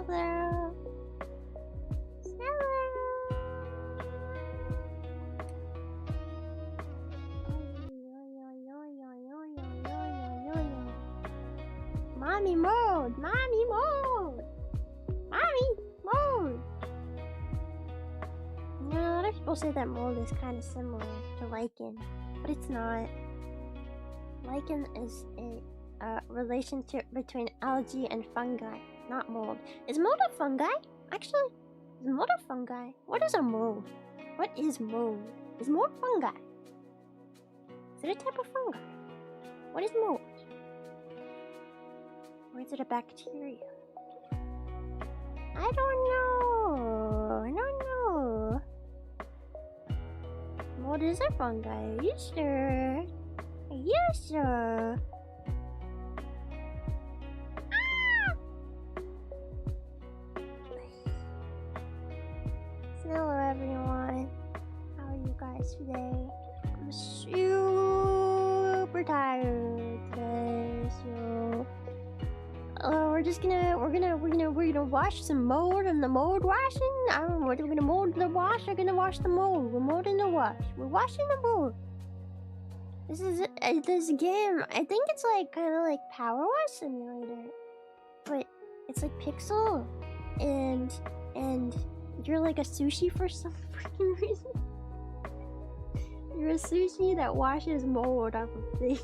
Hello. Mommy mode! Mommy mode! Mommy mode! No, a lot of people say that mold is kind of similar to lichen, but it's not. Lichen is a relationship between algae and fungi, not mold. Is mold a fungi? Actually, is mold a fungi? What is a mold? What is mold? Is mold fungi? Is it a type of fungi? What is mold? Or is it a bacteria? I don't know. I don't know. Mold is a fungi. Are you sure? Are you sure? Hello everyone. How are you guys today? I'm super tired today, so we're gonna wash some mold in the mold washing. We're gonna mold the wash. We're gonna wash the mold. We're molding the wash. We're washing the mold. This is this game. I think it's like kind of like Power Wash Simulator, but it's like pixel, and you're like a sushi for some freaking reason. You're a sushi that washes mold off of things.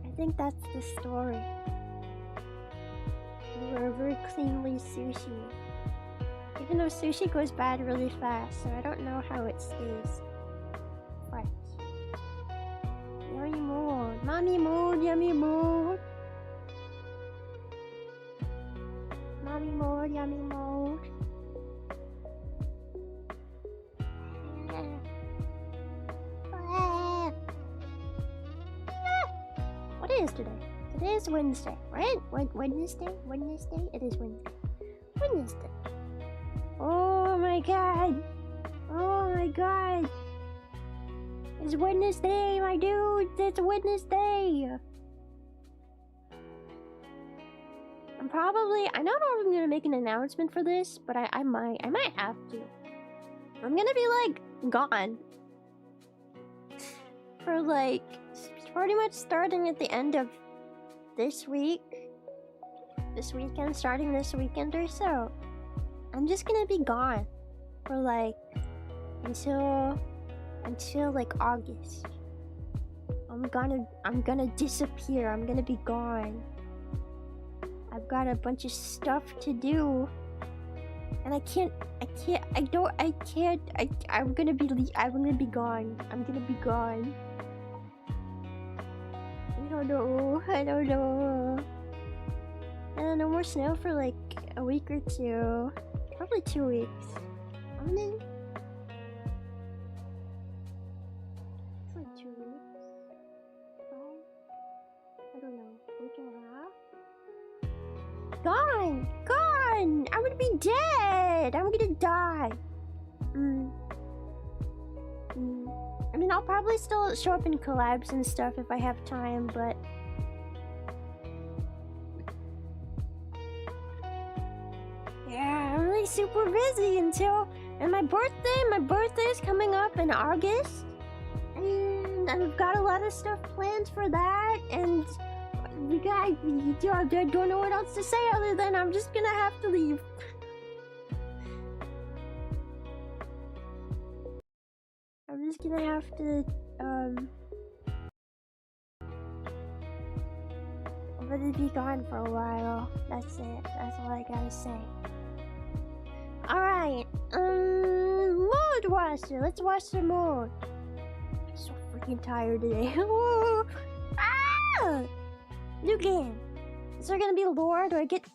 I think that's the story. You are a very cleanly sushi. Even though sushi goes bad really fast, so I don't know how it stays fresh. Yummy mold. Mommy mold, yummy mold. Mommy mold, yummy mold. What is today? Today is Wednesday, right? Wednesday? Wednesday? It is Wednesday. Wednesday. Oh my god. Oh my god. It's Wednesday, my dude. It's Wednesday. I don't know if I'm gonna make an announcement for this, but I might have to. I'm gonna be like gone for like pretty much starting at the end of this week, this weekend, starting this weekend or so. I'm just gonna be gone for like until like August. I'm gonna disappear. I'm gonna be gone. I've got a bunch of stuff to do, and I'm gonna be gone. I'm gonna be gone. I don't know. And no more snow for like a week or two. Probably 2 weeks. It's like 2 weeks. 5? I don't know. Week and a half? Gone! Gone! I'm gonna be dead! I'm gonna die. I mean, I'll probably still show up in collabs and stuff if I have time, but yeah, I'm really super busy and my birthday's coming up in August, and I've got a lot of stuff planned for that, and I don't know what else to say other than I'm just gonna have to leave. I'm just gonna have to, I'm gonna be gone for a while. That's it. That's all I gotta say. Alright, MOLDWASHER. Let's wash some mold. I'm so freaking tired today. Ah! New game. Is there gonna be lore? Do I get...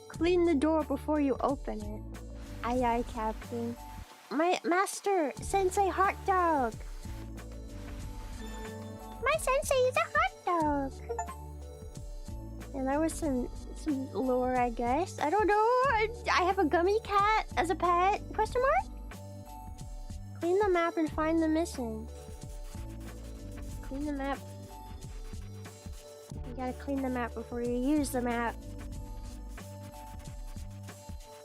Clean the door before you open it. Aye aye, Captain. My master, Sensei hot dog. My sensei is a hot dog. And there was some lore, I guess. I don't know. I have a gummy cat as a pet? Question mark? Clean the map and find the missing. Clean the map. You gotta clean the map before you use the map.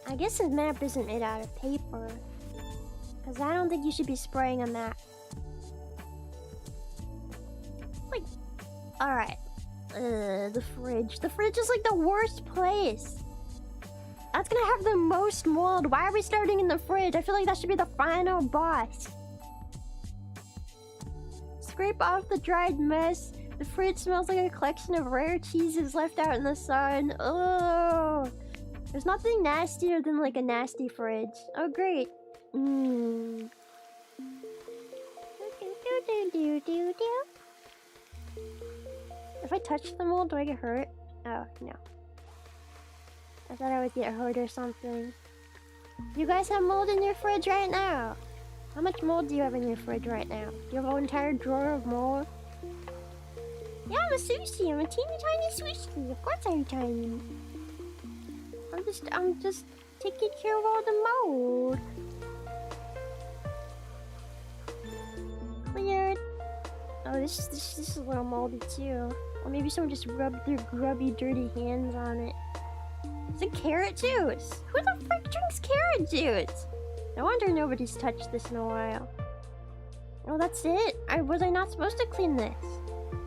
I guess the map isn't made out of paper. Because I don't think you should be spraying a map. Like, alright. The fridge. The fridge is like the worst place. That's gonna have the most mold. Why are we starting in the fridge? I feel like that should be the final boss. Scrape off the dried mess. The fridge smells like a collection of rare cheeses left out in the sun. Oh, there's nothing nastier than like a nasty fridge. Oh, great. If I touch the mold, do I get hurt? Oh, no. I thought I would get hurt or something. You guys have mold in your fridge right now? How much mold do you have in your fridge right now? Do you have an entire drawer of mold? Yeah, I'm a sushi. I'm a teeny tiny sushi. Of course I'm tiny. I'm just taking care of all the mold. Cleared. Oh, this is a little moldy too. Or maybe someone just rubbed their grubby, dirty hands on it. It's a carrot juice. Who the frick drinks carrot juice? No wonder nobody's touched this in a while. Oh, that's it? Was I not supposed to clean this?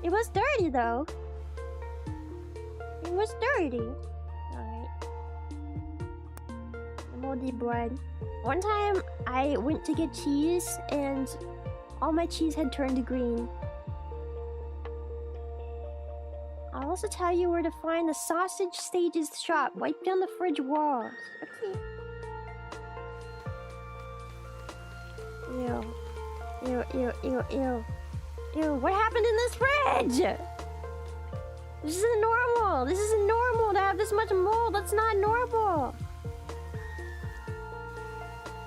It was dirty though. It was dirty. Alright. Moldy blood. One time I went to get cheese and all my cheese had turned green. I'll also tell you where to find the sausage stages shop. Wipe down the fridge walls. Okay. Ew. Ew, ew, ew, ew. Ew, what happened in this fridge? This isn't normal. This isn't normal to have this much mold. That's not normal.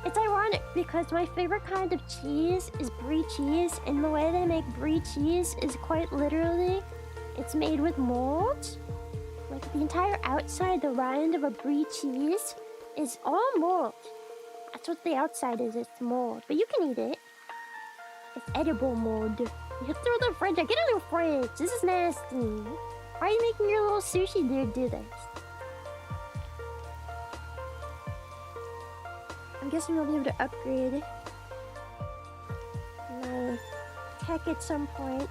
It's ironic because my favorite kind of cheese is brie cheese, and the way they make brie cheese is quite literally, it's made with mold. Like the entire outside, the rind of a brie cheese is all mold. That's what the outside is, it's mold. But you can eat it. It's edible mold. You throw the fridge out. Get in the fridge. This is nasty. Why are you making your little sushi dude do this? I'm guessing we'll be able to upgrade my tech at some point.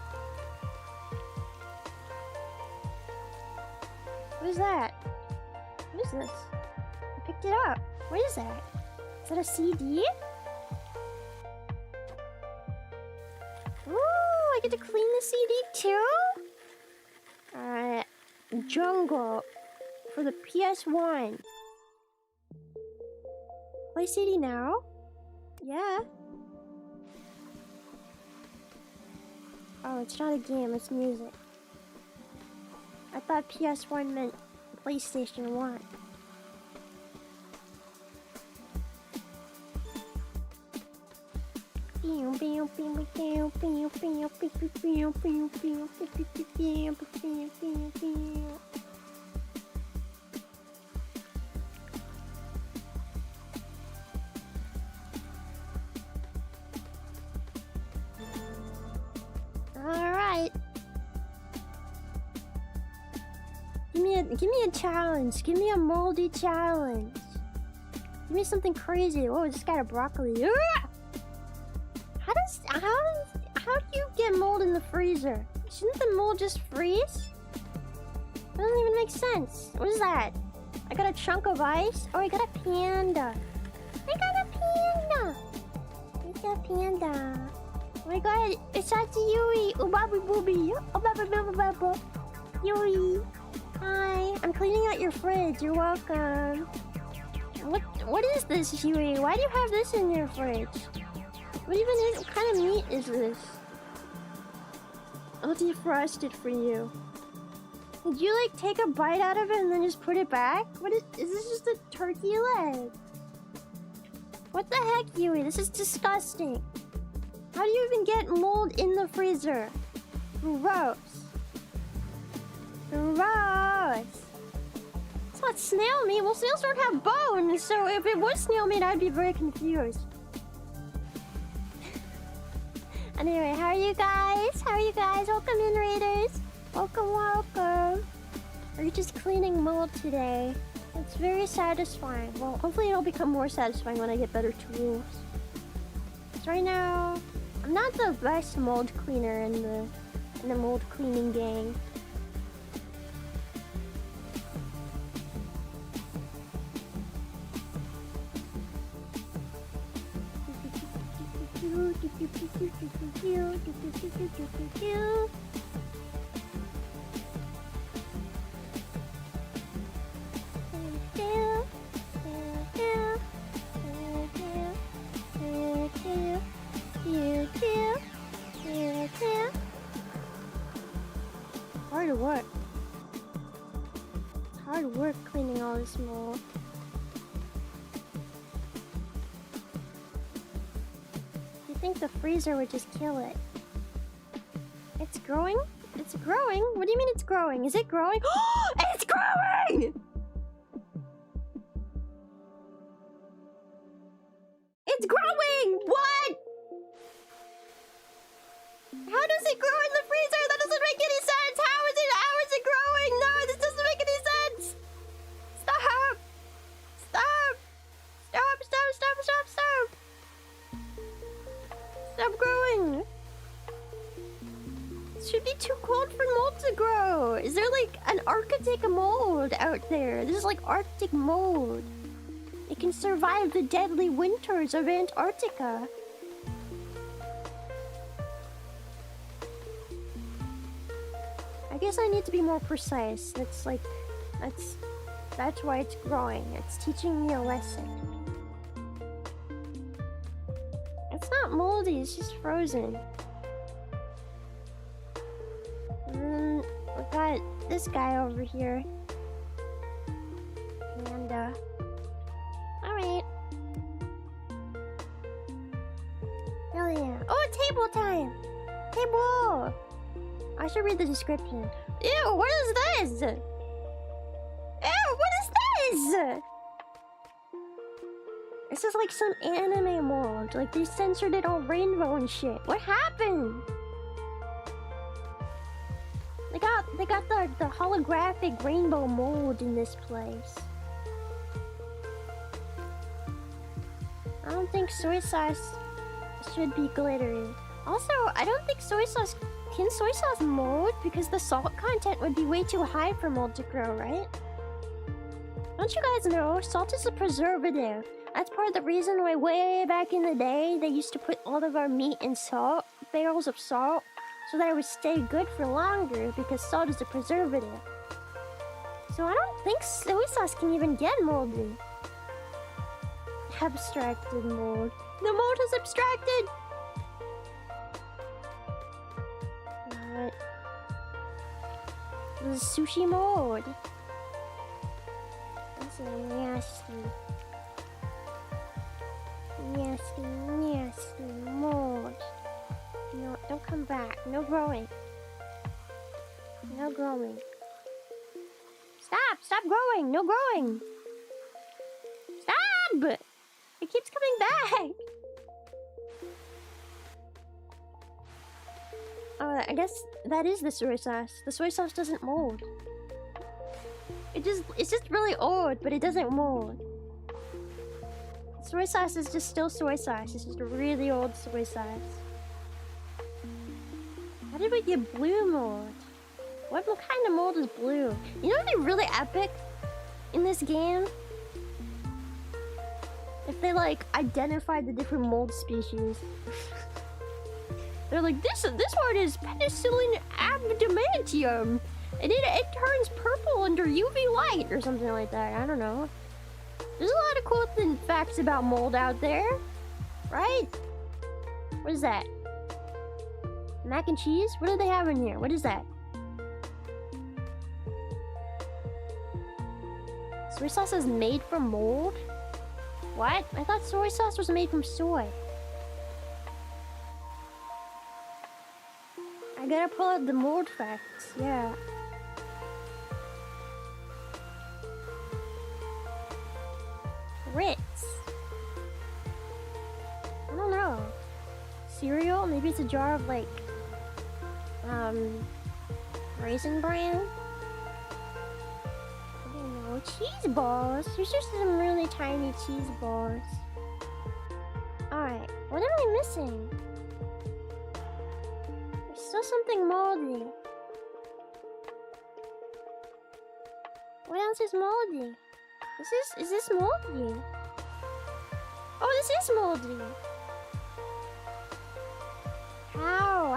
What is that? What is this? I picked it up. What is that? Is that a CD? Ooh, I get to clean the CD too? Alright. Jungle for the PS1. Play CD now? Yeah. Oh, it's not a game, it's music. I thought PS1 meant PlayStation 1. Alright. Give me a challenge. Give me a moldy challenge. Give me something crazy. Whoa, this got a broccoli. How do you get mold in the freezer? Shouldn't the mold just freeze? Doesn't even make sense. What is that? I got a chunk of ice? Oh, I got a panda. I got a panda. I got a panda. Oh my god, it's Sachi Yui. Ubabi booby. Ubaba. Yui. Hi. I'm cleaning out your fridge. You're welcome. What is this, Yui? Why do you have this in your fridge? What kind of meat is this? I'll defrost it for you. Did you like take a bite out of it and then just put it back? Is this just a turkey leg? What the heck, Yui? This is disgusting. How do you even get mold in the freezer? Gross. Gross. It's not snail meat. Well, snails don't have bones, so if it was snail meat, I'd be very confused. Anyway, how are you guys? How are you guys? Welcome in, Raiders. Welcome, welcome. We're just cleaning mold today. It's very satisfying. Well, hopefully it'll become more satisfying when I get better tools. So right now, I'm not the best mold cleaner in the mold cleaning gang. Hard work. Hard work cleaning all this mold. You think the freezer would just kill it? It's growing? It's growing? What do you mean it's growing? Is it growing? It's growing! It's growing! What? How does it grow in the freezer? That doesn't make any sense! How is it growing? No, this doesn't make any sense! Stop! Stop! Stop, stop, stop, stop, stop! Stop growing! It should be too cold for mold to grow! Is there like an Arctic mold out there? This is like Arctic mold. It can survive the deadly winters of Antarctica. I guess I need to be more precise. That's why it's growing. It's teaching me a lesson. It's not moldy, it's just frozen. And then we got this guy over here. And alright. Hell yeah. Oh, table time! Table! I should read the description. Ew, what is this? Ew, what is this? This is like some anime mold. Like they censored it all rainbow and shit. What happened? They got the holographic rainbow mold in this place. I don't think soy sauce should be glittery. Also, I don't think soy sauce... Can soy sauce mold? Because the salt content would be way too high for mold to grow, right? Don't you guys know? Salt is a preservative. That's part of the reason why way back in the day, they used to put all of our meat in salt, barrels of salt, so that it would stay good for longer, because salt is a preservative. So I don't think soy sauce can even get moldy. Abstracted mold. The mold is abstracted! What? This is sushi mold. This is nasty. Nasty, nasty mold. No, don't come back. No growing. No growing. Stop! Stop growing! No growing! Stop! It keeps coming back! Oh, I guess that is the soy sauce. The soy sauce doesn't mold. It's just really old, but it doesn't mold. Soy sauce is just still soy sauce. It's just a really old soy sauce. How did we get blue mold? What kind of mold is blue? You know what'd be really epic in this game? If they like identified the different mold species. They're like, this one is penicillin adamantium, and it turns purple under UV light or something like that. I don't know. There's a lot of cool facts about mold out there, right? What is that? Mac and cheese? What do they have in here? What is that? Soy sauce is made from mold? What? I thought soy sauce was made from soy. I gotta pull out the mold facts, yeah. Ritz. I don't know. Cereal? Maybe it's a jar of like, Raisin Bran? I don't know. Cheese balls? There's just some really tiny cheese balls. Alright, what am I missing? There's still something moldy. What else is moldy? Is this moldy? Oh, this is moldy!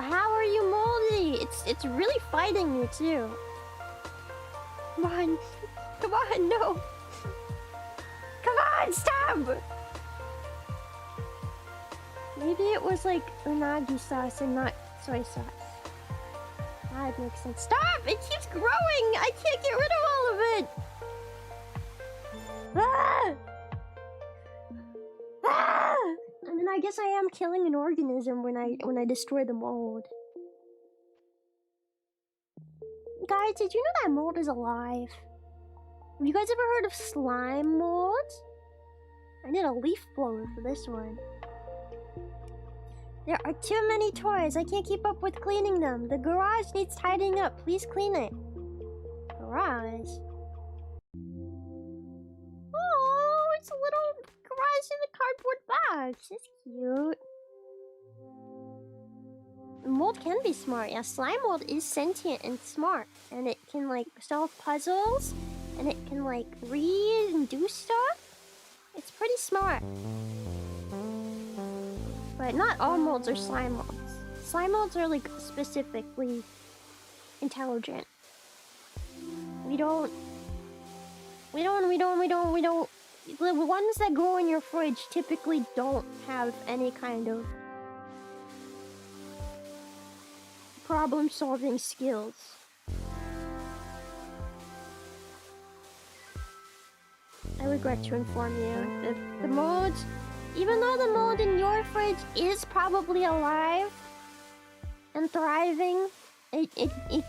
How are you moldy? It's really fighting me too. Come on. Come on, no. Come on, stop! Maybe it was like unagi sauce and not soy sauce. That makes sense. Stop! It keeps growing! I can't get rid of all of it! Ah! Ah! I mean, I guess I am killing an organism when I destroy the mold. Guys, did you know that mold is alive? Have you guys ever heard of slime mold? I need a leaf blower for this one. There are too many toys. I can't keep up with cleaning them. The garage needs tidying up. Please clean it. Garage? Oh, it's a little garage in a cardboard box. It's cute. Mold can be smart. Yeah, slime mold is sentient and smart. And it can, like, solve puzzles. And it can, like, read and do stuff. It's pretty smart. But not all molds are slime molds. Slime molds are, like, specifically intelligent. The ones that grow in your fridge typically don't have any kind of problem-solving skills. I regret to inform you that the mold, even though the mold in your fridge is probably alive and thriving, it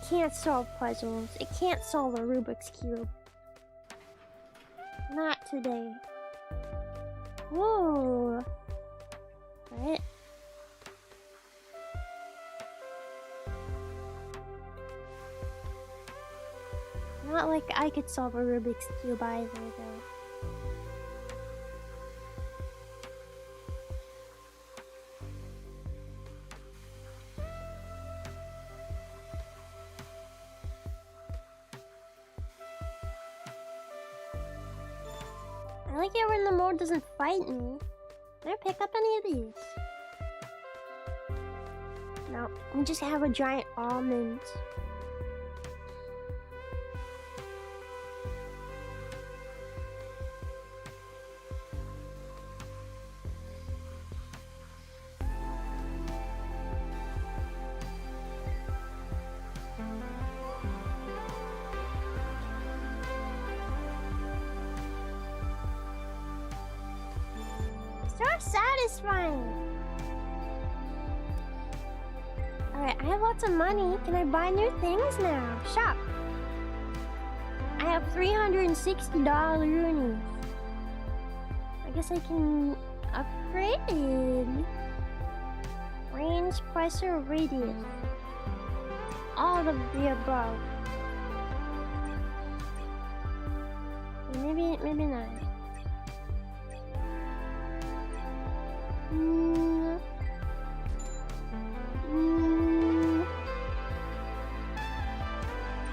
can't solve puzzles. It can't solve a Rubik's Cube. Not today. Whoa. Right? Not like I could solve a Rubik's Cube either, though. I like it when the mold doesn't fight me. Can I pick up any of these? No, we just have a giant almond. Satisfying. Alright, I have lots of money. Can I buy new things now? Shop. I have $360 unis. I guess I can upgrade. Range, pressure, radius. All of the above. Maybe not.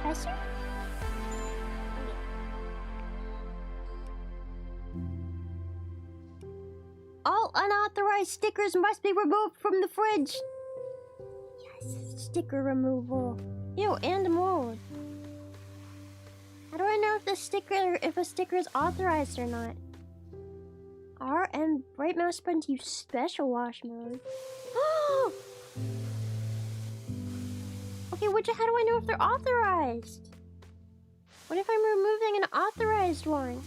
Pressure? All unauthorized stickers must be removed from the fridge. Yes, sticker removal. Ew, and mold. How do I know if a sticker is authorized or not? R and right mouse button to use special wash mode. Okay, how do I know if they're authorized? What if I'm removing an authorized one?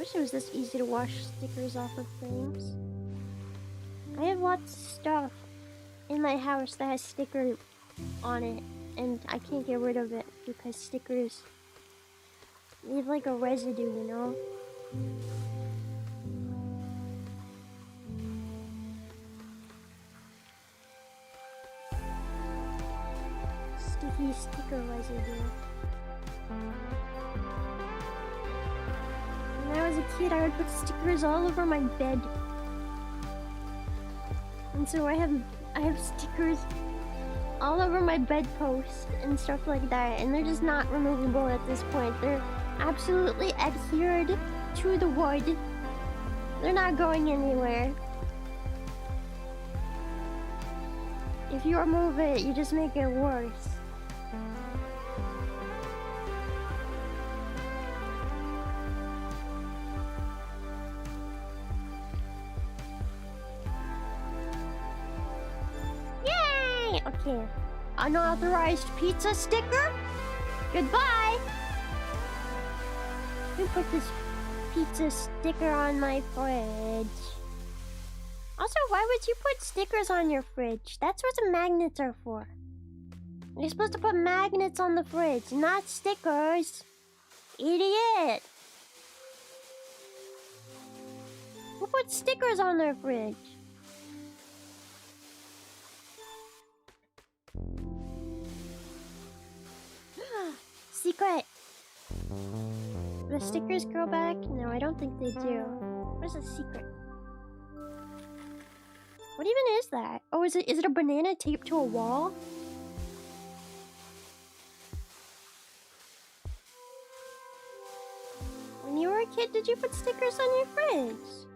wish it was this easy to wash stickers off of things. I have lots of stuff in my house that has sticker on it, and I can't get rid of it because stickers leave like a residue, you know? Sticky sticker residue. When I was a kid, I would put stickers all over my bed. And so I have stickers all over my bedpost and stuff like that, and they're just not removable at this point. They're absolutely adhered to the wood. They're not going anywhere. If you remove it, you just make it worse. Yay! Okay. Unauthorized pizza sticker? Goodbye! Who put this pizza sticker on my fridge? Also, why would you put stickers on your fridge? That's what the magnets are for. You're supposed to put magnets on the fridge, not stickers. Idiot! Who put stickers on their fridge? Secret! The stickers grow back? No, I don't think they do. Where's the secret? What even is that? Oh, is it a banana taped to a wall? When you were a kid, did you put stickers on your fridge?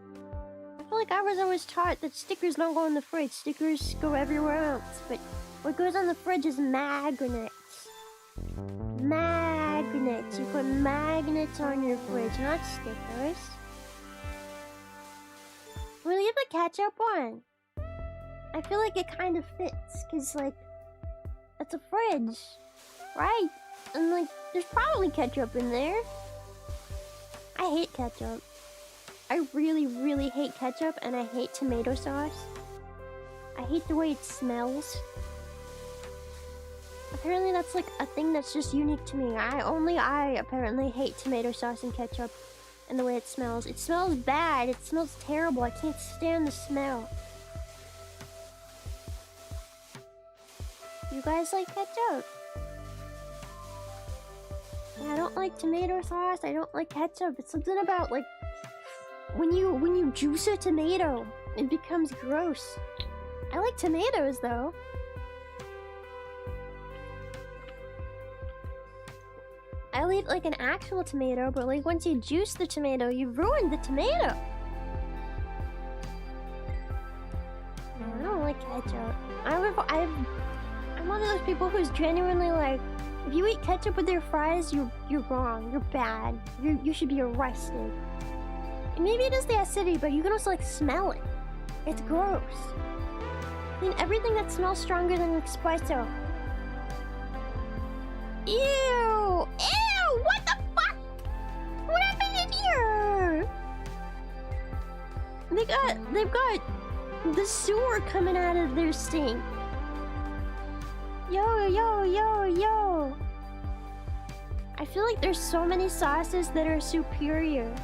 I feel like I was always taught that stickers don't go in the fridge. Stickers go everywhere else. But what goes on the fridge is magnets. Magnets. You put magnets on your fridge, not stickers. We'll leave the ketchup on. I feel like it kind of fits, because, like, it's a fridge, right? And, like, there's probably ketchup in there. I hate ketchup. I really, really hate ketchup, and I hate tomato sauce. I hate the way it smells. Apparently that's, like, a thing that's just unique to me. I apparently hate tomato sauce and ketchup and the way it smells. It smells bad. It smells terrible. I can't stand the smell. You guys like ketchup? Yeah, I don't like tomato sauce. I don't like ketchup. It's something about, like, when you juice a tomato, it becomes gross. I like tomatoes though. I'll eat like an actual tomato, but like once you juice the tomato, you've ruined the tomato. No, I don't like ketchup. I'm one of those people who's genuinely like, if you eat ketchup with your fries, you're wrong. You're bad. You should be arrested. And maybe it is the acidity, but you can also like smell it. It's gross. I mean, everything that smells stronger than espresso. Ew! Ew! What the fuck? What happened in here? They've got the sewer coming out of their sink. Yo, yo, yo, yo. I feel like there's so many sauces that are superior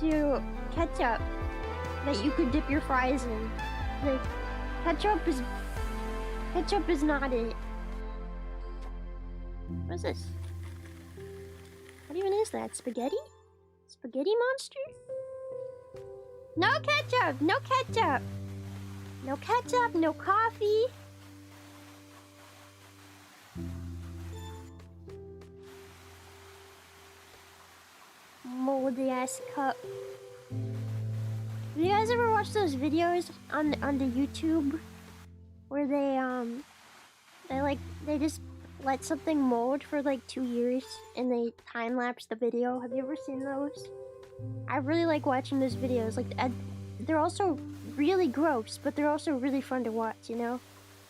to ketchup that you could dip your fries in. Like, ketchup is not it. What is this? What even is that? Spaghetti? Spaghetti monster? No ketchup! No ketchup! No ketchup, no coffee. Moldy ass cup. Have you guys ever watched those videos on the YouTube where they just let something mold for like 2 years and they time lapse the video? Have you ever seen those? I really like watching those videos. Like, they're also really gross, but they're also really fun to watch, you know?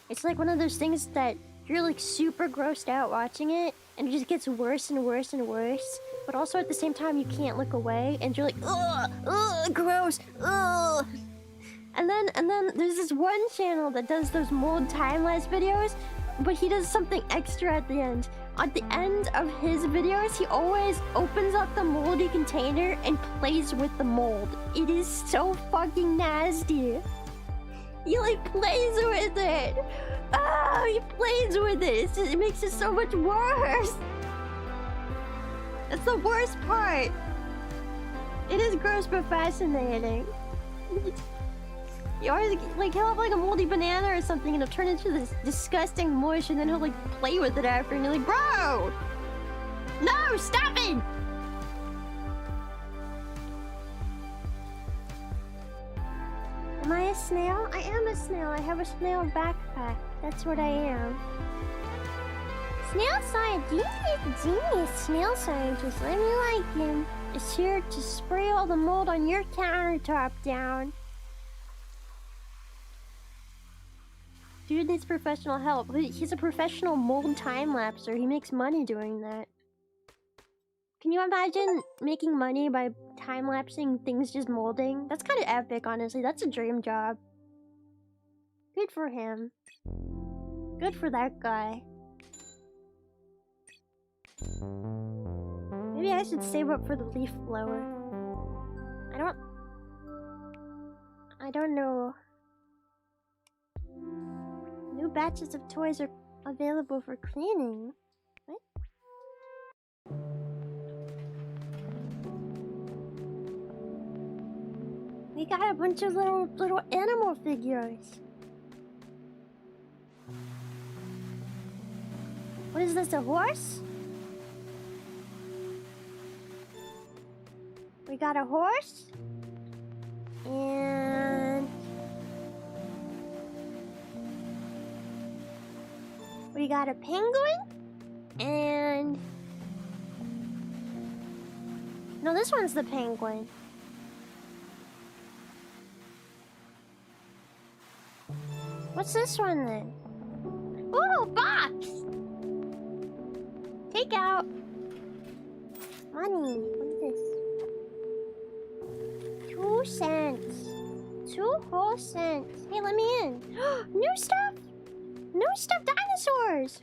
It's like one of those things that you're like super grossed out watching it, and it just gets worse and worse and worse. but also at the same time you can't look away, and you're like, ugh, ugh, gross, ugh. And then there's this one channel that does those mold time-lapse videos, but he does something extra at the end. At the end of his videos, he always opens up the moldy container and plays with the mold. It is so fucking nasty. He like plays with it. Ah, he plays with it. It makes it so much worse. That's the worst part. It is gross but fascinating. You always like he'll have like a moldy banana or something and it'll turn into this disgusting mush and then he'll like play with it after and you're like, bro! No, stop it! Am I a snail? I am a snail. I have a snail backpack. That's what I am. Snail scientist, genius snail scientist. Let me like him. Is here to spray all the mold on your countertop down. Dude needs professional help. He's a professional mold time-lapser. He makes money doing that. Can you imagine making money by time-lapsing things just molding? That's kind of epic, honestly. That's a dream job. Good for him. Good for that guy. Maybe I should save up for the leaf blower. I don't know. New batches of toys are available for cleaning. What? We got a bunch of little animal figures. What is this, a horse? We got a horse. And we got a penguin. And no, this one's the penguin. What's this one then? Ooh, box! Take out. Money. What is this? 2 cents. 2 whole cents. Hey, let me in. New stuff! New stuff! Dinosaurs!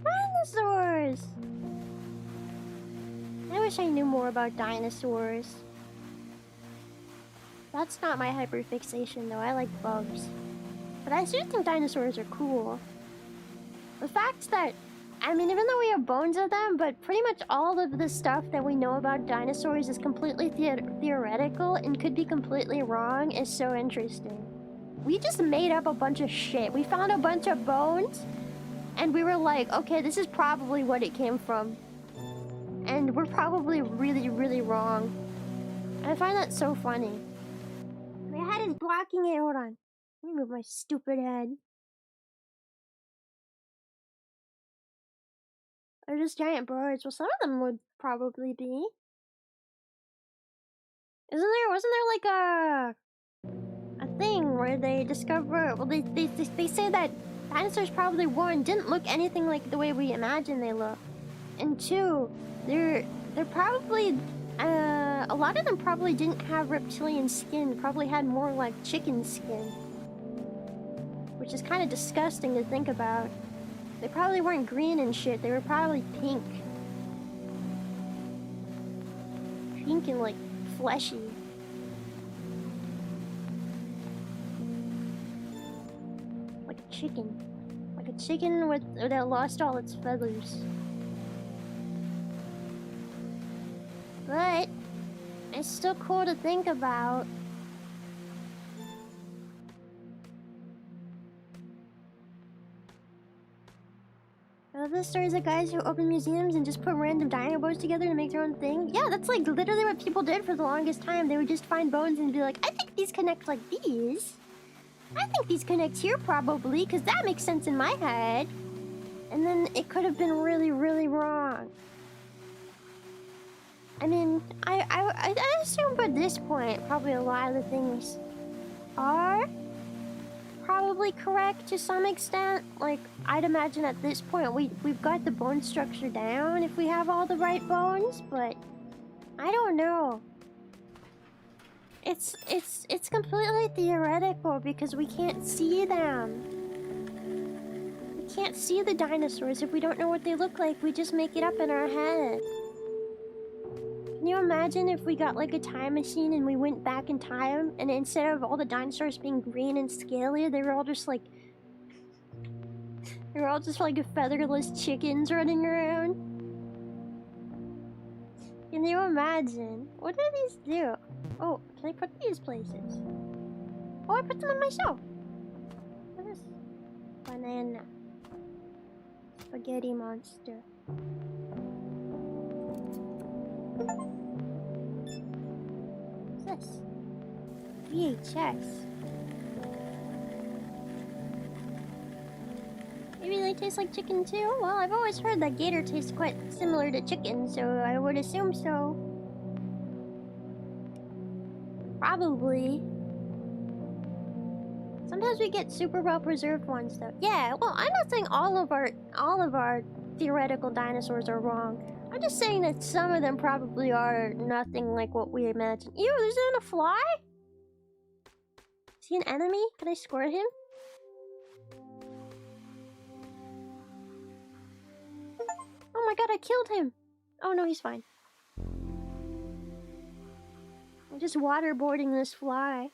Dinosaurs! I wish I knew more about dinosaurs. That's not my hyperfixation though. I like bugs. But I do think dinosaurs are cool. The fact that, I mean, even though we have bones of them, but pretty much all of the stuff that we know about dinosaurs is completely theoretical and could be completely wrong is so interesting. We just made up a bunch of shit. We found a bunch of bones, and we were like, okay, this is probably what it came from. And we're probably really, really wrong. I find that so funny. My head is blocking it. Hold on. Let me move my stupid head. They're just giant birds. Well, some of them would probably be. Wasn't there like a thing where they discover, well, they say that dinosaurs probably, one, didn't look anything like the way we imagine they look. And two, they're probably, a lot of them probably didn't have reptilian skin, probably had more like chicken skin. Which is kind of disgusting to think about. They probably weren't green and shit, they were probably pink. Pink and like fleshy. Like a chicken. Like a chicken that lost all its feathers. But it's still cool to think about. I love the stories of guys who open museums and just put random dino bones together to make their own thing. Yeah, that's like literally what people did for the longest time. They would just find bones and be like, I think these connect like these. I think these connect here probably, because that makes sense in my head. And then it could have been really, really wrong. I mean, I assume by this point, probably a lot of the things are probably correct to some extent. Like, I'd imagine at this point we've got the bone structure down if we have all the right bones, but I don't know. It's completely theoretical because we can't see them. We can't see the dinosaurs if we don't know what they look like. We just make it up in our head. Can you imagine if we got like a time machine and we went back in time and instead of all the dinosaurs being green and scaly, they were all just like featherless chickens running around? Can you imagine? What do these do? Oh, can I put these places? Oh, I put them on myself. What is banana? Spaghetti monster. What's this? VHS. Maybe they taste like chicken too? Well, I've always heard that gator tastes quite similar to chicken, so I would assume so. Probably. Sometimes we get super well preserved ones though. Yeah, well, I'm not saying all of our theoretical dinosaurs are wrong. I'm just saying that some of them probably are nothing like what we imagine. Ew, isn't a fly? Is he an enemy? Can I squirt him? Oh my god, I killed him! Oh no, he's fine. I'm just waterboarding this fly.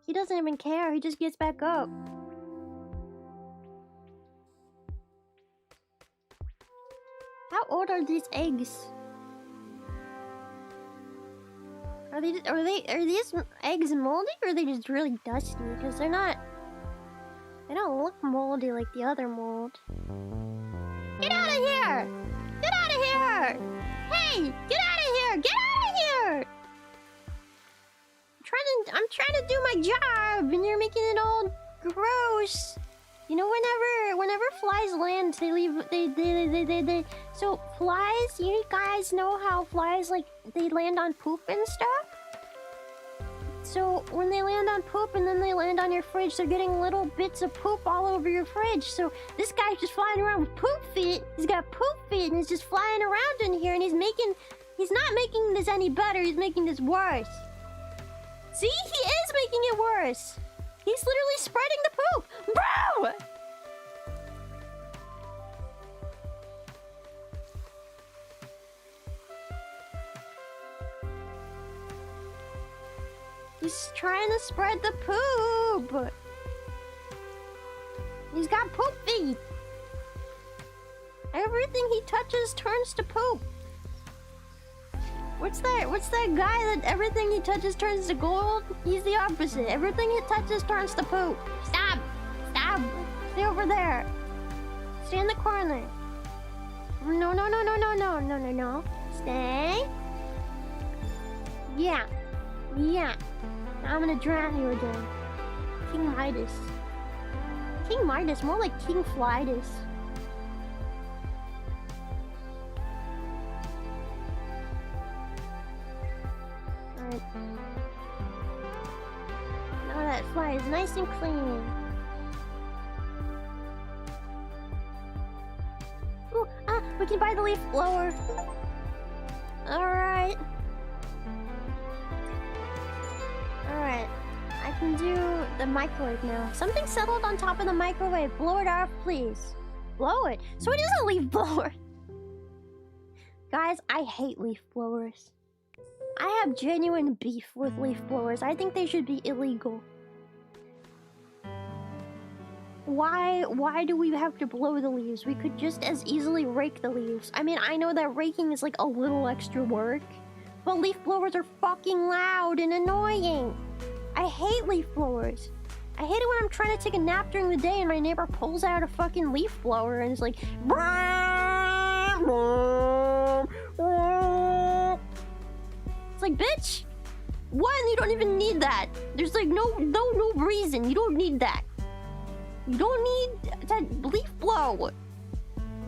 He doesn't even care, he just gets back up. How old are these eggs? Are these eggs moldy or are they just really dusty? Because they don't look moldy like the other mold. Get out of here! Get out of here! Hey! Get out of here! Get out of here! I'm trying to do my job and you're making it all gross. You know, whenever flies land, they leave so flies, you guys know how flies like they land on poop and stuff? So when they land on poop and then they land on your fridge, they're getting little bits of poop all over your fridge. So this guy's just flying around with poop feet. He's got poop feet and he's just flying around in here and he's not making this any better, he's making this worse. See, he is making it worse. He's literally spreading the poop! Bro! He's trying to spread the poop! He's got poop feet! Everything he touches turns to poop! What's that guy that everything he touches turns to gold? He's the opposite. Everything he touches turns to poop. Stop! Stop! Stay over there. Stay in the corner. No, no, no, no, no, no, no, no, no. Stay. Yeah. Yeah. Now I'm gonna drown you again. King Midas. King Midas, more like King Flydus. Now that fly is nice and clean. Ooh, we can buy the leaf blower. Alright. Alright. I can do the microwave now. Something settled on top of the microwave. Blow it off, please. Blow it. So it is a leaf blower. Guys, I hate leaf blowers. I have genuine beef with leaf blowers. I think they should be illegal. Why do we have to blow the leaves? We could just as easily rake the leaves. I mean, I know that raking is like a little extra work, but leaf blowers are fucking loud and annoying. I hate leaf blowers. I hate it when I'm trying to take a nap during the day and my neighbor pulls out a fucking leaf blower and is like, it's like, bitch, one, you don't even need that. There's like no reason. You don't need that. You don't need that leaf blow.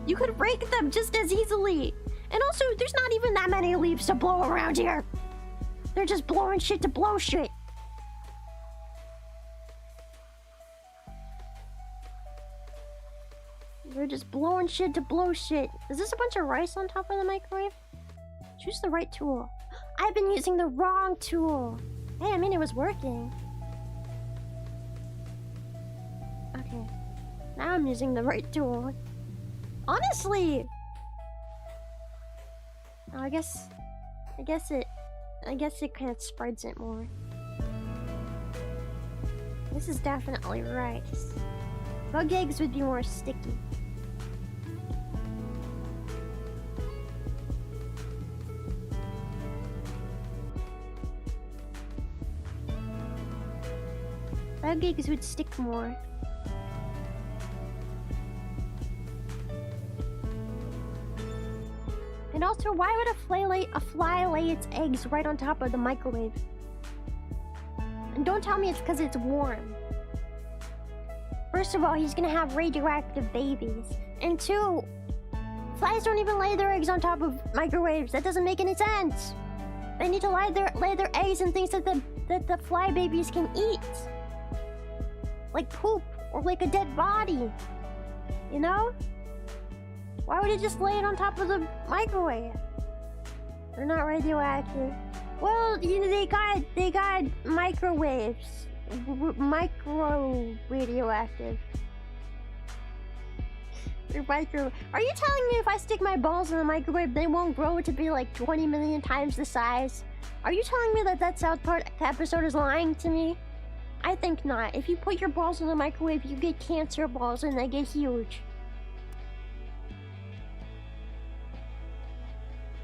You could rake them just as easily. And also, there's not even that many leaves to blow around here. They're just blowing shit to blow shit. They're just blowing shit to blow shit. Is this a bunch of rice on top of the microwave? Choose the right tool. I've been using the wrong tool. Hey, I mean, it was working. Okay. Now I'm using the right tool. Honestly! Oh, I guess it kind of spreads it more. This is definitely rice. Bug eggs would be more sticky. Bug eggs would stick more. And also, why would a fly lay its eggs right on top of the microwave? And don't tell me it's because it's warm. First of all, he's gonna have radioactive babies. And two, flies don't even lay their eggs on top of microwaves. That doesn't make any sense. They need to lay their eggs in things that the fly babies can eat. Like poop, or like a dead body. You know? Why would it just lay it on top of the microwave? They're not radioactive. Well, you know, they got microwaves. Micro radioactive. They're micro. Are you telling me if I stick my balls in the microwave, they won't grow to be like 20 million times the size? Are you telling me that South Park episode is lying to me? I think not. If you put your balls in the microwave, you get cancer balls and they get huge.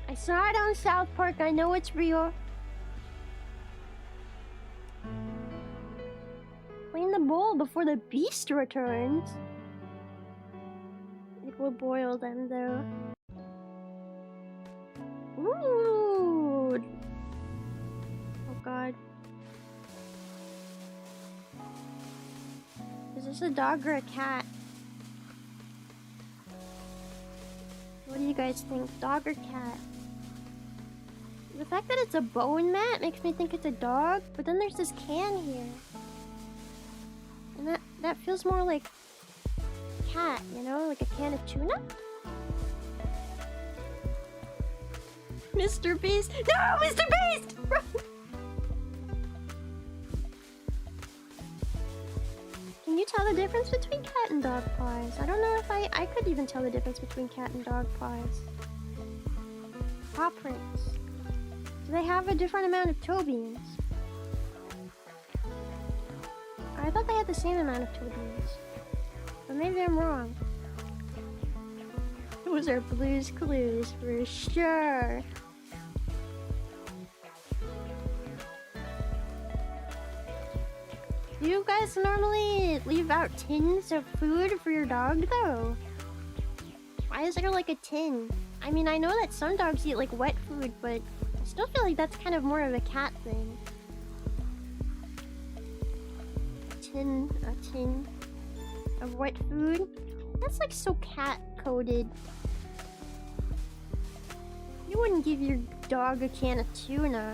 I saw it on South Park. I know it's real. Clean the bowl before the beast returns. It will boil them, though. Ooh! Oh god. Is this a dog or a cat? What do you guys think? Dog or cat? The fact that it's a bone mat makes me think it's a dog, but then there's this can here. And that feels more like cat, you know? Like a can of tuna? Mr. Beast! No! Mr. Beast! Can you tell the difference between cat and dog paws? I don't know if I could even tell the difference between cat and dog paws. Paw prints. Do they have a different amount of toe beans? I thought they had the same amount of toe beans. But maybe I'm wrong. Those are Blue's Clues for sure. Do you guys normally leave out tins of food for your dog though? Why is there like a tin? I mean, I know that some dogs eat like wet food, but I still feel like that's kind of more of a cat thing. A tin of wet food? That's like so cat-coded. You wouldn't give your dog a can of tuna.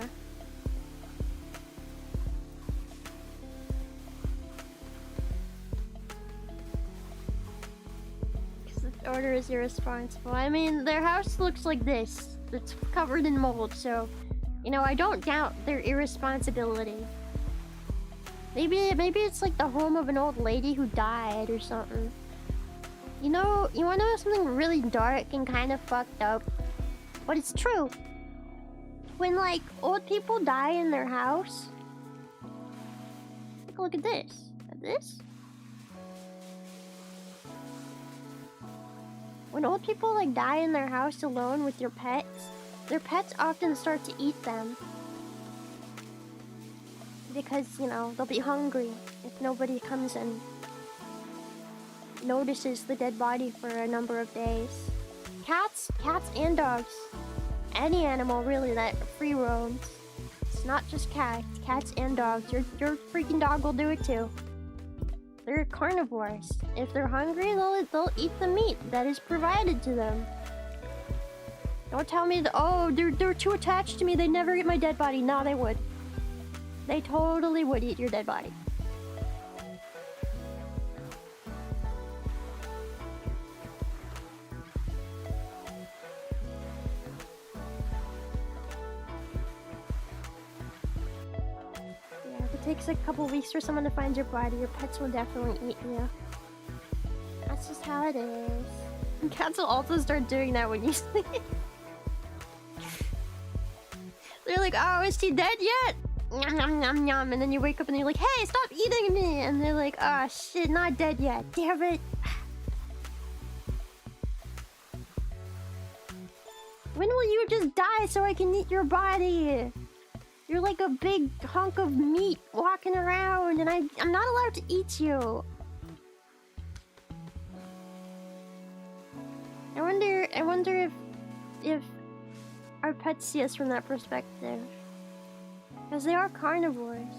Because the order is irresponsible. I mean, their house looks like this. It's covered in mold, so, you know, I don't doubt their irresponsibility. Maybe it's like the home of an old lady who died or something. You know, you wanna know something really dark and kind of fucked up? But it's true. When, like, old people die in their house... Take a look at this. At this? When old people, like, die in their house alone with their pets often start to eat them. Because, you know, they'll be hungry if nobody comes and notices the dead body for a number of days. Cats and dogs. Any animal, really, that free roams. It's not just cats and dogs. Your freaking dog will do it too. They're carnivores. If they're hungry, they'll eat the meat that is provided to them. Don't tell me that. Oh, they're too attached to me. They'd never eat my dead body. No, they would. They totally would eat your dead body. Yeah, if it takes a couple weeks for someone to find your body, your pets will definitely eat you. That's just how it is. And cats will also start doing that when you sleep. They're like, oh, is she dead yet? Yum, yum, yum, yum. And then you wake up and you're like, hey, stop eating me. And they're like, oh, shit, not dead yet. Damn it. When will you just die so I can eat your body? You're like a big hunk of meat walking around and I'm not allowed to eat you. I wonder if our pets see us from that perspective. Because they are carnivores.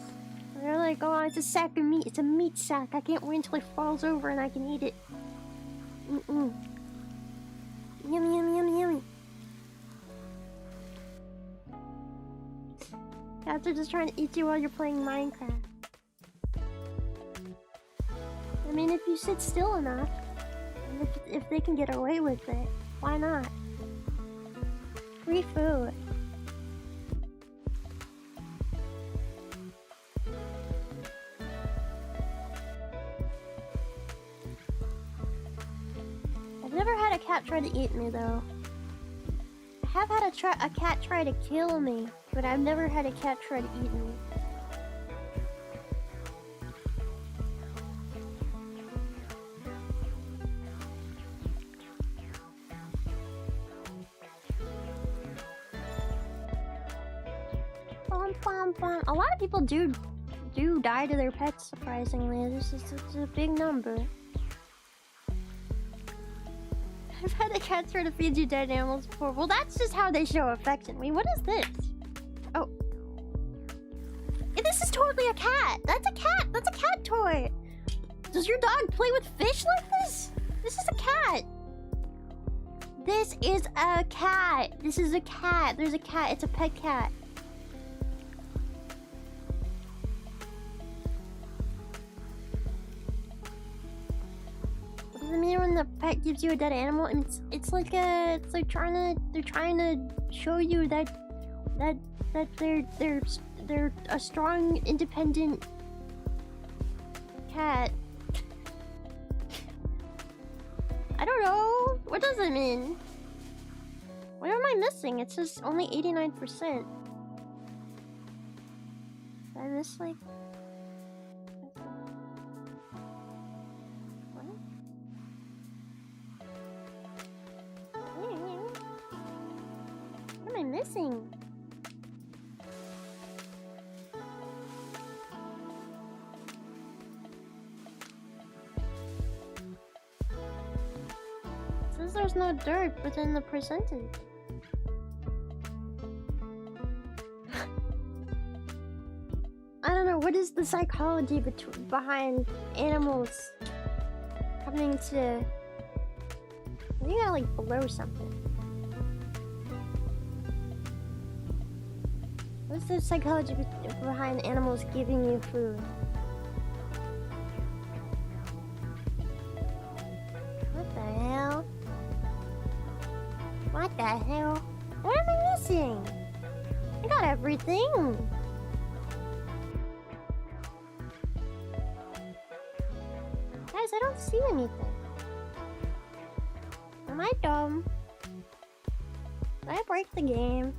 They're like, oh, it's a sack of meat. It's a meat sack. I can't wait until it falls over and I can eat it. Mm-mm. Yummy, yummy, yummy, yummy. Cats are just trying to eat you while you're playing Minecraft. I mean, if you sit still enough, and if they can get away with it, why not? Free food. I've never had a cat try to eat me, though. I have had a cat try to kill me, but I've never had a cat try to eat me. A lot of people do die to their pets, surprisingly. This is a big number. I've had a cat try to feed you dead animals before. Well, that's just how they show affection. Wait, what is this? Oh. This is totally a cat! That's a cat! That's a cat toy! Does your dog play with fish like this? This is a cat! This is a cat! This is a cat! There's a cat. It's a pet cat. What does it mean when the pet gives you a dead animal? And it's like they're trying to show you that they're a strong, independent cat. I don't know. What does it mean? What am I missing? It says only 89%. Did I miss like? What am I missing? It says there's no dirt within the percentage. I don't know, what is the psychology behind animals coming to... You gotta like blow something. What's the psychology behind animals giving you food? What the hell? What the hell? What am I missing? I got everything! Guys, I don't see anything. Am I dumb? Did I break the game?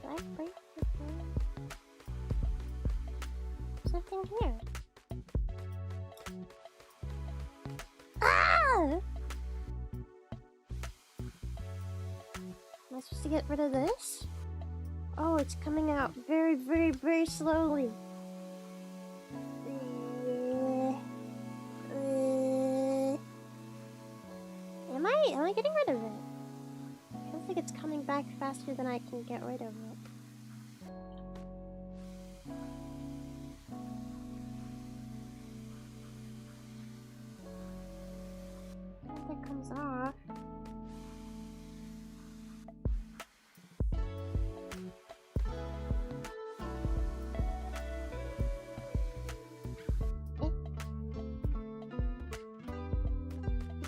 Did I break the game? There's nothing here. Ah! Am I supposed to get rid of this? Oh, it's coming out very, very, very slowly. Am I getting rid of it? It feels like it's coming back faster than I can get rid of it. If it comes off.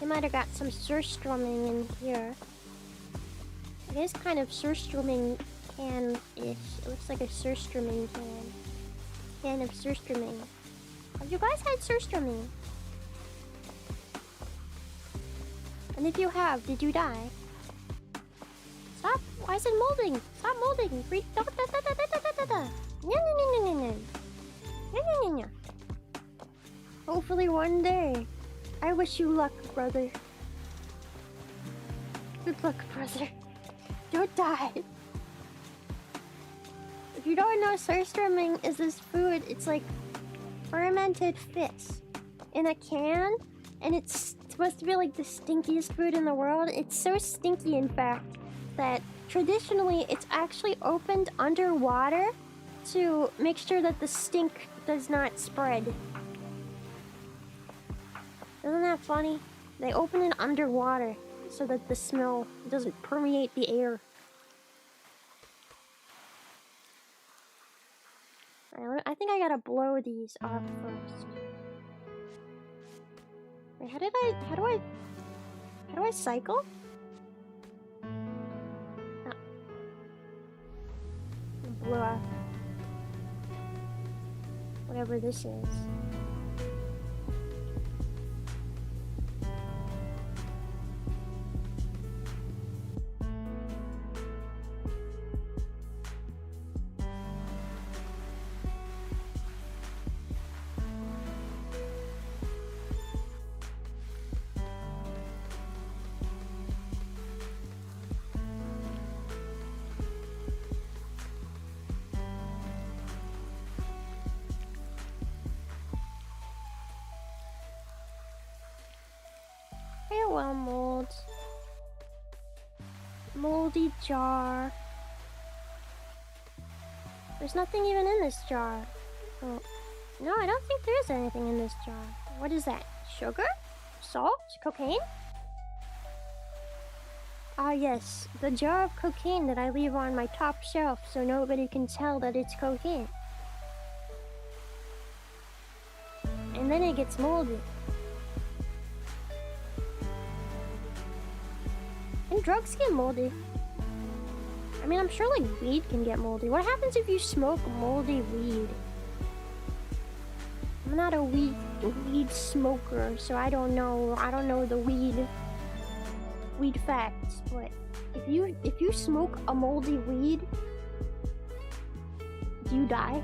They might have got some surströmming in here. It is kind of surströmming can-ish. It looks like a surströmming can. Can of surströmming. Have you guys had surströmming? And if you have, did you die? Stop! Why is it molding? Stop molding! Hopefully one day. I wish you luck, brother. Good luck, brother. Don't die. If you don't know, surströmming is this food. It's like fermented fish in a can, and it's supposed to be like the stinkiest food in the world. It's so stinky, in fact, that traditionally it's actually opened underwater to make sure that the stink does not spread. Isn't that funny? They open it underwater so that the smell doesn't permeate the air. I think I gotta blow these off first. Wait, how do I cycle? Oh. Blow off whatever this is. Farewell, mold. Moldy jar. There's nothing even in this jar. Oh. No, I don't think there is anything in this jar. What is that? Sugar? Salt? Cocaine? Ah, yes. The jar of cocaine that I leave on my top shelf so nobody can tell that it's cocaine. And then it gets moldy. And drugs get moldy. I mean, I'm sure like weed can get moldy. What happens if you smoke moldy weed? I'm not a weed smoker, so I don't know the weed facts. But if you smoke a moldy weed, do you die?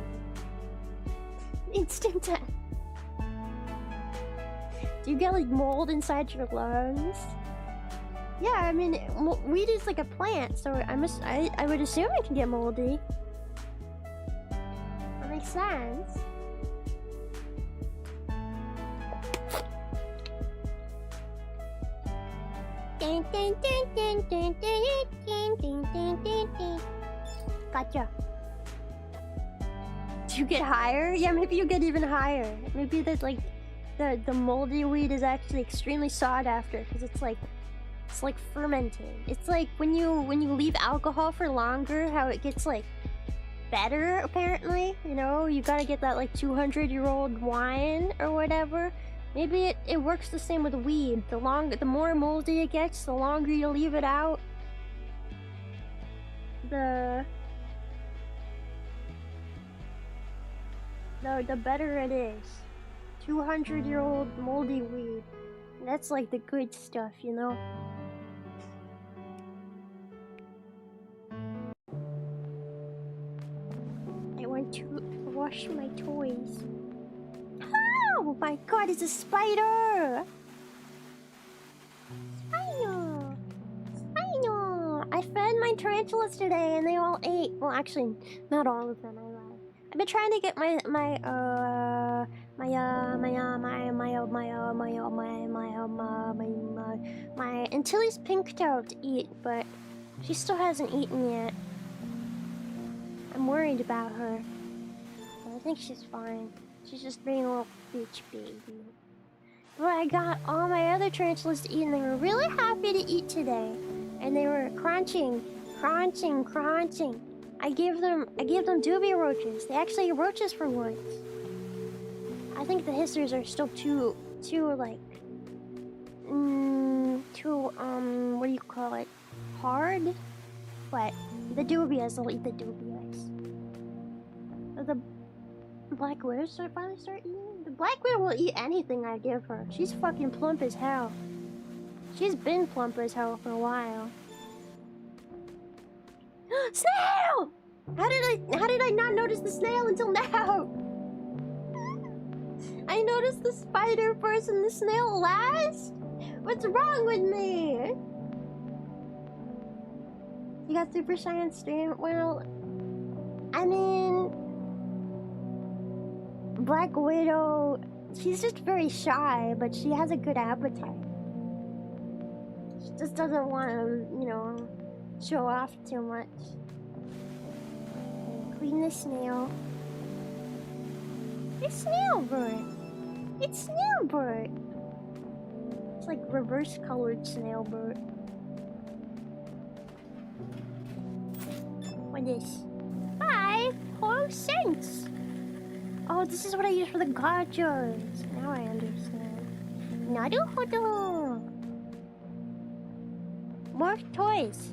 Instant death. Do you get like mold inside your lungs? Yeah, I mean, weed is like a plant, so I would assume it can get moldy. That makes sense. Gotcha. Do you get higher? Yeah, maybe you get even higher. Maybe that like the moldy weed is actually extremely sought after because it's like fermented. It's like when you leave alcohol for longer, how it gets like better apparently. You know, you gotta get that like 200-year-old wine or whatever. Maybe it works the same with weed. The more moldy it gets, the longer you leave it out, the better it is. 200-year-old moldy weed. That's like the good stuff, you know? I want to wash my toys. Oh my god, it's a spider! Spider! Spider! I fed my tarantulas today and they all ate. Well, actually, not all of them, I lied. I've been trying to get my Antilles Pinktail to eat, but she still hasn't eaten yet. I'm worried about her. I think she's fine. She's just being a little bitch baby. But I got all my other tarantulas to eat and they were really happy to eat today. And they were crunching. I gave them dubia roaches. They actually ate roaches for once. I think the hissers are still too like too, what do you call it? Hard? What? The dubious, I'll eat the dubious. The Black Widow finally start eating? The Black Widow will eat anything I give her. She's fucking plump as hell. She's been plump as hell for a while. Snail! How did I not notice the snail until now? I noticed the spider first and the snail last? What's wrong with me? You got Super Science stream? Well, I mean, Black Widow, she's just very shy, but she has a good appetite. She just doesn't want to, you know, show off too much. Clean the snail. It's Snailbert. It's Snailbert. It's like reverse colored Snailbert. What is? 5 whole cents. Oh, this is what I use for the gachas. Now I understand. Naruhodo. More toys.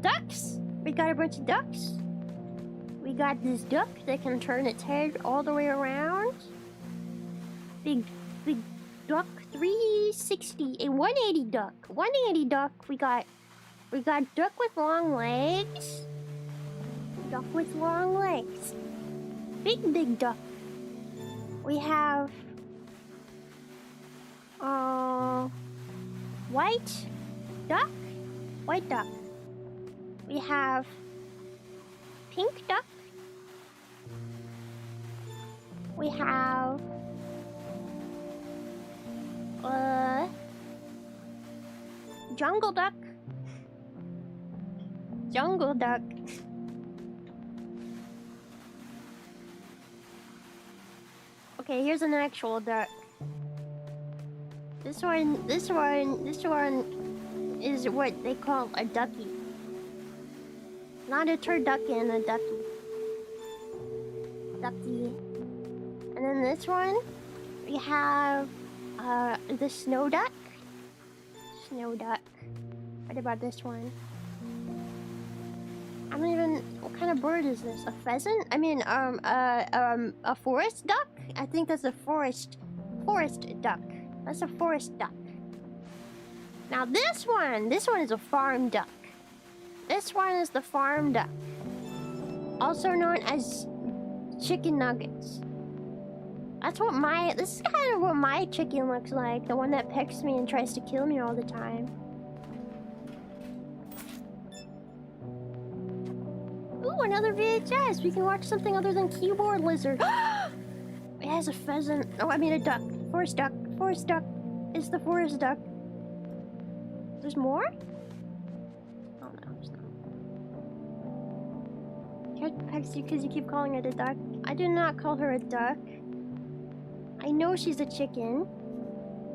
Ducks. We got a bunch of ducks. We got this duck that can turn its head all the way around. Big duck 360. A 180 duck. 180 duck. We got duck with long legs. Duck with long legs. Big duck. We have white duck. White duck. We have pink duck. We have jungle duck. Jungle duck. Okay, here's an actual duck. This one is what they call a ducky. Not a turducken, a ducky. Ducky. And then this one, we have the snow duck. Snow duck. What about this one? I don't even. What kind of bird is this? A pheasant? I mean, a forest duck? I think that's a forest duck. That's a forest duck. Now this one is a farm duck. This one is the farm duck, also known as chicken nuggets. This is kind of what my chicken looks like, the one that pecks me and tries to kill me all the time. Ooh, another VHS. We can watch something other than Keyboard Lizard. It has a pheasant. Oh, I mean a duck. Forest duck. Forest duck. It's the forest duck. There's more? Oh no, there's not. Cat pecks you because you keep calling it a duck. I do not call her a duck. I know she's a chicken.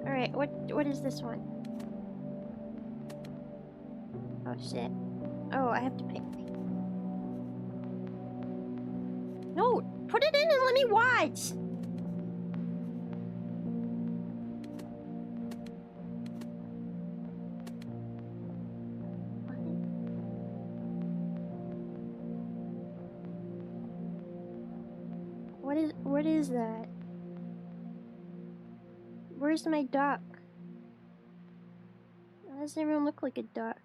Alright, what is this one? Oh shit. Oh, I have to pick. No! Put it in and let me watch! What is that? Where's my duck? That doesn't even look like a duck.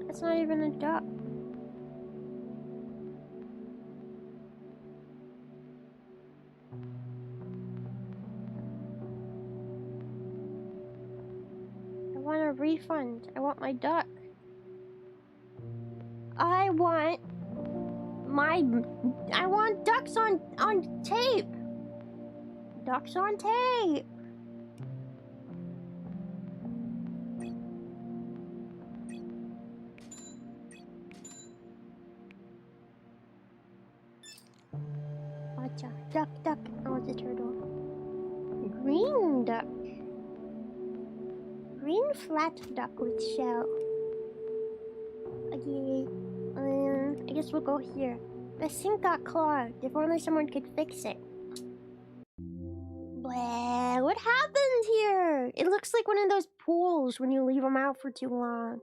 That's not even a duck. I want a refund. I want my duck. I want ducks on tape. Ducks on tape. Gotcha. Duck. I want the turtle. Green duck. Green flat duck with shell. Okay. I guess we'll go here. The sink got clogged. If only someone could fix it. Blah. here. It looks like one of those pools when you leave them out for too long.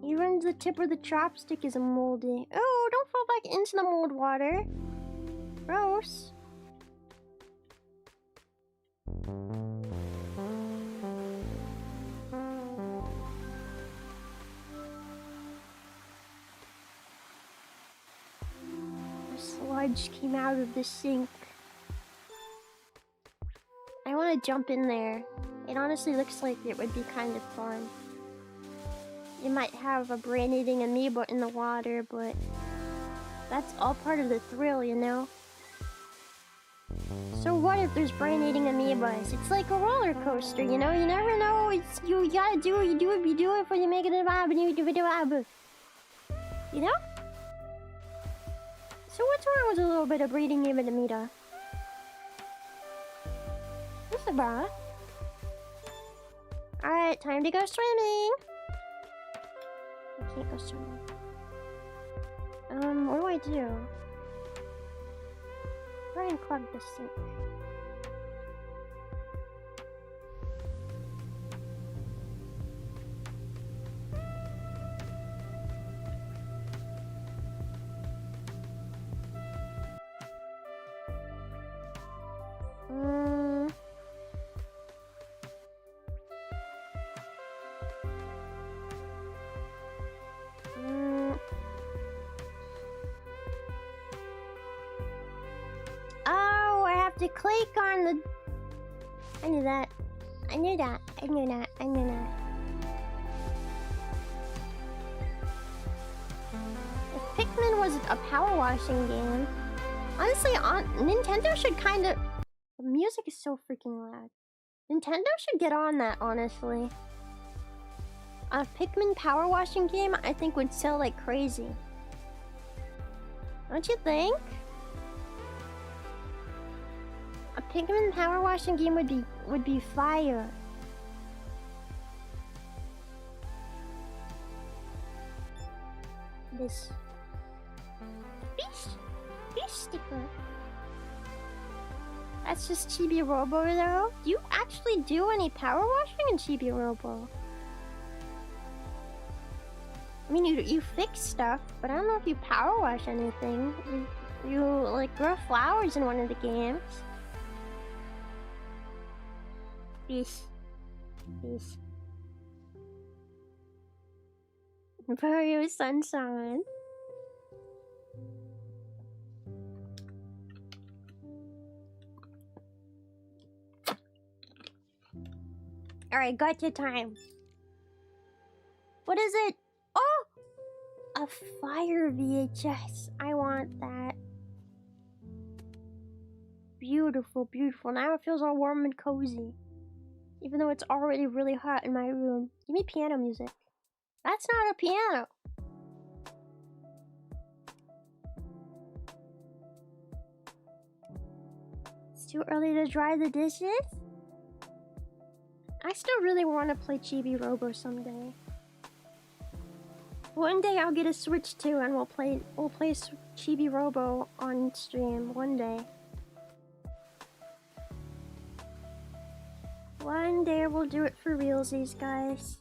Even the tip of the chopstick is moldy. Oh, don't fall back into the mold water. Gross. The sludge came out of the sink. I want to jump in there. It honestly looks like it would be kind of fun. You might have a brain-eating amoeba in the water, but that's all part of the thrill, you know? So what if there's brain-eating amoebas? It's like a roller coaster, you know? You never know. It's you gotta do it. You do it before you make it happen. You do it happen. You know? So what's wrong with a little bit of brain-eating amoeba? What's the bra? Alright, time to go swimming. I can't go swimming. What do I do? Try and clog the sink. Oh, I have to click on the... I knew that. I knew that. I knew that. I knew that. If Pikmin was a power washing game, honestly, Nintendo should kind of... The music is so freaking loud. Nintendo should get on that, honestly. A Pikmin power washing game, I think, would sell like crazy. Don't you think? A Pikmin power washing game would be fire. This fish sticker. That's just Chibi Robo though. Do you actually do any power washing in Chibi Robo? I mean, you fix stuff, but I don't know if you power wash anything. You like grow flowers in one of the games. Fish. Mario Sunshine. Alright, gotcha time. What is it? Oh! A fire VHS. I want that. Beautiful, beautiful. Now it feels all warm and cozy. Even though it's already really hot in my room. Give me piano music. That's not a piano. It's too early to dry the dishes. I still really want to play Chibi Robo someday. One day I'll get a Switch too, and we'll play Chibi Robo on stream one day. One day we'll do it for realsies, guys.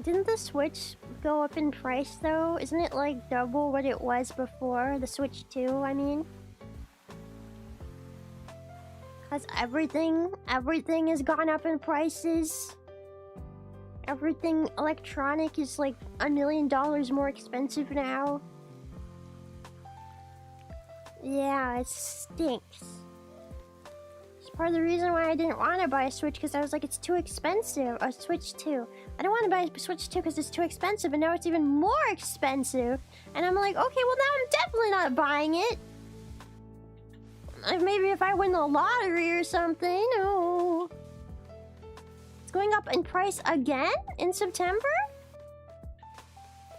Didn't the Switch go up in price though? Isn't it like double what it was before? The Switch 2, I mean? Cause everything has gone up in prices. Everything electronic is like $1 million more expensive now. Yeah, it stinks. It's part of the reason why I didn't want to buy a Switch, because I was like, it's too expensive. A Switch 2. I don't want to buy a Switch 2 because it's too expensive, and now it's even more expensive. And I'm like, okay, well now I'm definitely not buying it. Like maybe if I win the lottery or something. Oh. It's going up in price again in September?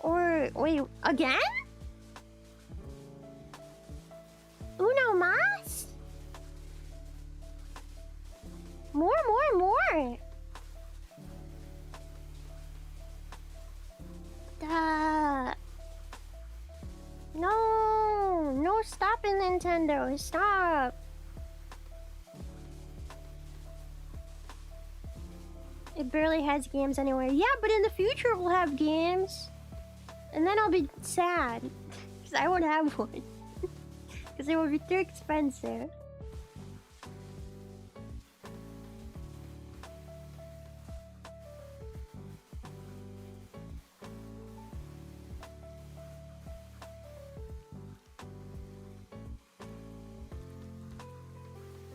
Or wait, again? Uno mas? More. No! No, stop it, Nintendo! Stop! It barely has games anyway. Yeah, but in the future we'll have games. And then I'll be sad. Because I won't have one. Because it will be too expensive.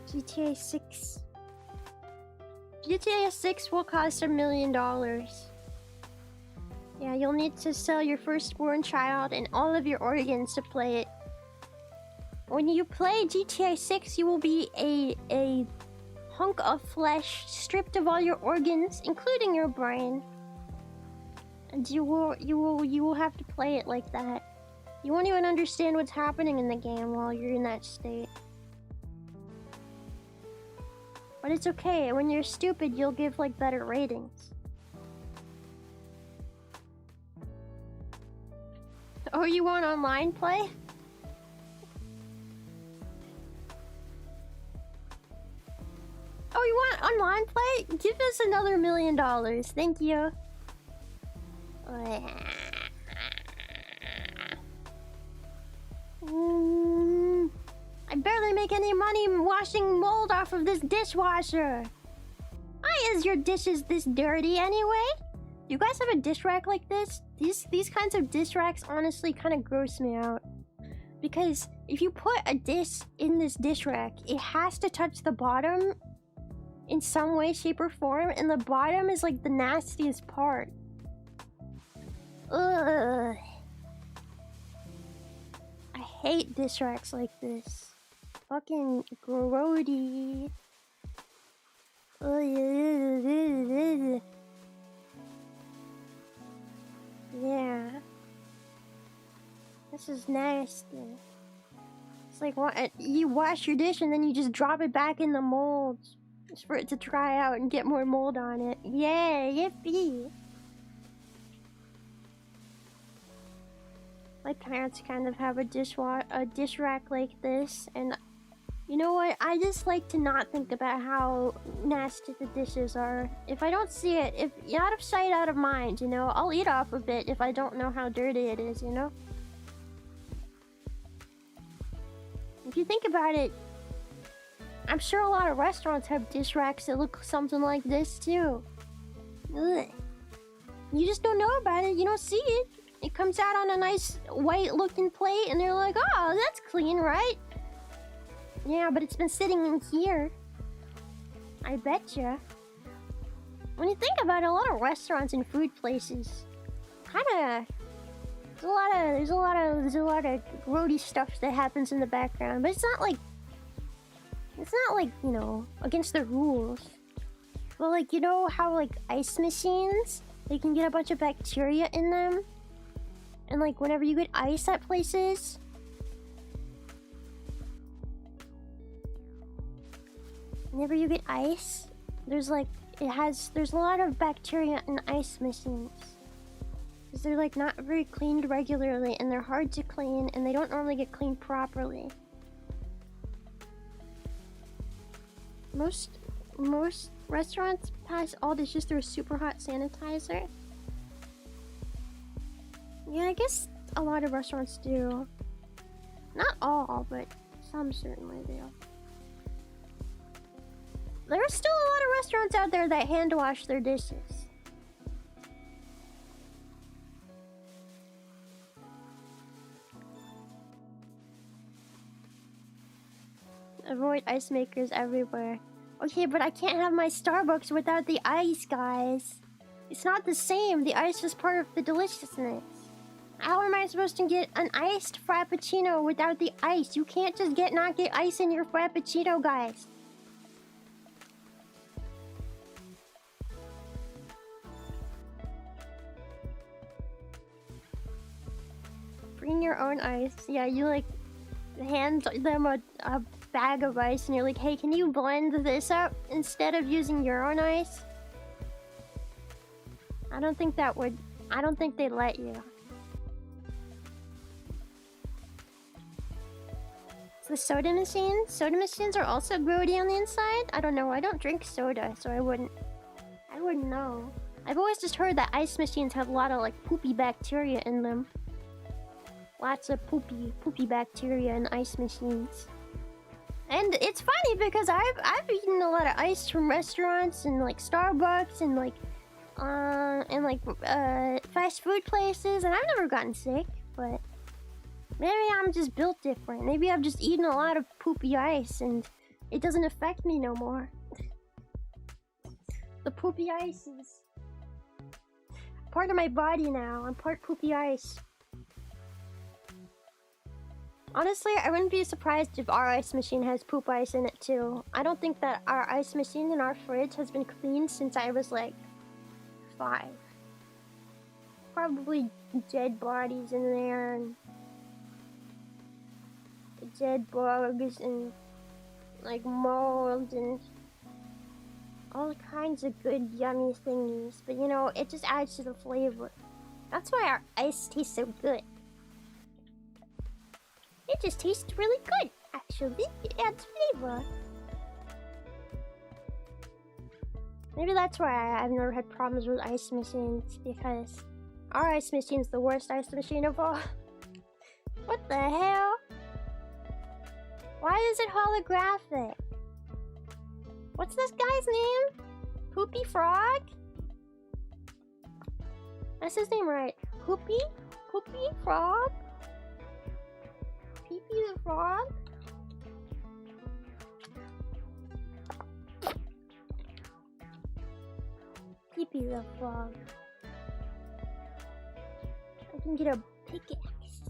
GTA 6. GTA 6 will cost $1 million. Yeah, you'll need to sell your firstborn child and all of your organs to play it. When you play GTA 6, you will be a hunk of flesh stripped of all your organs, including your brain. And you will have to play it like that. You won't even understand what's happening in the game while you're in that state. But it's okay, when you're stupid, you'll give, like, better ratings. Oh, you want online play? Oh, you want online play? Give us another $1 million, thank you. I barely make any money washing mold off of this dishwasher. Why is your dishes this dirty anyway? Do you guys have a dish rack like this? These kinds of dish racks honestly kind of gross me out. Because if you put a dish in this dish rack, it has to touch the bottom in some way, shape, or form, and the bottom is like the nastiest part. Ugh. I hate dish racks like this. Fucking grody. Yeah. This is nasty. It's like what you wash your dish and then you just drop it back in the mold just for it to dry out and get more mold on it. Yeah, yippee. My parents kind of have a dish rack like this, and you know what? I just like to not think about how nasty the dishes are. If I don't see it, if out of sight, out of mind, you know, I'll eat off of it if I don't know how dirty it is, you know? If you think about it, I'm sure a lot of restaurants have dish racks that look something like this too. Ugh. You just don't know about it, you don't see it. It comes out on a nice white looking plate and they're like, oh, that's clean, right? Yeah, but it's been sitting in here. I betcha. When you think about it, a lot of restaurants and food places kinda there's a lot of grody stuff that happens in the background, but it's not like, you know, against the rules. Well, like, you know how like ice machines, they can get a bunch of bacteria in them? And like whenever you get ice at places, there's a lot of bacteria in ice machines. Because they're like not very cleaned regularly and they're hard to clean and they don't normally get cleaned properly. Most restaurants pass all dishes through a super hot sanitizer. Yeah, I guess a lot of restaurants do. Not all, but some certainly do. There are still a lot of restaurants out there that hand wash their dishes. Avoid ice makers everywhere. Okay, but I can't have my Starbucks without the ice, guys. It's not the same. The ice is part of the deliciousness. How am I supposed to get an iced frappuccino without the ice? You can't just not get ice in your frappuccino, guys. Bring your own ice. Yeah, you like hand them a bag of ice and you're like, hey, can you blend this up instead of using your own ice? I don't think that would I don't think they let you. The soda machines? Soda machines are also grody on the inside? I don't know. I don't drink soda, so I wouldn't know. I've always just heard that ice machines have a lot of like poopy bacteria in them. Lots of poopy bacteria in ice machines. And it's funny because I've eaten a lot of ice from restaurants and like Starbucks and like fast food places, and I've never gotten sick, but maybe I'm just built different. Maybe I've just eaten a lot of poopy ice and it doesn't affect me no more. The poopy ice is part of my body now. I'm part poopy ice. Honestly, I wouldn't be surprised if our ice machine has poop ice in it too. I don't think that our ice machine in our fridge has been cleaned since I was like 5. Probably dead bodies in there and dead bugs and like mold and all kinds of good yummy thingies. But you know, it just adds to the flavor. That's why our ice tastes so good. It just tastes really good, actually. It adds flavor. Maybe that's why I've never had problems with ice machines, because our ice machine's the worst ice machine of all. What the hell? Why is it holographic? What's this guy's name? Poopy Frog? That's his name, right? Poopy? Poopy Frog? Peepee the Frog? Peepee the Frog. I can get a pickaxe.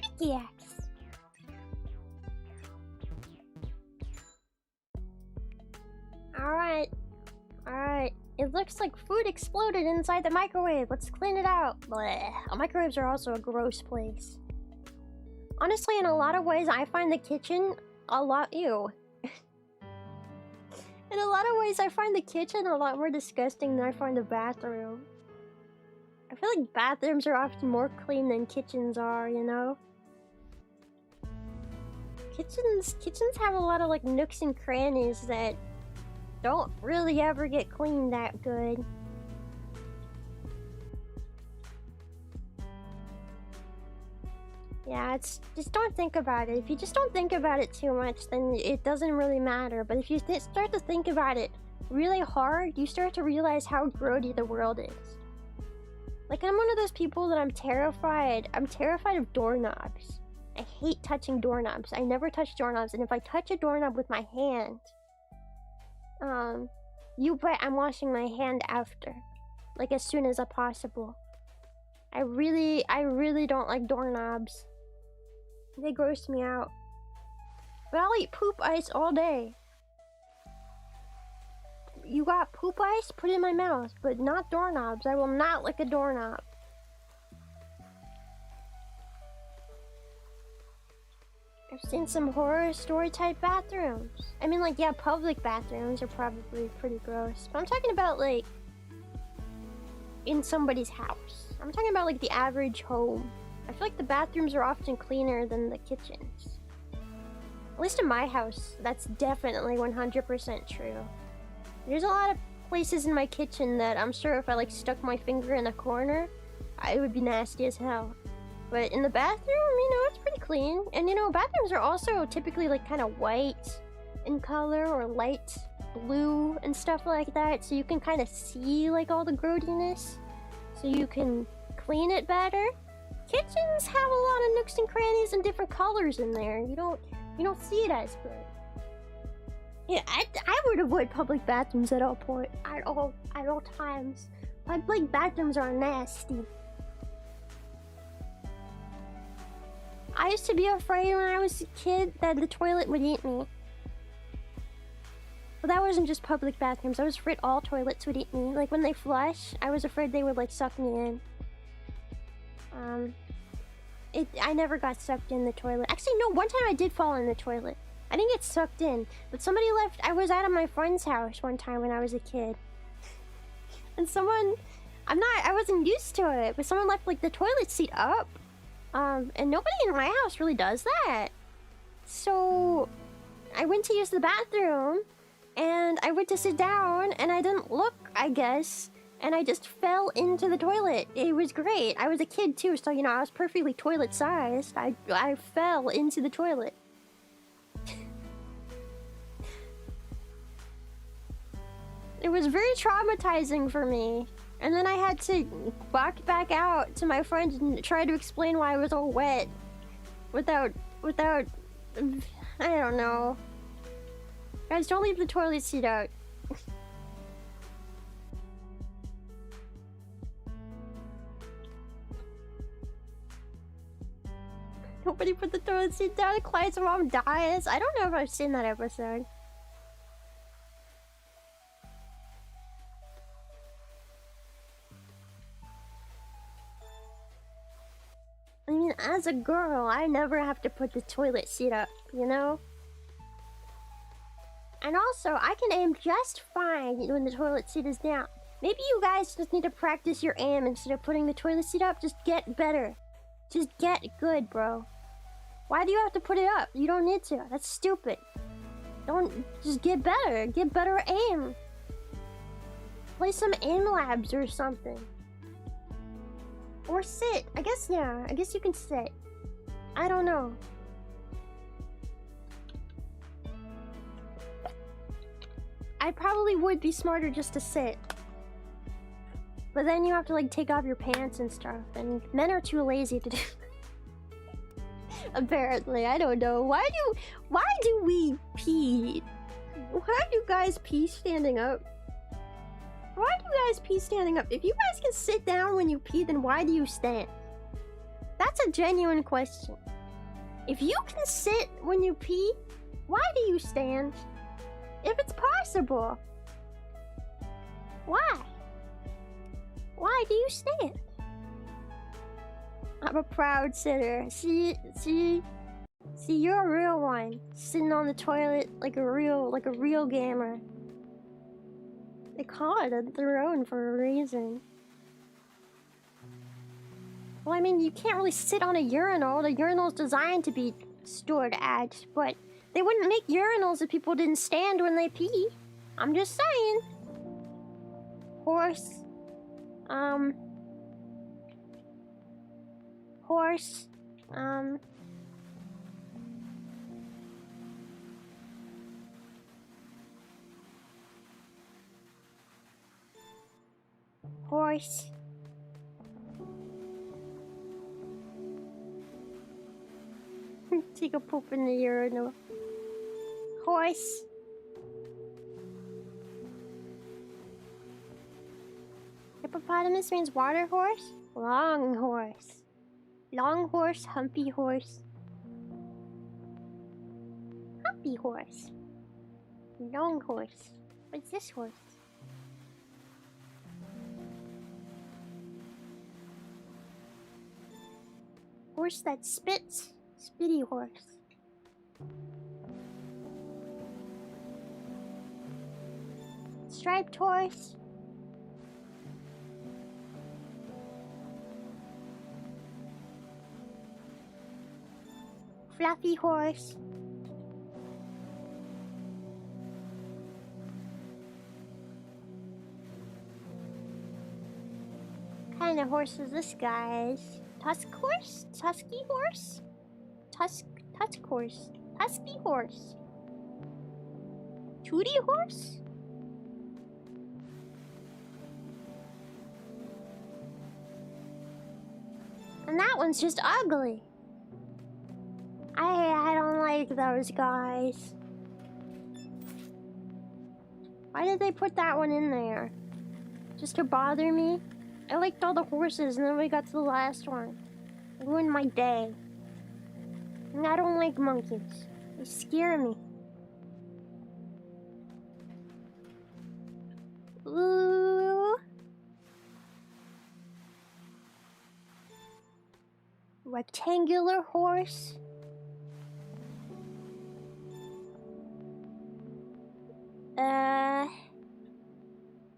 Pickaxe! Alright. Alright. It looks like food exploded inside the microwave. Let's clean it out. Blech. Microwaves are also a gross place. Honestly, in a lot of ways, I find the kitchen a lot... Ew. In a lot of ways, I find the kitchen a lot more disgusting than I find the bathroom. I feel like bathrooms are often more clean than kitchens are, you know? Kitchens have a lot of like nooks and crannies that don't really ever get cleaned that good. Yeah, it's just don't think about it. If you just don't think about it too much, then it doesn't really matter. But if you start to think about it really hard, you start to realize how grody the world is. Like, I'm one of those people that I'm terrified of doorknobs. I hate touching doorknobs. I never touch doorknobs, and if I touch a doorknob with my hand, you bet I'm washing my hand after. Like, as soon as possible. I really don't like doorknobs. They gross me out. But I'll eat poop ice all day. You got poop ice? Put it in my mouth. But not doorknobs. I will not lick a doorknob. I've seen some horror story type bathrooms. I mean, like, yeah, public bathrooms are probably pretty gross. But I'm talking about, like, in somebody's house. I'm talking about, like, the average home. I feel like the bathrooms are often cleaner than the kitchens. At least in my house, that's definitely 100% true. There's a lot of places in my kitchen that I'm sure if I, like, stuck my finger in a corner, it would be nasty as hell. But in the bathroom, you know, it's pretty clean. And, you know, bathrooms are also typically, like, kind of white in color or light blue and stuff like that. So you can kind of see, like, all the grodiness. So you can clean it better. Kitchens have a lot of nooks and crannies and different colors in there. You don't see it as good. Yeah, I would avoid public bathrooms at all times. Public bathrooms are nasty. I used to be afraid when I was a kid that the toilet would eat me. But that wasn't just public bathrooms. I was afraid all toilets would eat me. Like when they flush, I was afraid they would like suck me in. I never got sucked in the toilet. Actually, no, one time I did fall in the toilet. I didn't get sucked in, but somebody left. I was out of my friend's house one time when I was a kid. And someone I wasn't used to it, but someone left like the toilet seat up. And nobody in my house really does that. So I went to use the bathroom and I went to sit down and I didn't look, I guess, and I just fell into the toilet. It was great. I was a kid too, so you know, I was perfectly toilet sized. I fell into the toilet. It was very traumatizing for me. And then I had to walk back out to my friend and try to explain why I was all wet. Without, I don't know. Guys, don't leave the toilet seat out. Nobody put the toilet seat down. Clyde's mom dies. I don't know if I've seen that episode. I mean, as a girl, I never have to put the toilet seat up, you know? And also, I can aim just fine when the toilet seat is down. Maybe you guys just need to practice your aim instead of putting the toilet seat up. Just get better. Just get good, bro. Why do you have to put it up? You don't need to. That's stupid. Don't... Just get better. Get better aim. Play some aim labs or something. Or sit. I guess, yeah. I guess you can sit. I don't know. I probably would be smarter just to sit. But then you have to, like, take off your pants and stuff. And men are too lazy to do apparently. I don't know. Why do we pee? Why do guys pee standing up? Why do you guys pee standing up? If you guys can sit down when you pee, then why do you stand? That's a genuine question. If you can sit when you pee, why do you stand? If it's possible. Why? Why do you stand? I'm a proud sitter. See, you're a real one. Sitting on the toilet like a real gamer. They call it a throne for a reason. Well, I mean, you can't really sit on a urinal. The urinal's designed to be stored at, but they wouldn't make urinals if people didn't stand when they pee. I'm just saying. Horse. Horse. Horse. Take a poop in the urinal. Horse. Hippopotamus means water horse? Long horse. Long horse, humpy horse. Humpy horse. Long horse. What's this horse? Horse that spits. Spitty horse. Striped horse. Fluffy horse. What kind of horse is this, guys? Tusk horse? Tusky horse? Tusk horse. Tusky horse. Tootie horse? And that one's just ugly. I don't like those guys. Why did they put that one in there? Just to bother me? I liked all the horses and then we got to the last one. It ruined my day. And I don't like monkeys. They scare me. Ooh. Rectangular horse.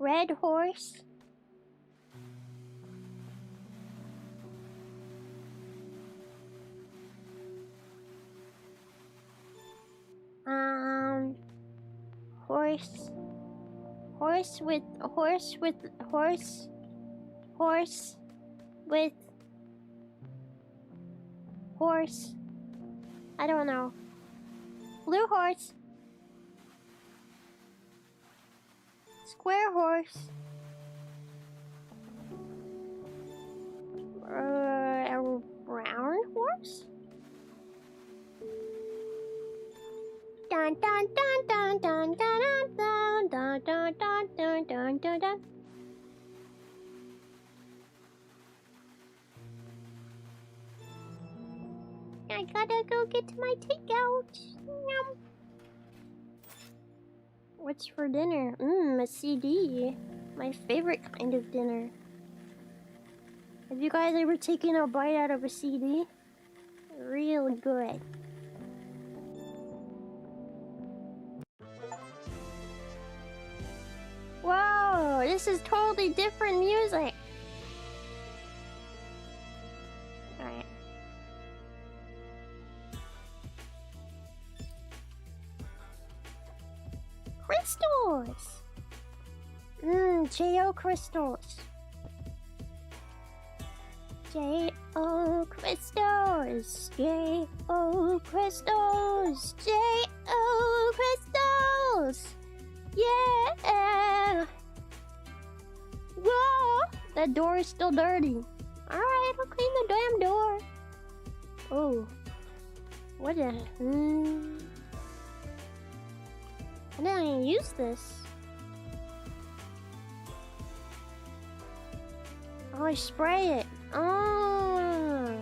Red horse. horse. Horse with horse with horse. Horse with horse. I don't know. Blue horse. Square horse. A brown horse? Dun dun dun dun dun dun dun dun dun dun dun dun dun dun. I gotta go get to my takeout. Yum. What's for dinner? A CD. My favorite kind of dinner. Have you guys ever taken a bite out of a CD? Real good. Whoa, this is totally different music. Alright. Crystals! J.O. crystals. J.O. crystals. J.O. crystals. J.O. crystals. Yeah! Whoa! That door is still dirty. Alright, I'll clean the damn door. Oh. What a... I didn't even use this. Oh, I spray it. Oh.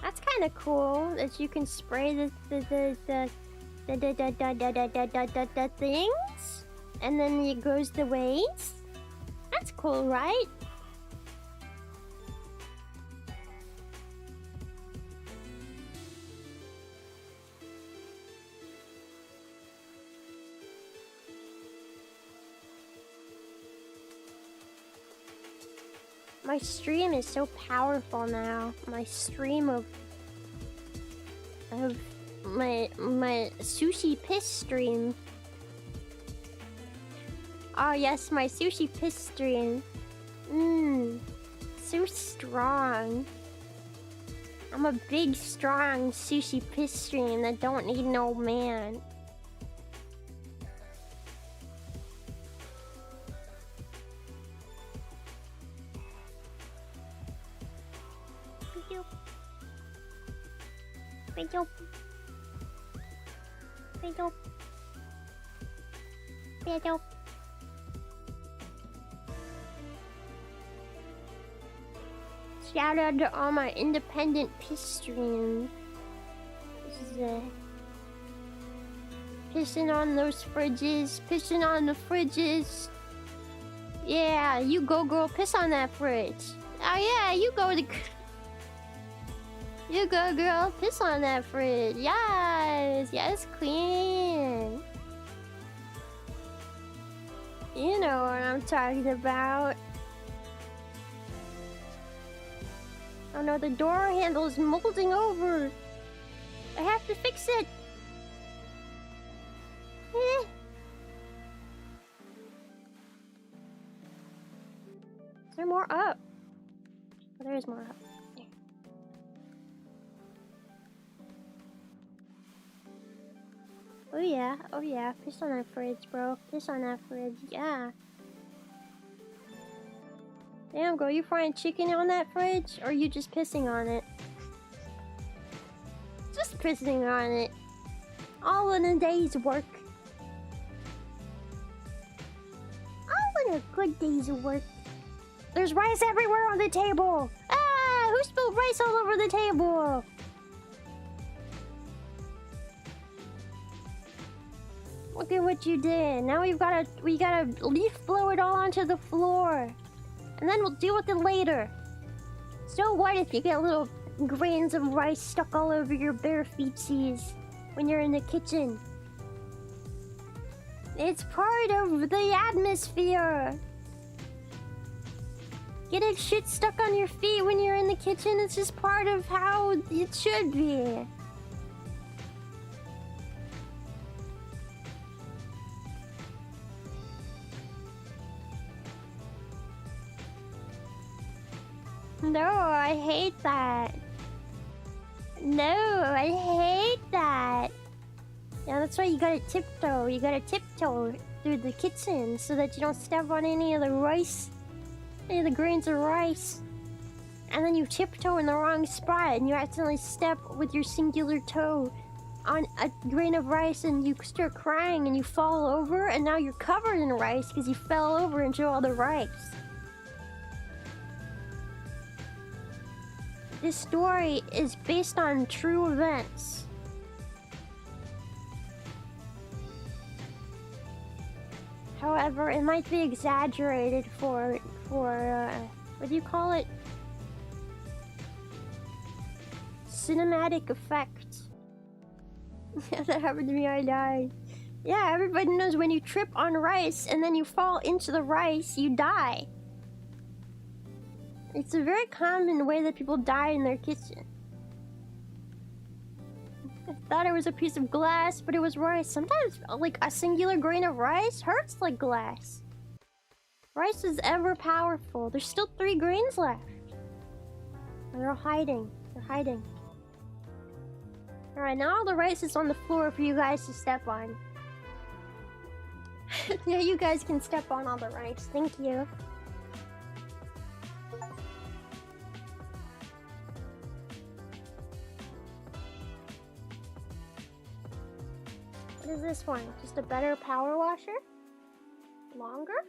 That's kind of cool that you can spray the things, and then it goes the ways. That's cool, right? My stream is so powerful now. My stream of my sushi piss stream. Oh yes, my sushi piss stream. So strong. I'm a big, strong sushi piss stream that don't need no man. Shout out to all my independent piss streams. This is pissing on those fridges, pissing on the fridges. Yeah, you go girl, piss on that fridge. Oh yeah, you go girl, piss on that fridge. Yes, yes, clean. You know what I'm talking about. Oh no, the door handle is molding over. I have to fix it. Is there more up? Oh, there is more up. There. Oh yeah, piss on that fridge, bro. Piss on that fridge, yeah. Damn, girl, you frying chicken on that fridge? Or are you just pissing on it? Just pissing on it. All in a day's work. All in a good day's work. There's rice everywhere on the table! Ah! Who spilled rice all over the table? Look at what you did. Now we gotta leaf blow it all onto the floor. And then we'll deal with it later. So what if you get little grains of rice stuck all over your bare feetsies when you're in the kitchen? It's part of the atmosphere. Getting shit stuck on your feet when you're in the kitchen, it's just part of how it should be. No, I hate that. No, I hate that. Yeah, that's why you gotta tiptoe. You gotta tiptoe through the kitchen so that you don't step on any of the rice, any of the grains of rice. And then you tiptoe in the wrong spot and you accidentally step with your singular toe on a grain of rice and you start crying and you fall over and now you're covered in rice because you fell over into all the rice. This story is based on true events. However, it might be exaggerated for what do you call it? Cinematic effect. Yeah, that happened to me, I died. Yeah, everybody knows when you trip on rice and then you fall into the rice, you die. It's a very common way that people die in their kitchen. I thought it was a piece of glass, but it was rice. Sometimes, like, a singular grain of rice hurts like glass. Rice is ever powerful. There's still 3 grains left. They're all hiding. They're hiding. Alright, now all the rice is on the floor for you guys to step on. Yeah, you guys can step on all the rice. Thank you. What is this one? Just a better power washer? Longer?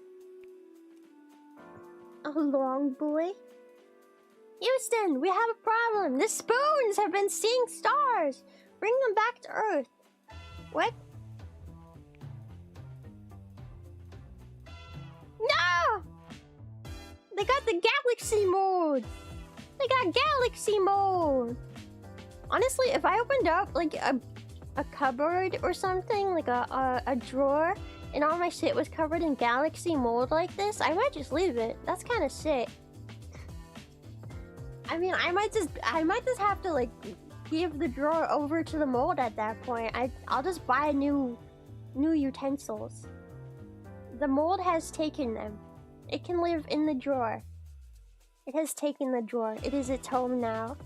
A long boy? Houston, we have a problem. The spoons have been seeing stars. Bring them back to Earth. What? No! They got the galaxy mode. They got galaxy mode. Honestly, if I opened up like a cupboard or something, like a drawer, and all my shit was covered in galaxy mold like this, I might just leave it. That's kind of sick. I mean, I might just have to like give the drawer over to the mold at that point. I'll just buy new utensils. The mold has taken them. It can live in the drawer. It has taken the drawer. It is its home now.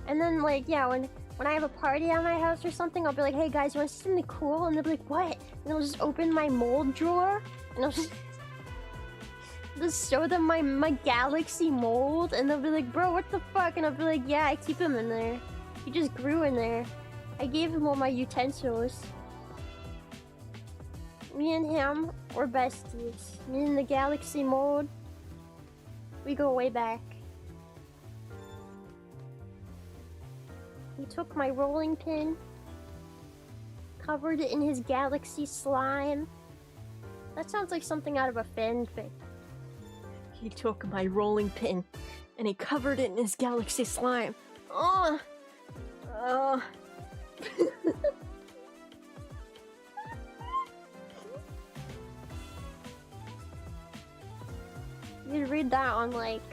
And then, like, yeah, when I have a party at my house or something, I'll be like, hey guys, you want to see something cool? And they'll be like, what? And I'll just open my mold drawer and I'll just show them my galaxy mold, and they'll be like, bro, what the fuck? And I'll be like, yeah, I keep him in there. He just grew in there. I gave him all my utensils. Me and him, we're besties. Me and the galaxy mold, we go way back. He took my rolling pin, covered it in his galaxy slime. That sounds like something out of a fanfic. He took my rolling pin and he covered it in his galaxy slime. Oh! You can read that on, like,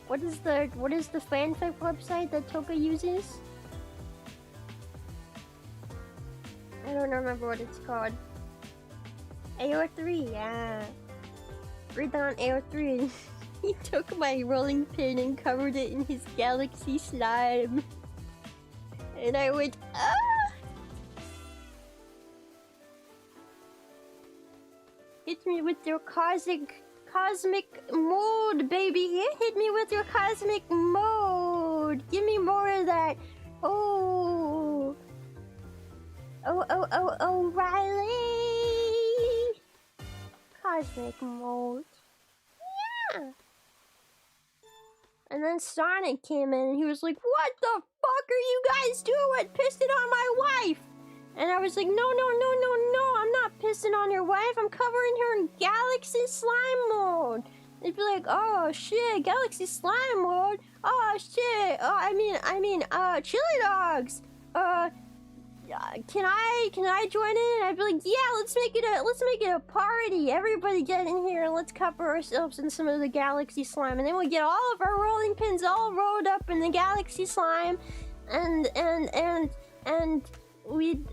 what is the fanfic website that Toka uses? I don't remember what it's called. AO3, yeah. Read that on AO3. He took my rolling pin and covered it in his galaxy slime. And I went, ah! Hit me with your cosmic mold, baby. Hit me with your cosmic mold. Give me more of that. Oh. Oh, Riley. Cosmic mode. Yeah. And then Sonic came in and he was like, what the fuck are you guys doing? Pissing on my wife. And I was like, no, I'm not pissing on your wife. I'm covering her in galaxy slime mode. They'd be like, oh shit, galaxy slime mode. Oh shit. Oh, I mean, chili dogs. can I join in? I'd be like, yeah, let's make it a party. Everybody get in here and let's cover ourselves in some of the galaxy slime, and then we get all of our rolling pins all rolled up in the galaxy slime, and we'd.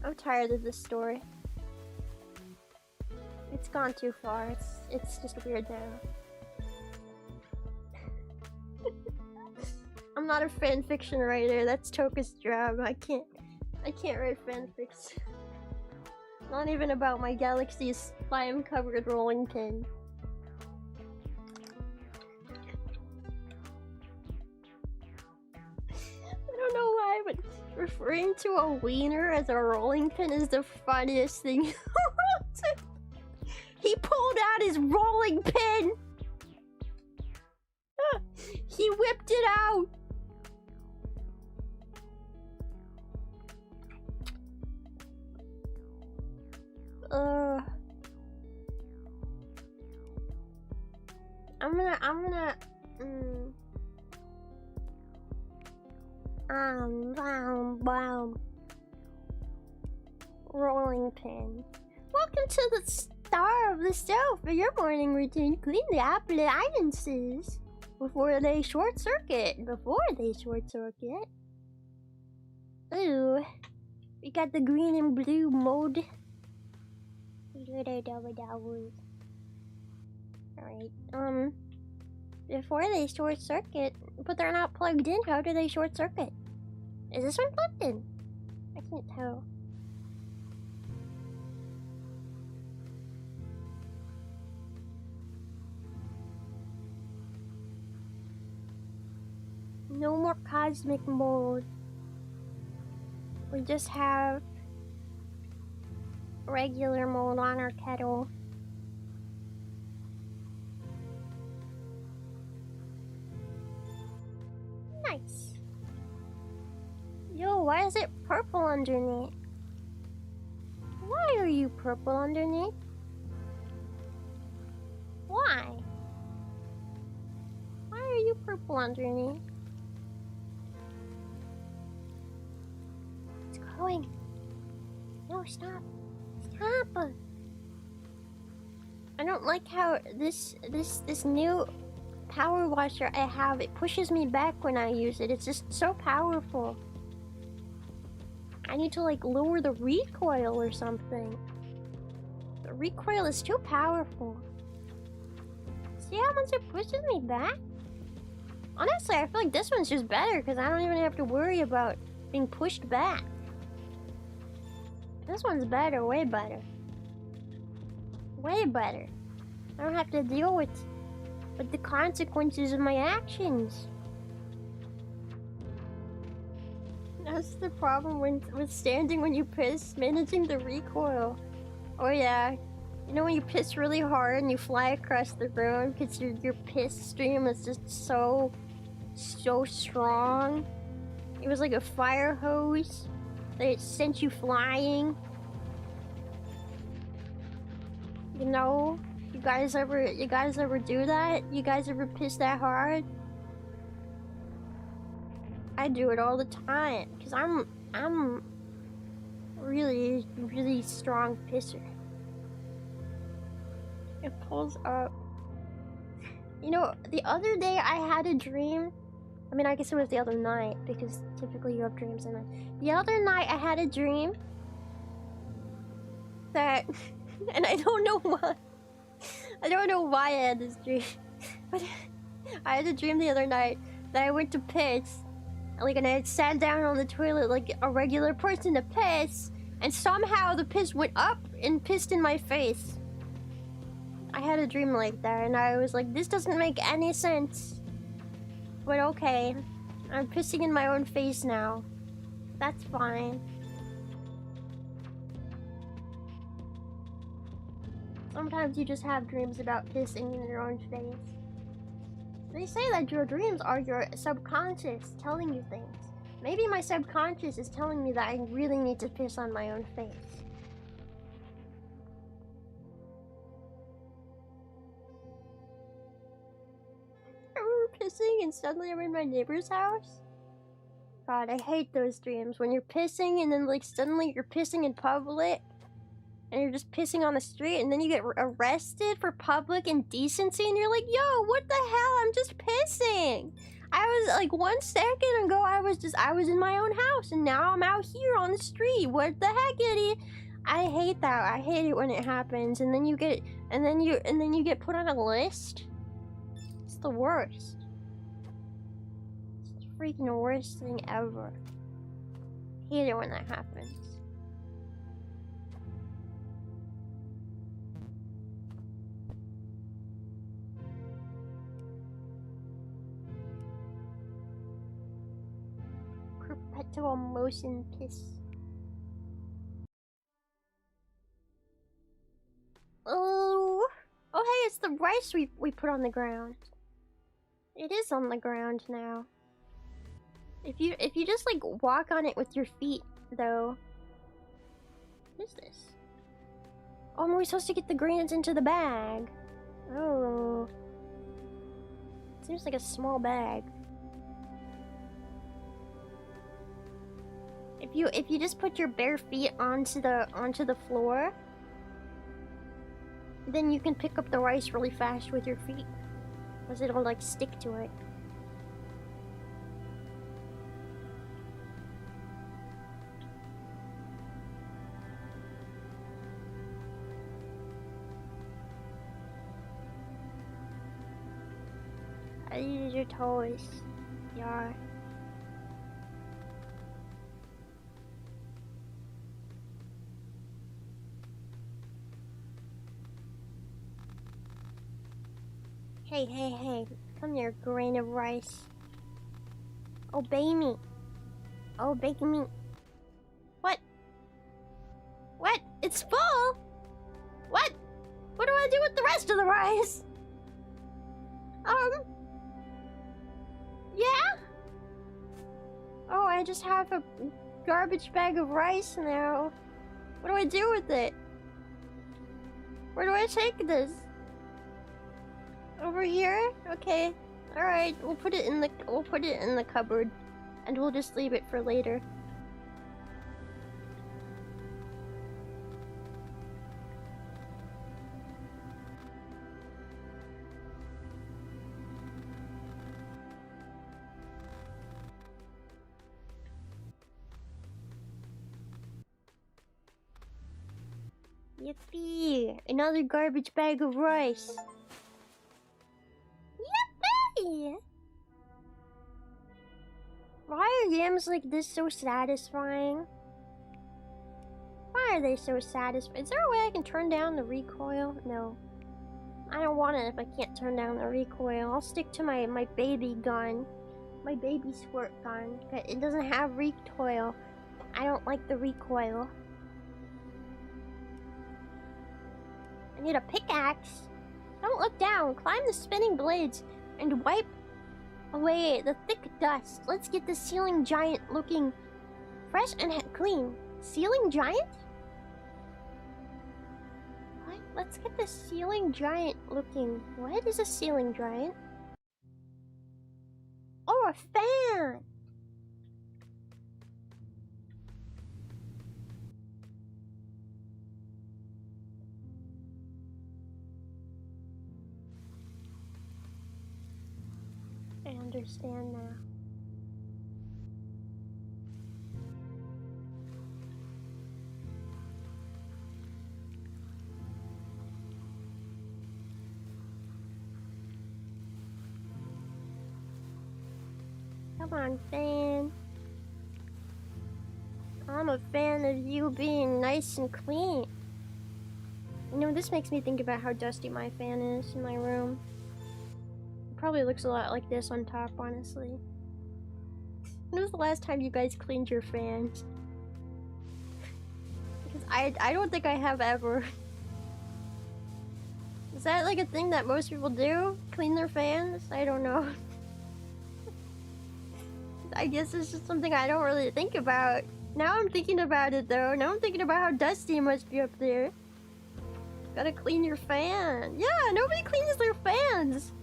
I'm tired of this story. It's gone too far. It's just weird now. I'm not a fanfiction writer. That's Toka's job. I can't write fanfics. Not even about my galaxy's slime-covered rolling pin. I don't know why, but referring to a wiener as a rolling pin is the funniest thing. He pulled out his rolling pin! He whipped it out! Rolling pin. Welcome to the star of the show for your morning routine. Clean the appliances before they short circuit. Ooh. We got the green and blue mode. Alright, before they short circuit, but they're not plugged in, how do they short circuit? Is this one plugged in? I can't tell. No more cosmic mode. We just have regular mode on our kettle. Nice. Yo, why is it purple underneath? Why are you purple underneath? Why? Why are you purple underneath? It's going. No, stop. Stop. I don't like how this new power washer I have, it pushes me back when I use it. It's just so powerful. I need to like lower the recoil or something. The recoil is too powerful. See how much it pushes me back? Honestly, I feel like this one's just better because I don't even have to worry about being pushed back. This one's better, way better. Way better. I don't have to deal with the consequences of my actions. That's the problem with standing when you piss, managing the recoil. Oh yeah. You know when you piss really hard and you fly across the room because your piss stream is just so strong? It was like a fire hose that sent you flying. You know? You guys ever do that? You guys ever piss that hard? I do it all the time because I'm really strong pisser. It pulls up. You know, the other day I had a dream. I mean, I guess it was the other night because typically you have dreams in it. The other night I had a dream that, and I don't know why. I don't know why I had this dream, but I had a dream the other night that I went to piss, and I had sat down on the toilet like a regular person to piss, and somehow the piss went up and pissed in my face. I had a dream like that, and I was like, this doesn't make any sense. But okay, I'm pissing in my own face now. That's fine. Sometimes you just have dreams about pissing in your own face. They say that your dreams are your subconscious telling you things. Maybe my subconscious is telling me that I really need to piss on my own face. I remember pissing and suddenly I'm in my neighbor's house? God, I hate those dreams. When you're pissing and then like suddenly you're pissing in public and you're just pissing on the street and then you get arrested for public indecency and you're like, yo, what the hell? I'm just pissing. I was like 1 second ago I was in my own house and now I'm out here on the street. What the heck, idiot? I hate that. I hate it when it happens and then you get put on a list. It's the worst. It's the freaking worst thing ever. I hate it when that happens. Perpetual motion piss. Oh, hey, it's the rice we put on the ground. It is on the ground now. If you just like walk on it with your feet, though. What is this? Oh, am we supposed to get the greens into the bag? Oh, seems like a small bag. If you just put your bare feet onto the floor, then you can pick up the rice really fast with your feet, because it'll like stick to it. I use your toes. Yeah. Hey, come here, grain of rice. Obey me. Obey me. What? What? It's full? What? What do I do with the rest of the rice? Yeah? Oh, I just have a garbage bag of rice now. What do I do with it? Where do I take this? Over here? Okay. Alright, we'll put it in the cupboard. And we'll just leave it for later. Yippee! Another garbage bag of rice. Yippee! Why are games like this so satisfying? Why are they so satisfying? Is there a way I can turn down the recoil? No. I don't want it if I can't turn down the recoil. I'll stick to my baby gun. My baby squirt gun. It doesn't have recoil. I don't like the recoil. I need a pickaxe. Don't look down. Climb the spinning blades and wipe away the thick dust. Let's get the ceiling giant looking fresh and clean. Ceiling giant? What? Let's get the ceiling giant looking. What is a ceiling giant? Oh, a fan! I understand now. Come on, fan. I'm a fan of you being nice and clean. You know, this makes me think about how dusty my fan is in my room. Probably looks a lot like this on top, honestly. When was the last time you guys cleaned your fans? Because I don't think I have ever. Is that like a thing that most people do? Clean their fans? I don't know. I guess it's just something I don't really think about. Now I'm thinking about it though. Now I'm thinking about how dusty it must be up there. Gotta clean your fan. Yeah, nobody cleans their fans.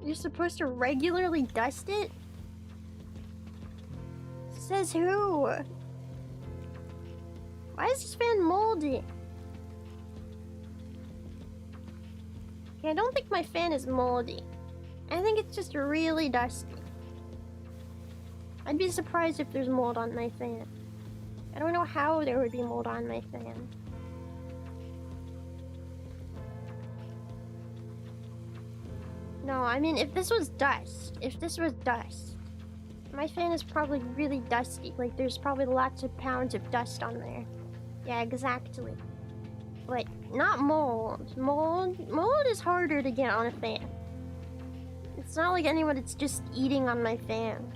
You're supposed to regularly dust it? Says who? Why is this fan moldy? Okay, I don't think my fan is moldy. I think it's just really dusty. I'd be surprised if there's mold on my fan. I don't know how there would be mold on my fan. No, I mean, if this was dust, my fan is probably really dusty. Like, there's probably lots of pounds of dust on there. Yeah, exactly. But not mold. Mold is harder to get on a fan. It's not like anyone that's just eating on my fan.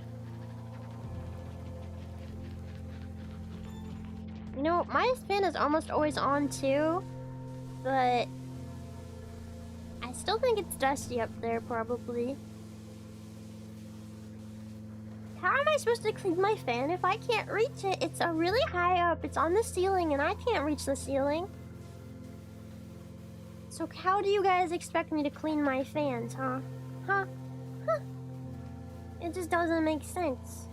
You know, my fan is almost always on too, but I still think it's dusty up there, probably. How am I supposed to clean my fan if I can't reach it? It's really high up. It's on the ceiling and I can't reach the ceiling. So how do you guys expect me to clean my fans, huh? Huh? It just doesn't make sense.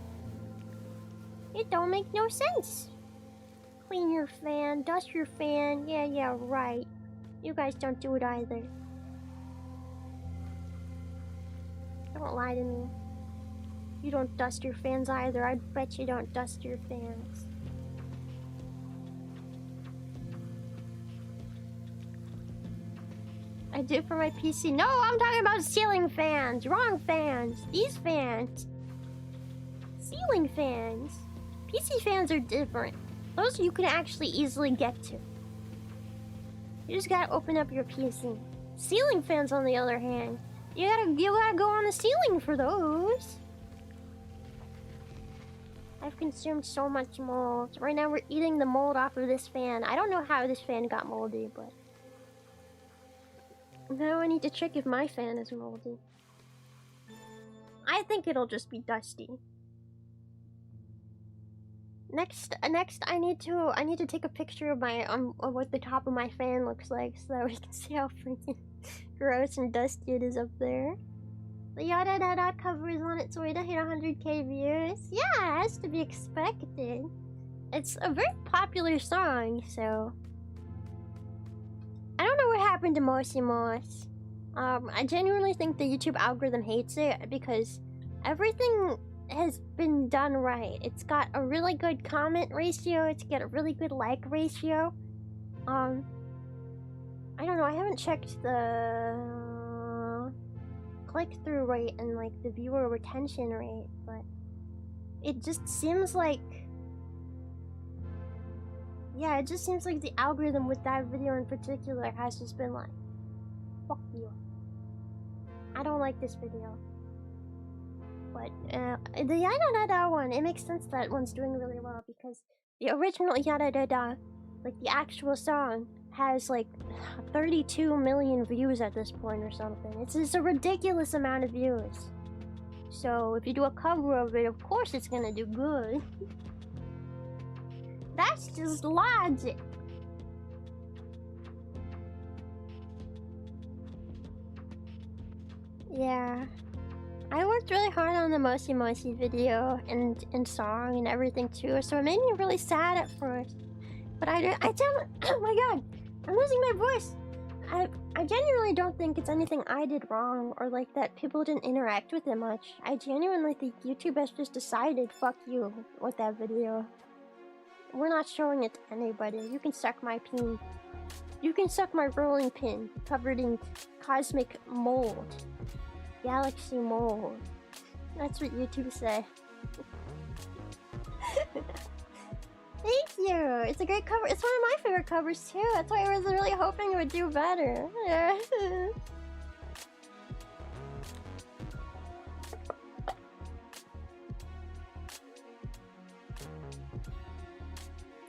It don't make no sense. Clean your fan, dust your fan. Yeah, right. You guys don't do it either. Don't lie to me. You don't dust your fans either. I bet you don't dust your fans. I do for my PC. No, I'm talking about ceiling fans. Wrong fans. These fans. Ceiling fans. PC fans are different. Those you can actually easily get to. You just gotta open up your PC. Ceiling fans, on the other hand, you gotta go on the ceiling for those. I've consumed so much mold. Right now we're eating the mold off of this fan. I don't know how this fan got moldy, but now I need to check if my fan is moldy. I think it'll just be dusty. Next, I need to take a picture of my of what the top of my fan looks like, so that we can see how freaking gross and dusty it is up there. The Yada Dada cover is on its way to hit 100k views. Yeah, it has to be expected. It's a very popular song, so I don't know what happened to Mossy Moss. I genuinely think the YouTube algorithm hates it because everything has been done right. It's got a really good comment ratio. It's got a really good like ratio. I don't know. I haven't checked the click-through rate and like the viewer retention rate, but it just seems like, yeah, it just seems like the algorithm with that video in particular has just been like, fuck you. I don't like this video. But the Yada Dada one, it makes sense that one's doing really well because the original Yada Dada, like the actual song, has like 32 million views at this point or something. It's just a ridiculous amount of views. So if you do a cover of it, of course it's gonna do good. That's just logic. Yeah. I worked really hard on the Mossy Mossy video and song and everything too, so it made me really sad at first. But I don't, oh my god, I'm losing my voice. I genuinely don't think it's anything I did wrong or like that people didn't interact with it much. I genuinely think YouTube has just decided, fuck you with that video. We're not showing it to anybody. You can suck my pin. You can suck my rolling pin covered in cosmic mold. Galaxy mold. That's what YouTube say. Thank you! It's a great cover. It's one of my favorite covers too. That's why I was really hoping it would do better.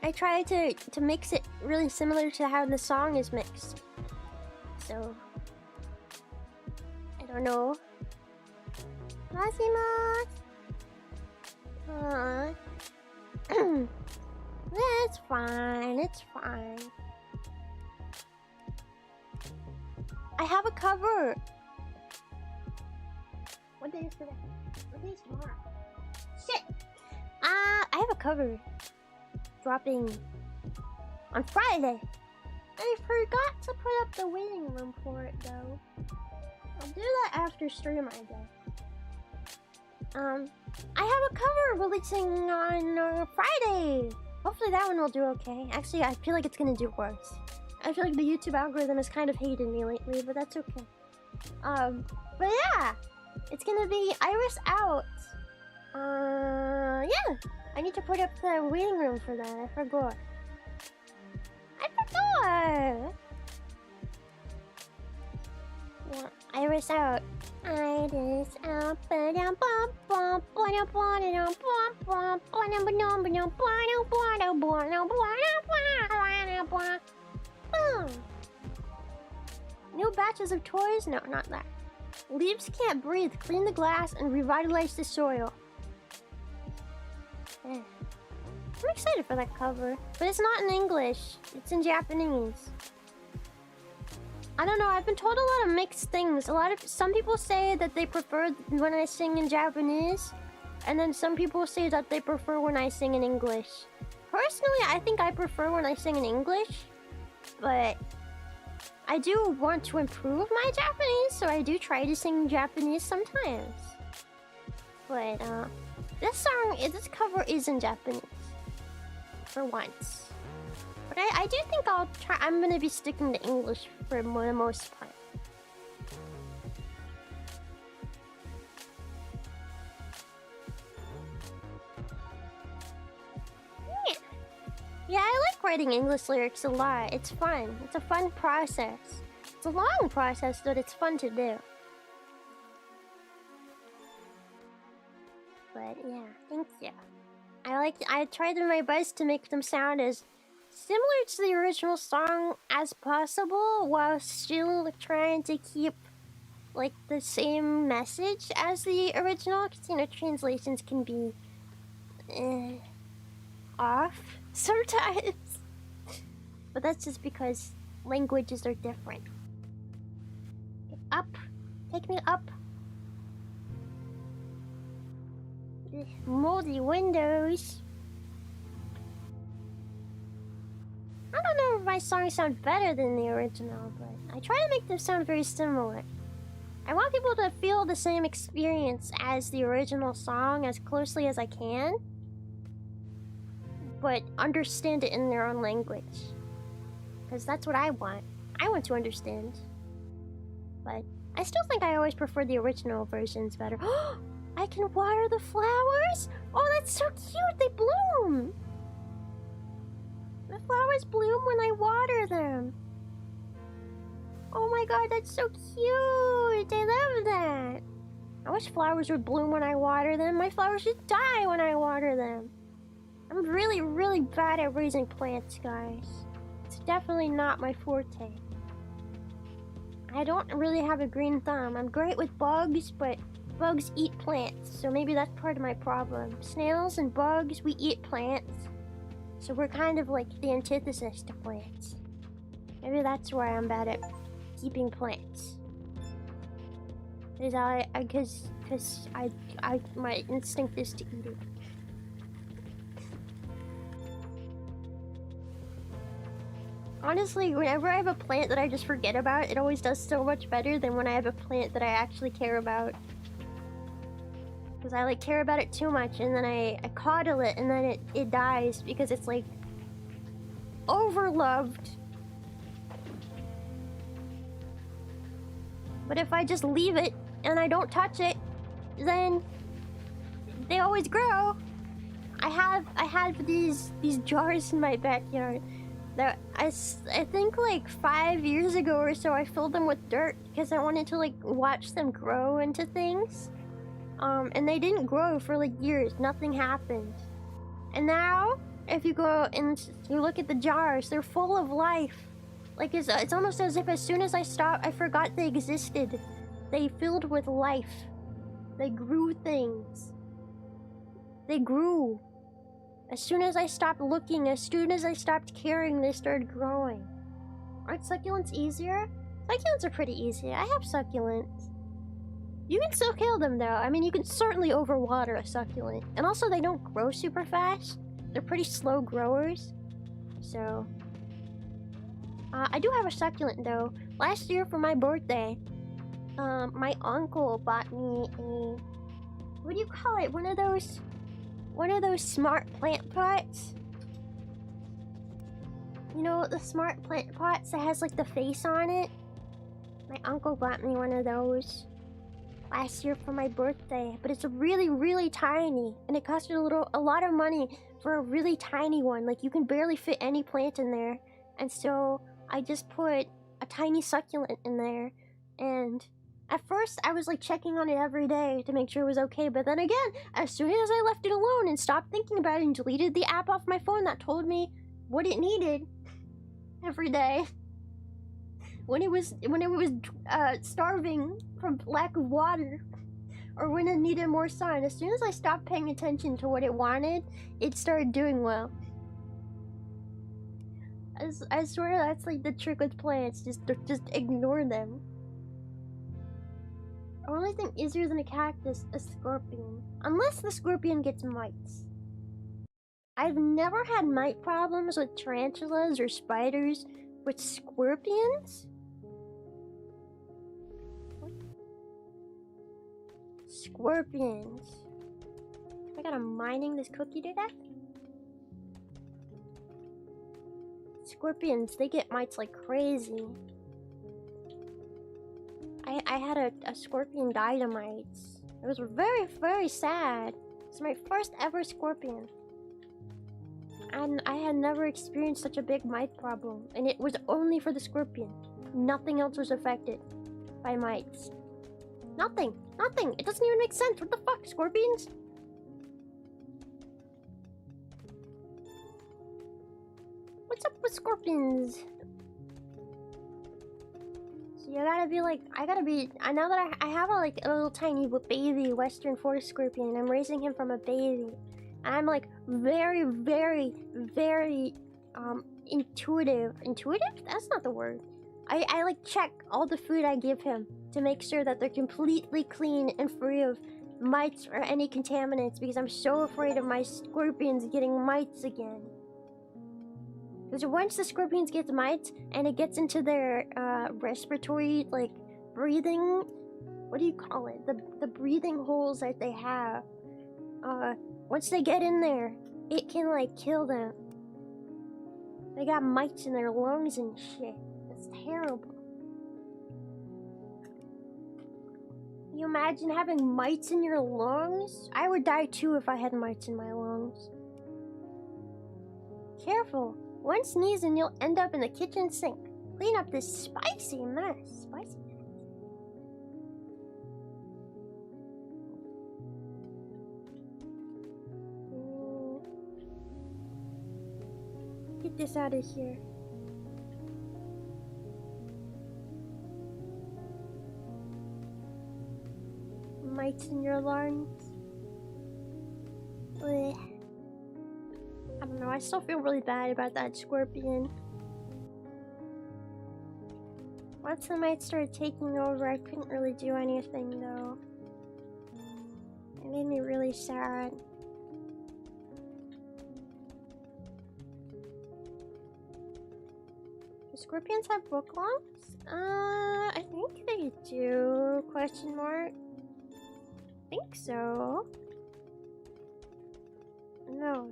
I tried to mix it really similar to how the song is mixed. So I don't know. It's fine, it's fine. I have a cover. What day is today? What day is tomorrow? Shit! I have a cover dropping on Friday. I forgot to put up the waiting room for it though. I'll do that after stream, I guess. I have a cover releasing on Friday. Hopefully that one will do okay. Actually, I feel like it's gonna do worse. I feel like the YouTube algorithm has kind of hated me lately, but that's okay. But yeah, it's gonna be Iris Out. Yeah, I need to put up the waiting room for that. I forgot. Yeah, Iris Out. Iris Out. New batches of toys? No, not that. Leaves can't breathe. Clean the glass and revitalize the soil. I'm excited for that cover, but it's not in English. It's in Japanese. I don't know. I've been told a lot of mixed things. Some people say that they prefer when I sing in Japanese, and then some people say that they prefer when I sing in English. Personally, I think I prefer when I sing in English, but I do want to improve my Japanese, so I do try to sing in Japanese sometimes. But this cover is in Japanese. For once. But I do think I'm gonna be sticking to English for the most part. Yeah, I like writing English lyrics a lot. It's fun. It's a fun process. It's a long process, but it's fun to do. But yeah, thank you. I tried my best to make them sound as similar to the original song as possible, while still trying to keep like the same message as the original. Because, you know, translations can be off sometimes. But that's just because languages are different. Up, take me up. Moldy windows. I don't know if my songs sound better than the original, but I try to make them sound very similar. I want people to feel the same experience as the original song as closely as I can, but understand it in their own language. Because that's what I want. I want to understand. But I still think I always prefer the original versions better. I can water the flowers? Oh, that's so cute! They bloom! The flowers bloom when I water them. Oh my god, that's so cute! I love that! I wish flowers would bloom when I water them. My flowers should die when I water them. I'm really, really bad at raising plants, guys. It's definitely not my forte. I don't really have a green thumb. I'm great with bugs, but bugs eat plants, so maybe that's part of my problem. Snails and bugs, we eat plants. So we're kind of like the antithesis to plants. Maybe that's why I'm bad at keeping plants. Because my instinct is to eat it. Honestly, whenever I have a plant that I just forget about, it always does so much better than when I have a plant that I actually care about. Because I like care about it too much, and then I coddle it, and then it dies because it's like overloved. But if I just leave it and I don't touch it, then they always grow. I have these jars in my backyard that I think like 5 years ago or so I filled them with dirt because I wanted to like watch them grow into things. And they didn't grow for like years. Nothing happened. And now, if you go and you look at the jars, they're full of life. Like it's almost as if as soon as I stopped, I forgot they existed. They filled with life. They grew things. They grew. As soon as I stopped looking, as soon as I stopped caring, they started growing. Aren't succulents easier? Succulents are pretty easy. I have succulents. You can still kill them though. I mean, you can certainly overwater a succulent. And also they don't grow super fast. They're pretty slow growers. So... I do have a succulent though. Last year for my birthday, my uncle bought me a... What do you call it? One of those smart plant pots? You know, the smart plant pots that has like the face on it? My uncle bought me one of those last year for my birthday, but it's really, really tiny, and it cost a lot of money for a really tiny one. Like, you can barely fit any plant in there, and so I just put a tiny succulent in there, and at first I was like checking on it every day to make sure it was okay, but then again, as soon as I left it alone and stopped thinking about it and deleted the app off my phone that told me what it needed every day, when it was starving from lack of water, or when it needed more sun, as soon as I stopped paying attention to what it wanted, it started doing well. I swear that's like the trick with plants, just ignore them. The only thing easier than a cactus, a scorpion. Unless the scorpion gets mites. I've never had mite problems with tarantulas or spiders. With scorpions? What? Scorpions. I gotta mining this cookie to death? Scorpions, they get mites like crazy. I had a scorpion die to mites. It was very, very sad. It's my first ever scorpion. And I had never experienced such a big mite problem. And it was only for the scorpion. Nothing else was affected by mites. Nothing. Nothing. It doesn't even make sense. What the fuck, scorpions? What's up with scorpions? So you gotta be like, I know that I have a little tiny baby western forest scorpion. I'm raising him from a baby. And I'm like very, very, very intuitive. Intuitive? That's not the word. I like check all the food I give him to make sure that they're completely clean and free of mites or any contaminants, because I'm so afraid of my scorpions getting mites again. Because once the scorpions get mites and it gets into their respiratory, like, breathing, what do you call it? The breathing holes that they have. Once they get in there, it can, like, kill them. They got mites in their lungs and shit. That's terrible. Can you imagine having mites in your lungs? I would die too if I had mites in my lungs. Careful. One sneeze and you'll end up in the kitchen sink. Clean up this spicy mess. Spicy mess. Get this out of here. Mites in your lungs. Blech. I don't know, I still feel really bad about that scorpion. Once the mites started taking over, I couldn't really do anything though. It made me really sad. Do scorpions have book lungs? I think they do. Question mark. I think so. No.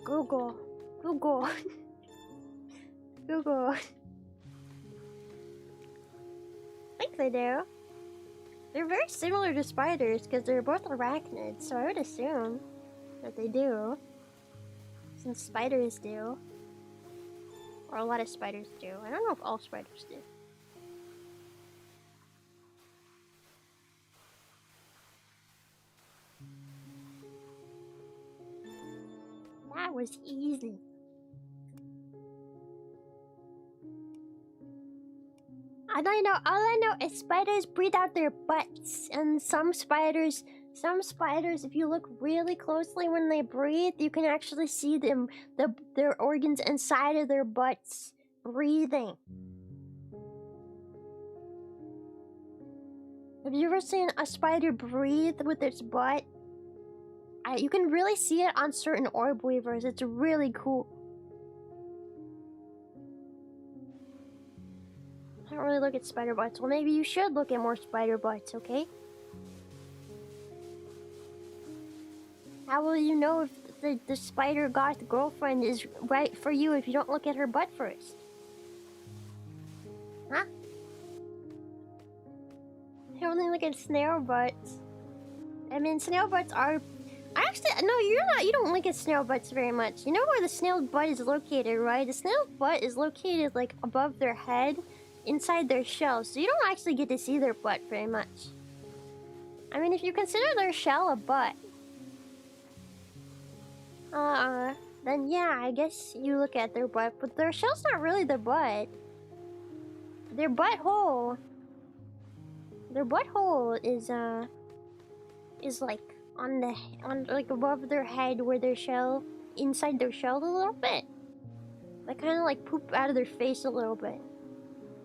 Google. Google. Google. I think they do. They're very similar to spiders because they're both arachnids, so I would assume that they do. Since spiders do. Or a lot of spiders do. I don't know if all spiders do. That was easy. All I know is spiders breathe out their butts, and some spiders, if you look really closely when they breathe, you can actually see them, their organs inside of their butts breathing. Have you ever seen a spider breathe with its butt? You can really see it on certain orb weavers. It's really cool. I don't really look at spider butts. Well, maybe you should look at more spider butts, okay? How will you know if the spider goth girlfriend is right for you if you don't look at her butt first? Huh? I only look at snail butts. I mean, snail butts are... no, you don't look at snail butts very much. You know where the snail butt is located, right? The snail butt is located, like, above their head, inside their shell, so you don't actually get to see their butt very much. I mean, if you consider their shell a butt, then yeah, I guess you look at their butt, but their shell's not really their butt. Their butthole is like like above their head where their shell, inside their shell a little bit. They kind of like poop out of their face a little bit.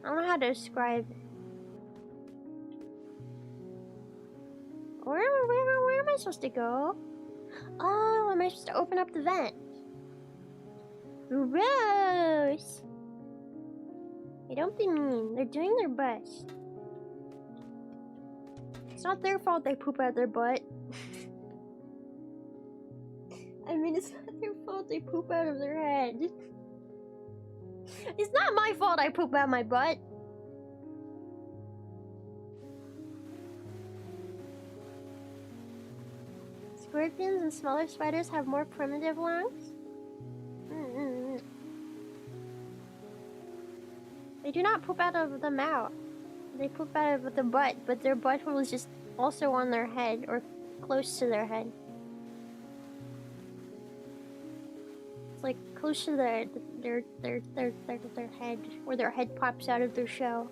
I don't know how to describe it. Where am I supposed to go? Oh, am I supposed to open up the vent? Gross! Hey, don't be mean. They're doing their best. It's not their fault they poop out their butt. I mean, it's not their fault they poop out of their head. It's not my fault I poop out my butt. Scorpions and smaller spiders have more primitive lungs? They do not poop out of the mouth. They poop out of the butt, but their butthole is just also on their head, or close to their head. It's like close to their head, where their head pops out of their shell.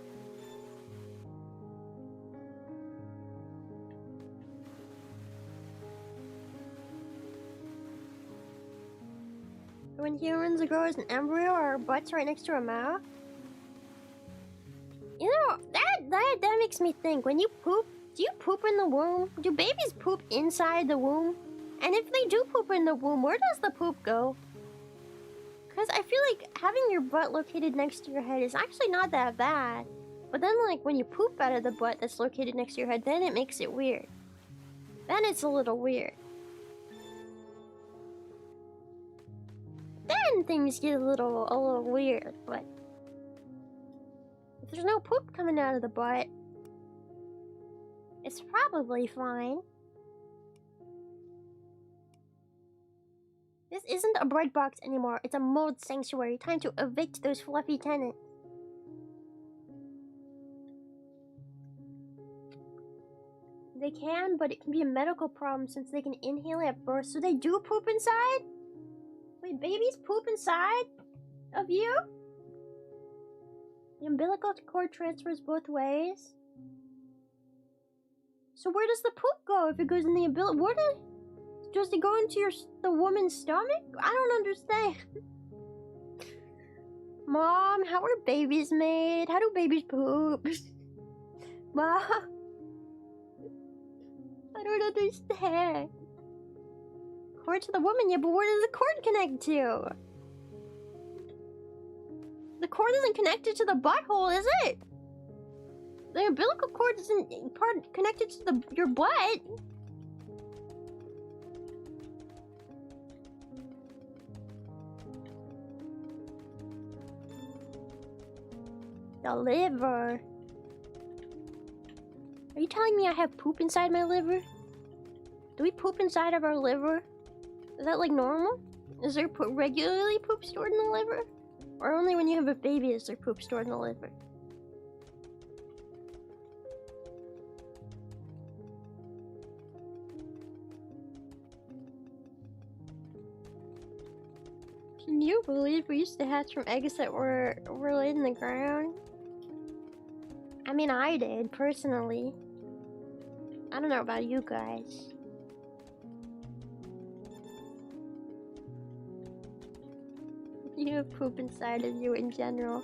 When humans grow as an embryo, our butts right next to our mouth? You know, that makes me think. When you poop, do you poop in the womb? Do babies poop inside the womb? And if they do poop in the womb, where does the poop go? Because I feel like having your butt located next to your head is actually not that bad. But then, like, when you poop out of the butt that's located next to your head, then it makes it weird. Then it's a little weird. Then things get a little weird, but... if there's no poop coming out of the butt, it's probably fine. This isn't a bread box anymore, it's a mold sanctuary. Time to evict those fluffy tenants. They can, but it can be a medical problem since they can inhale at birth. So they do poop inside? Wait, babies poop inside of you? The umbilical cord transfers both ways. So where does the poop go if it goes in the umbilical? Does it go into the woman's stomach? I don't understand. Mom, how are babies made? How do babies poop? Mom, I don't understand. Cord to the woman, yeah, but where does the cord connect to? The cord isn't connected to the butthole, is it? The umbilical cord isn't connected to your butt. The liver. Are you telling me I have poop inside my liver? Do we poop inside of our liver? Is that like normal? Is there regularly poop stored in the liver? Or only when you have a baby is there poop stored in the liver? Can you believe we used to hatch from eggs that were laid in the ground? I mean, I did, personally. I don't know about you guys. You have poop inside of you in general.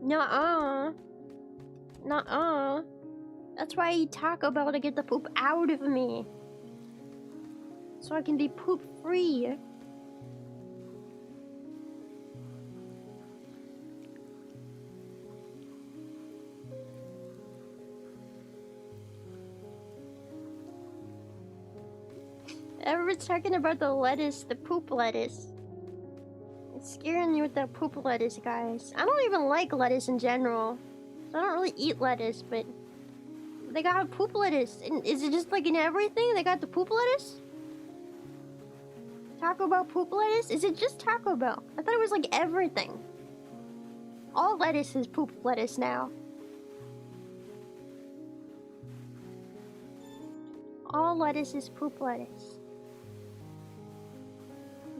Nuh-uh. Nuh-uh. That's why I eat Taco Bell, to get the poop out of me. So I can be poop free. Everyone's talking about the lettuce, the poop lettuce. It's scaring me with that poop lettuce, guys. I don't even like lettuce in general. So I don't really eat lettuce, but they got poop lettuce. And is it just like in everything? They got the poop lettuce? Taco Bell poop lettuce? Is it just Taco Bell? I thought it was like everything. All lettuce is poop lettuce now. All lettuce is poop lettuce.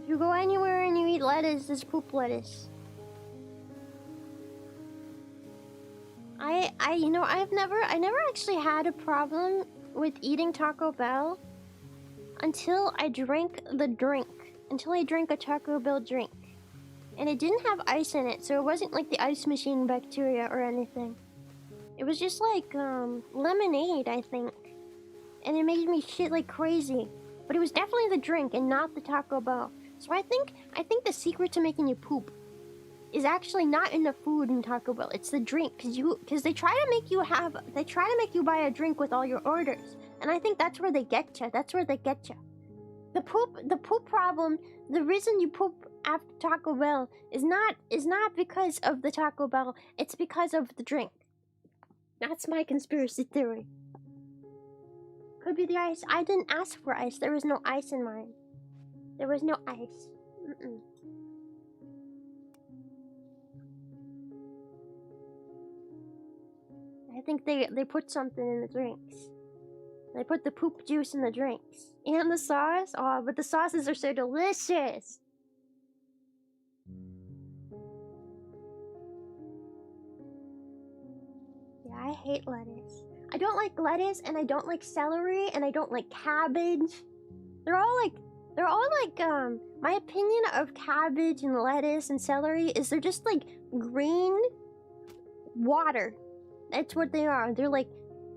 If you go anywhere and you eat lettuce, it's poop lettuce. I never actually had a problem with eating Taco Bell until I drank the drink. Until I drank a Taco Bell drink. And it didn't have ice in it, so it wasn't like the ice machine bacteria or anything. It was just like lemonade, I think. And it made me shit like crazy. But it was definitely the drink and not the Taco Bell. So I think the secret to making you poop is actually not in the food in Taco Bell. It's the drink, because they try to make you buy a drink with all your orders. And I think that's where they get you. That's where they get you. The poop problem, the reason you poop after Taco Bell is not because of the Taco Bell, it's because of the drink. That's my conspiracy theory. Could be the ice. I didn't ask for ice. There was no ice in mine. There was no ice. I think they put something in the drinks. They put the poop juice in the drinks. And the sauce? Oh, but the sauces are so delicious! Yeah, I hate lettuce. I don't like lettuce, and I don't like celery, and I don't like cabbage. They're all like, my opinion of cabbage and lettuce and celery is they're just like green water. That's what they are. They're like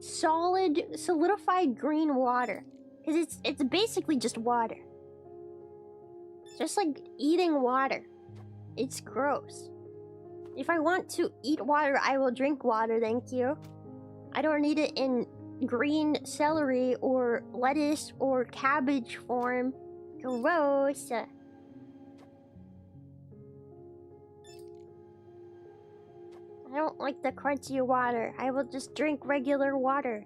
solid, solidified green water. Because it's basically just water. Just like eating water. It's gross. If I want to eat water, I will drink water, thank you. I don't need it in green celery or lettuce or cabbage form. Gross. I don't like the crunchy water. I will just drink regular water.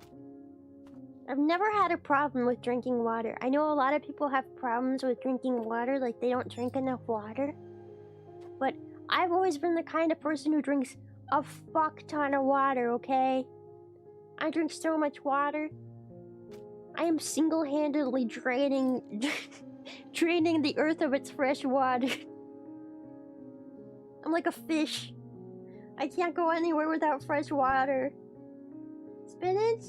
I've never had a problem with drinking water. I know a lot of people have problems with drinking water, like they don't drink enough water. But I've always been the kind of person who drinks a fuck ton of water, okay? I drink so much water. I am single-handedly draining the earth of its fresh water. I'm like a fish. I can't go anywhere without fresh water. Spinach?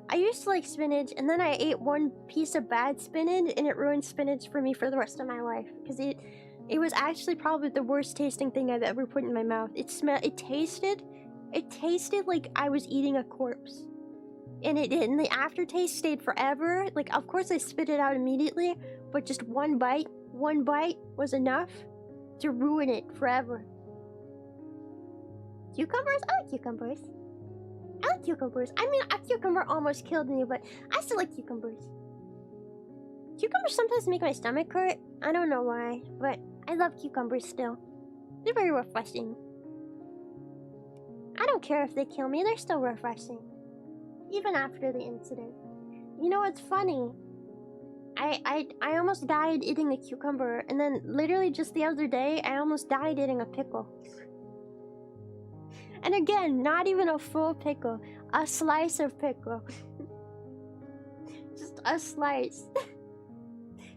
I used to like spinach, and then I ate one piece of bad spinach, and it ruined spinach for me for the rest of my life. Because it was actually probably the worst tasting thing I've ever put in my mouth. It tasted like I was eating a corpse. And the aftertaste stayed forever. Like, of course I spit it out immediately, but just one bite was enough to ruin it forever. Cucumbers? I like cucumbers. I like cucumbers. I mean, a cucumber almost killed me, but I still like cucumbers. Cucumbers sometimes make my stomach hurt. I don't know why, but I love cucumbers still. They're very refreshing. I don't care if they kill me, they're still refreshing. Even after the incident. You know what's funny? I almost died eating a cucumber, and then literally just the other day, I almost died eating a pickle. And again, not even a full pickle. A slice of pickle. Just a slice.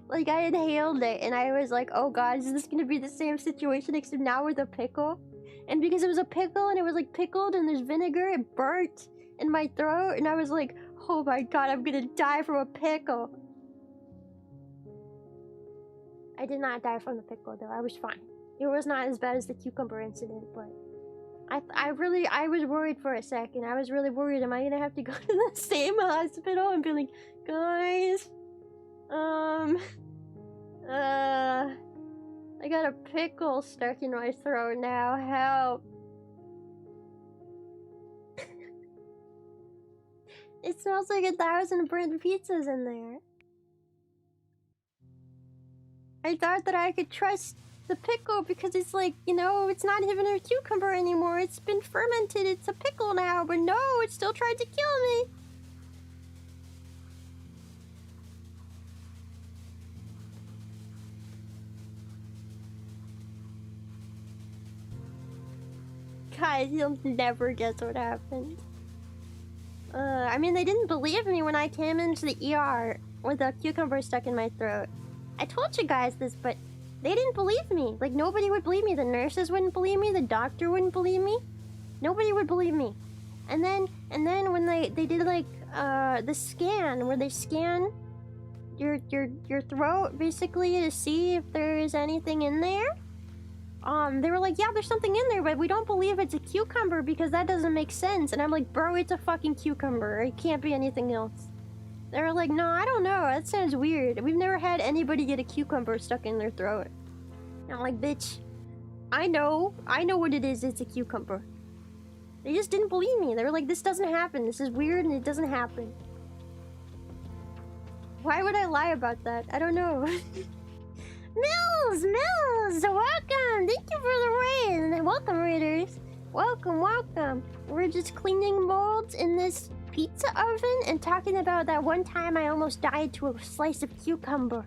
Like, I inhaled it, and I was like, oh god, is this gonna be the same situation except now with a pickle? And because it was a pickle, and it was like pickled, and there's vinegar, it burnt in my throat, and I was like, oh my god, I'm gonna die from a pickle. I did not die from the pickle, though. I was fine. It was not as bad as the cucumber incident, but I was worried for a second. I was really worried. Am I gonna have to go to the same hospital and be like, guys, I got a pickle stuck in my throat now. Help. It smells like 1,000 burnt pizzas in there. I thought that I could trust the pickle because it's like, you know, it's not even a cucumber anymore. It's been fermented. It's a pickle now. But no, it still tried to kill me. Guys, you'll never guess what happened. I mean, they didn't believe me when I came into the ER with a cucumber stuck in my throat. I told you guys this, but they didn't believe me. Like, nobody would believe me. The nurses wouldn't believe me. The doctor wouldn't believe me. Nobody would believe me. And then when they did, like, the scan, where they scan your throat, basically, to see if there is anything in there, they were like, yeah, there's something in there, but we don't believe it's a cucumber because that doesn't make sense. And I'm like, bro, it's a fucking cucumber. It can't be anything else. They were like, no, I don't know. That sounds weird. We've never had anybody get a cucumber stuck in their throat. And I'm like, bitch, I know what it is. It's a cucumber. They just didn't believe me. They were like, this doesn't happen. This is weird and it doesn't happen. Why would I lie about that? I don't know. Mills, welcome. Thank you for the raid. Welcome, raiders. Welcome. We're just cleaning molds in this pizza oven and talking about that one time I almost died to a slice of cucumber.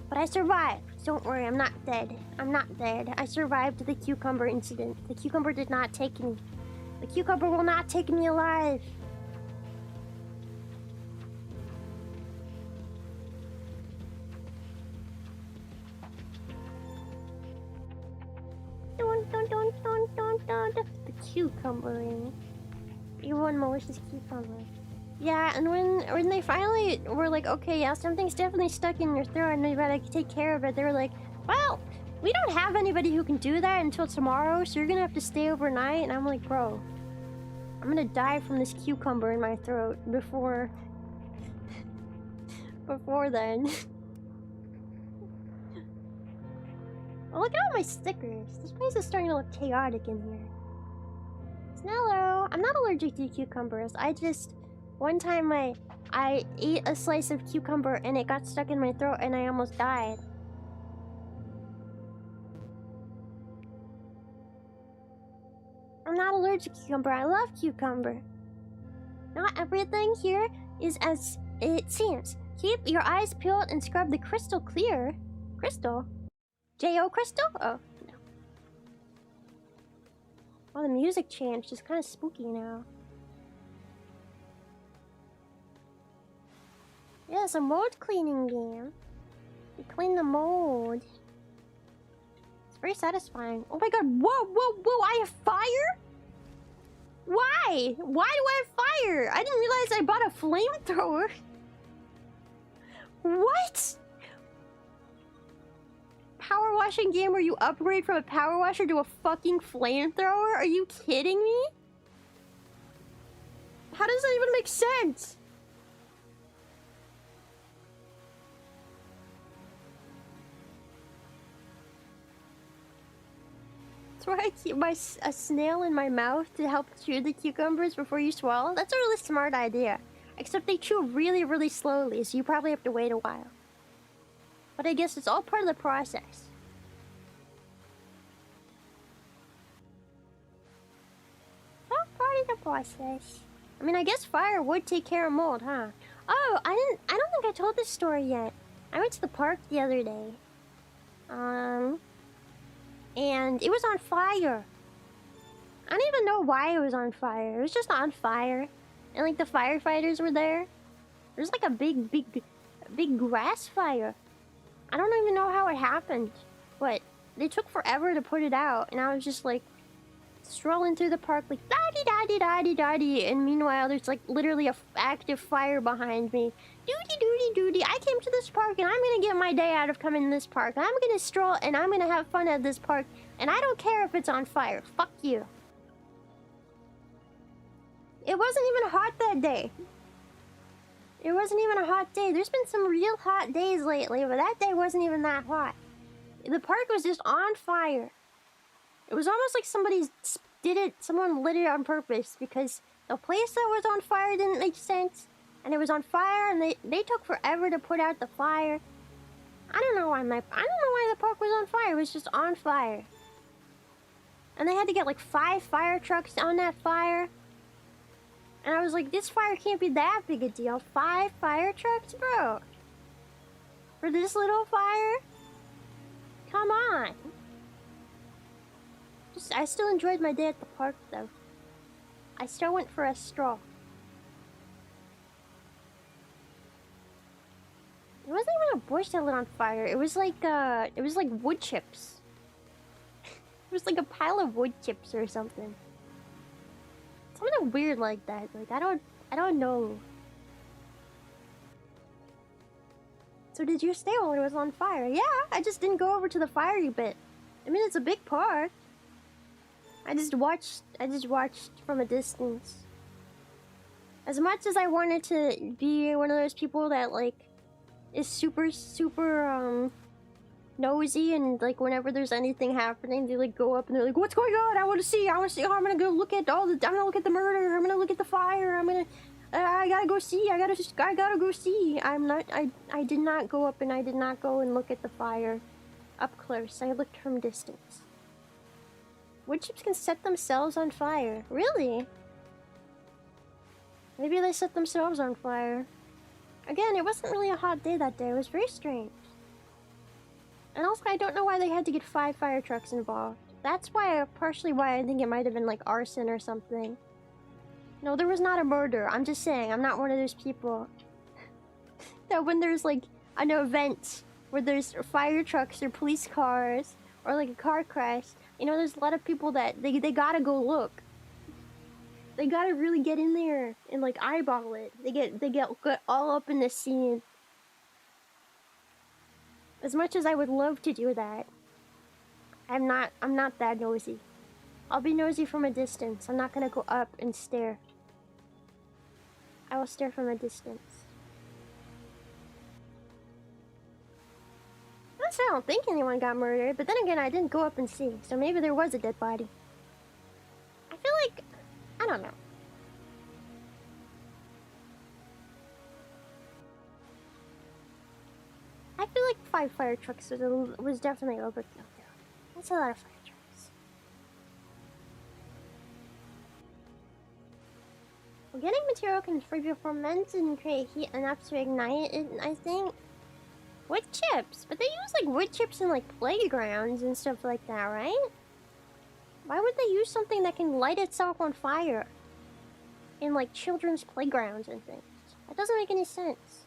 But I survived. Don't worry, I'm not dead. I survived the cucumber incident. The cucumber did not take me. The cucumber will not take me alive. The cucumbering. You one malicious cucumber. Yeah, and when they finally were like, okay, yeah, something's definitely stuck in your throat and you gotta take care of it, they were like, well, we don't have anybody who can do that until tomorrow, so you're gonna have to stay overnight. And I'm like, bro, I'm gonna die from this cucumber in my throat before then. Oh, look at all my stickers. This place is starting to look chaotic in here. Snello, I'm not allergic to cucumbers. One time I ate a slice of cucumber and it got stuck in my throat and I almost died. I'm not allergic to cucumber. I love cucumber. Not everything here is as it seems. Keep your eyes peeled and scrub the crystal clear. Crystal? J.O. Crystal? Oh, no. Oh, the music changed. It's kind of spooky now. Yeah, it's a mold cleaning game. You clean the mold. It's very satisfying. Oh my god, whoa! I have fire? Why? Why do I have fire? I didn't realize I bought a flamethrower. What? Power washing game where you upgrade from a power washer to a fucking flamethrower? Are you kidding me? How does that even make sense? That's why I keep a snail in my mouth to help chew the cucumbers before you swallow. That's a really smart idea. Except they chew really, really slowly, so you probably have to wait a while. But I guess it's all part of the process. All part of the process. I mean, I guess fire would take care of mold, huh? Oh, I don't think I told this story yet. I went to the park the other day. And it was on fire. I don't even know why it was on fire. It was just on fire. And like the firefighters were there. There's like a big grass fire. I don't even know how it happened, but they took forever to put it out, and I was just like strolling through the park like da-dee-da-dee-da-dee-da-dee, and meanwhile there's like literally a active fire behind me. Doody-doody-doody, I came to this park and I'm gonna get my day out of coming to this park. I'm gonna stroll and I'm gonna have fun at this park. And I don't care if it's on fire. Fuck you. It wasn't even hot that day. It wasn't even a hot day. There's been some real hot days lately, but that day wasn't even that hot. The park was just on fire. It was almost like someone lit it on purpose, because the place that was on fire didn't make sense. And it was on fire, and they took forever to put out the fire. I don't know why the park was on fire. It was just on fire. And they had to get like 5 fire trucks on that fire. And I was like, this fire can't be that big a deal. 5 fire trucks, bro? For this little fire? Come on. I still enjoyed my day at the park, though. I still went for a stroll. It wasn't even a bush that lit on fire. It was like wood chips. It was like a pile of wood chips or something. Something weird like that. Like, I don't know. So did you stay while it was on fire? Yeah, I just didn't go over to the fiery bit. I mean, it's a big park. I just watched from a distance. As much as I wanted to be one of those people that, like, is super nosy, and, like, whenever there's anything happening, they, like, go up and they're like, what's going on? I want to see. Oh, I'm gonna go look at I'm gonna look at the murder. I'm gonna look at the fire. I gotta go see. I gotta go see. I did not go up, and I did not go and look at the fire up close. I looked from distance. Wood chips can set themselves on fire. Really? Maybe they set themselves on fire. Again, it wasn't really a hot day that day. It was very strange. And also, I don't know why they had to get 5 fire trucks involved. That's partially why I think it might have been like arson or something. No, there was not a murder. I'm just saying, I'm not one of those people that when there's like an event where there's fire trucks or police cars or like a car crash, you know, there's a lot of people that they gotta go look. They gotta really get in there and like eyeball it. They get all up in the scene. As much as I would love to do that, I'm not that nosy. I'll be nosy from a distance. I'm not gonna go up and stare. I will stare from a distance. I don't think anyone got murdered, but then again, I didn't go up and see, so maybe there was a dead body. I feel like, I don't know. I feel like 5 fire trucks was definitely overkill. That's a lot of fire trucks. Getting material can ferment and create heat enough to ignite it, I think. Wood chips? But they use like wood chips in like playgrounds and stuff like that, right? Why would they use something that can light itself on fire in like children's playgrounds and things? That doesn't make any sense.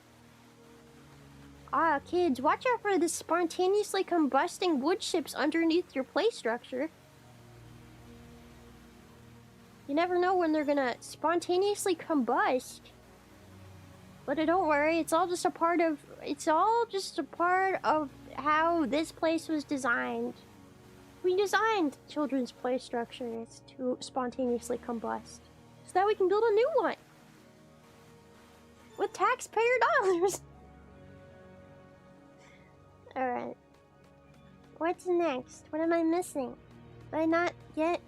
Ah, kids, watch out for the spontaneously combusting wood chips underneath your play structure. You never know when they're gonna spontaneously combust. But don't worry, it's all just a part of how this place was designed. We designed children's play structures to spontaneously combust, so that we can build a new one with taxpayer dollars. Alright. What's next? What am I missing? Did I not yet?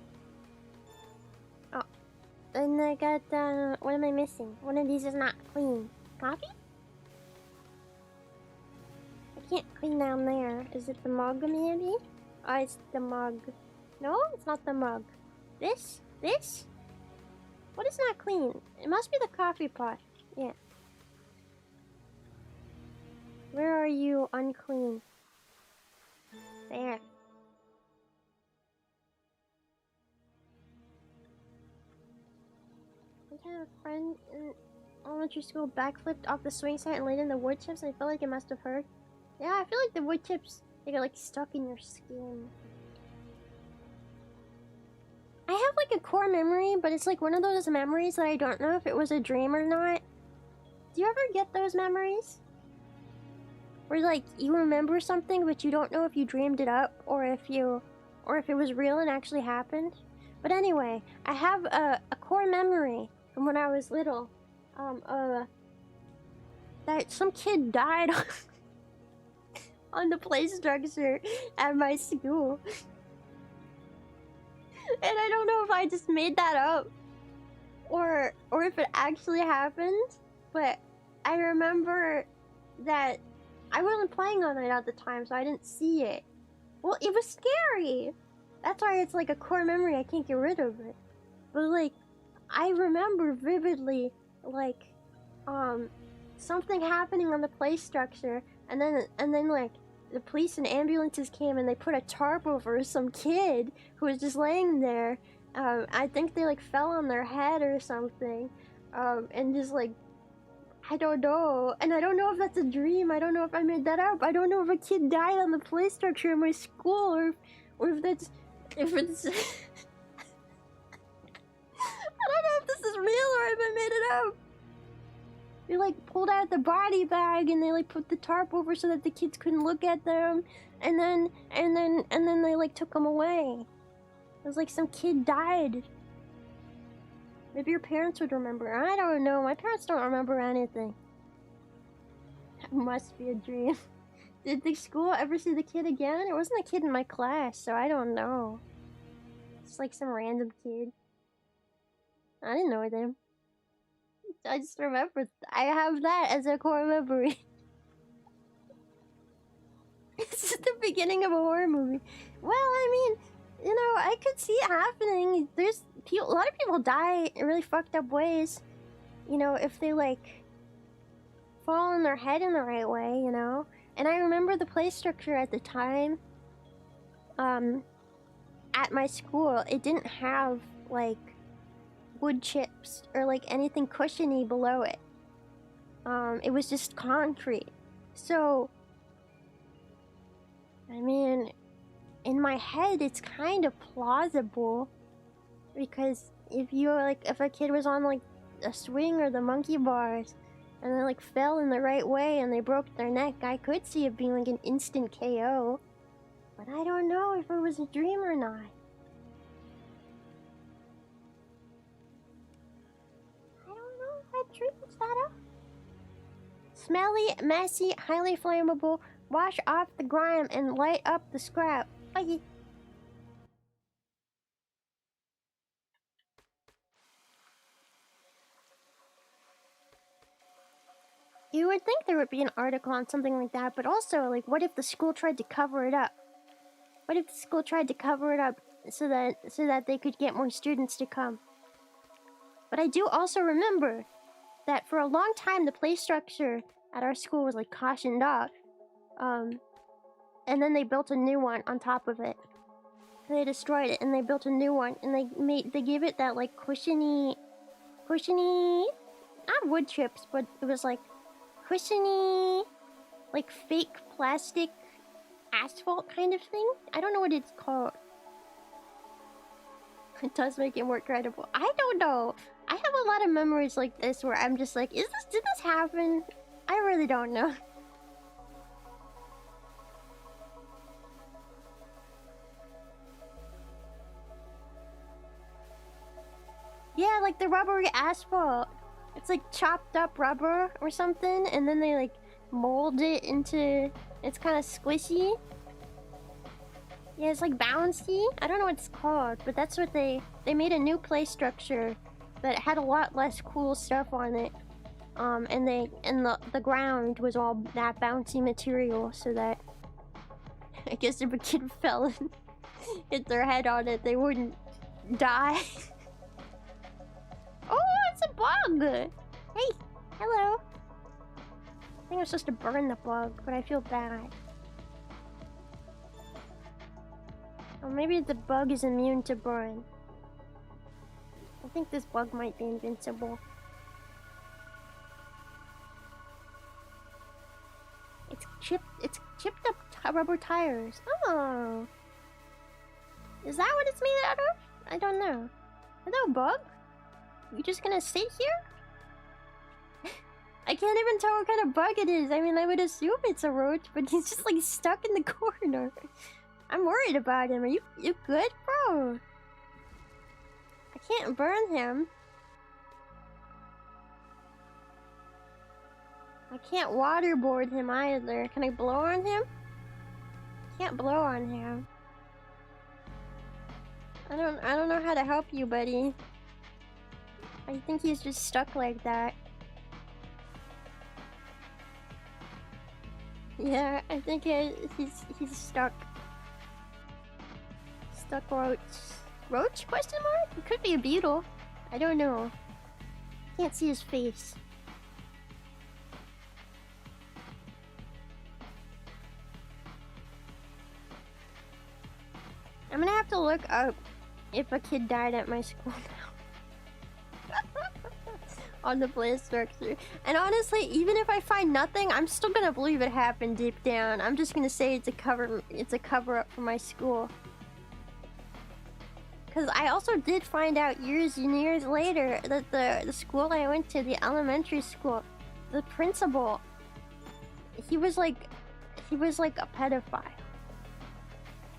Oh. And I got, what am I missing? One of these is not clean. Coffee? I can't clean down there. Is it the mug, maybe? Oh, it's the mug. No, it's not the mug. This? This? What is not clean? It must be the coffee pot. Yeah. Where are you, unclean? There. I had a friend in elementary school backflipped off the swing set and laid in the wood chips. I felt like it must have hurt. Yeah, I feel like the wood chips, they get like stuck in your skin. I have like a core memory, but it's like one of those memories that I don't know if it was a dream or not. Do you ever get those memories? Where like you remember something but you don't know if you dreamed it up or or if it was real and actually happened. But anyway, I have a core memory from when I was little. That some kid died on the play structure at my school. And I don't know if I just made that up or if it actually happened, but I remember that I wasn't playing on it at the time, so I didn't see it. Well, it was scary. That's why it's like a core memory. I can't get rid of it. But like, I remember vividly, like, something happening on the play structure, and then like the police and ambulances came and they put a tarp over some kid who was just laying there. I think they like fell on their head or something, and just like, I don't know. And I don't know if that's a dream. I don't know if I made that up. I don't know if a kid died on the play structure in my school, or if it's I don't know if this is real or if I made it up. They like pulled out the body bag and they like put the tarp over so that the kids couldn't look at them, and then they like took them away. It was like some kid died. Maybe your parents would remember. I don't know. My parents don't remember anything. That must be a dream. Did the school ever see the kid again? It wasn't a kid in my class, so I don't know. It's like some random kid. I didn't know them. I just remember. I have that as a core memory. It's just the beginning of a horror movie. Well, I mean, you know, I could see it happening. There's people, a lot of people die in really fucked up ways. You know, if they like fall on their head in the right way, you know. And I remember the play structure at the time. At my school, it didn't have like wood chips or like anything cushiony below it. It was just concrete. So, I mean, in my head, it's kind of plausible, because if a kid was on like a swing or the monkey bars and they like fell in the right way and they broke their neck, I could see it being like an instant KO. But I don't know if it was a dream or not. I don't know if I dreamed that up. Smelly, messy, highly flammable. Wash off the grime and light up the scrap. Bye. You would think there would be an article on something like that, but also, like, what if the school tried to cover it up? What if the school tried to cover it up so that they could get more students to come? But I do also remember that for a long time the play structure at our school was like cautioned off. And then they built a new one on top of it. They destroyed it and they built a new one, and they gave it that like cushiony, not wood chips, but it was like cushiony, like fake plastic asphalt kind of thing. I don't know what it's called. It does make it more credible. I don't know. I have a lot of memories like this where I'm just like, did this happen? I really don't know. Yeah, like the rubbery asphalt. It's like chopped up rubber or something, and then they like mold it into... It's kind of squishy. Yeah, it's like bouncy. I don't know what it's called, but that's what they made a new play structure that had a lot less cool stuff on it. And the ground was all that bouncy material, so that I guess if a kid fell and hit their head on it, they wouldn't die. Oh, it's a bug! Hey, hello. I think I'm supposed to burn the bug, but I feel bad. Or maybe the bug is immune to burn. I think this bug might be invincible. It's chipped up rubber tires. Oh. Is that what it's made out of? I don't know. Hello, bug? You just gonna sit here? I can't even tell what kind of bug it is. I mean, I would assume it's a roach, but he's just like stuck in the corner. I'm worried about him. Are you good, bro? I can't burn him. I can't waterboard him either. Can I blow on him? Can't blow on him. I don't know how to help you, buddy. I think he's just stuck like that. Yeah, I think he's stuck. Stuck roach. Roach? Question mark? It could be a beetle. I don't know. Can't see his face. I'm gonna have to look up if a kid died at my school now. On the play structure. And honestly, even if I find nothing, I'm still gonna believe it happened deep down. I'm just gonna say it's a cover up for my school. Because I also did find out years and years later that the school I went to, the elementary school, the principal, he was like a pedophile.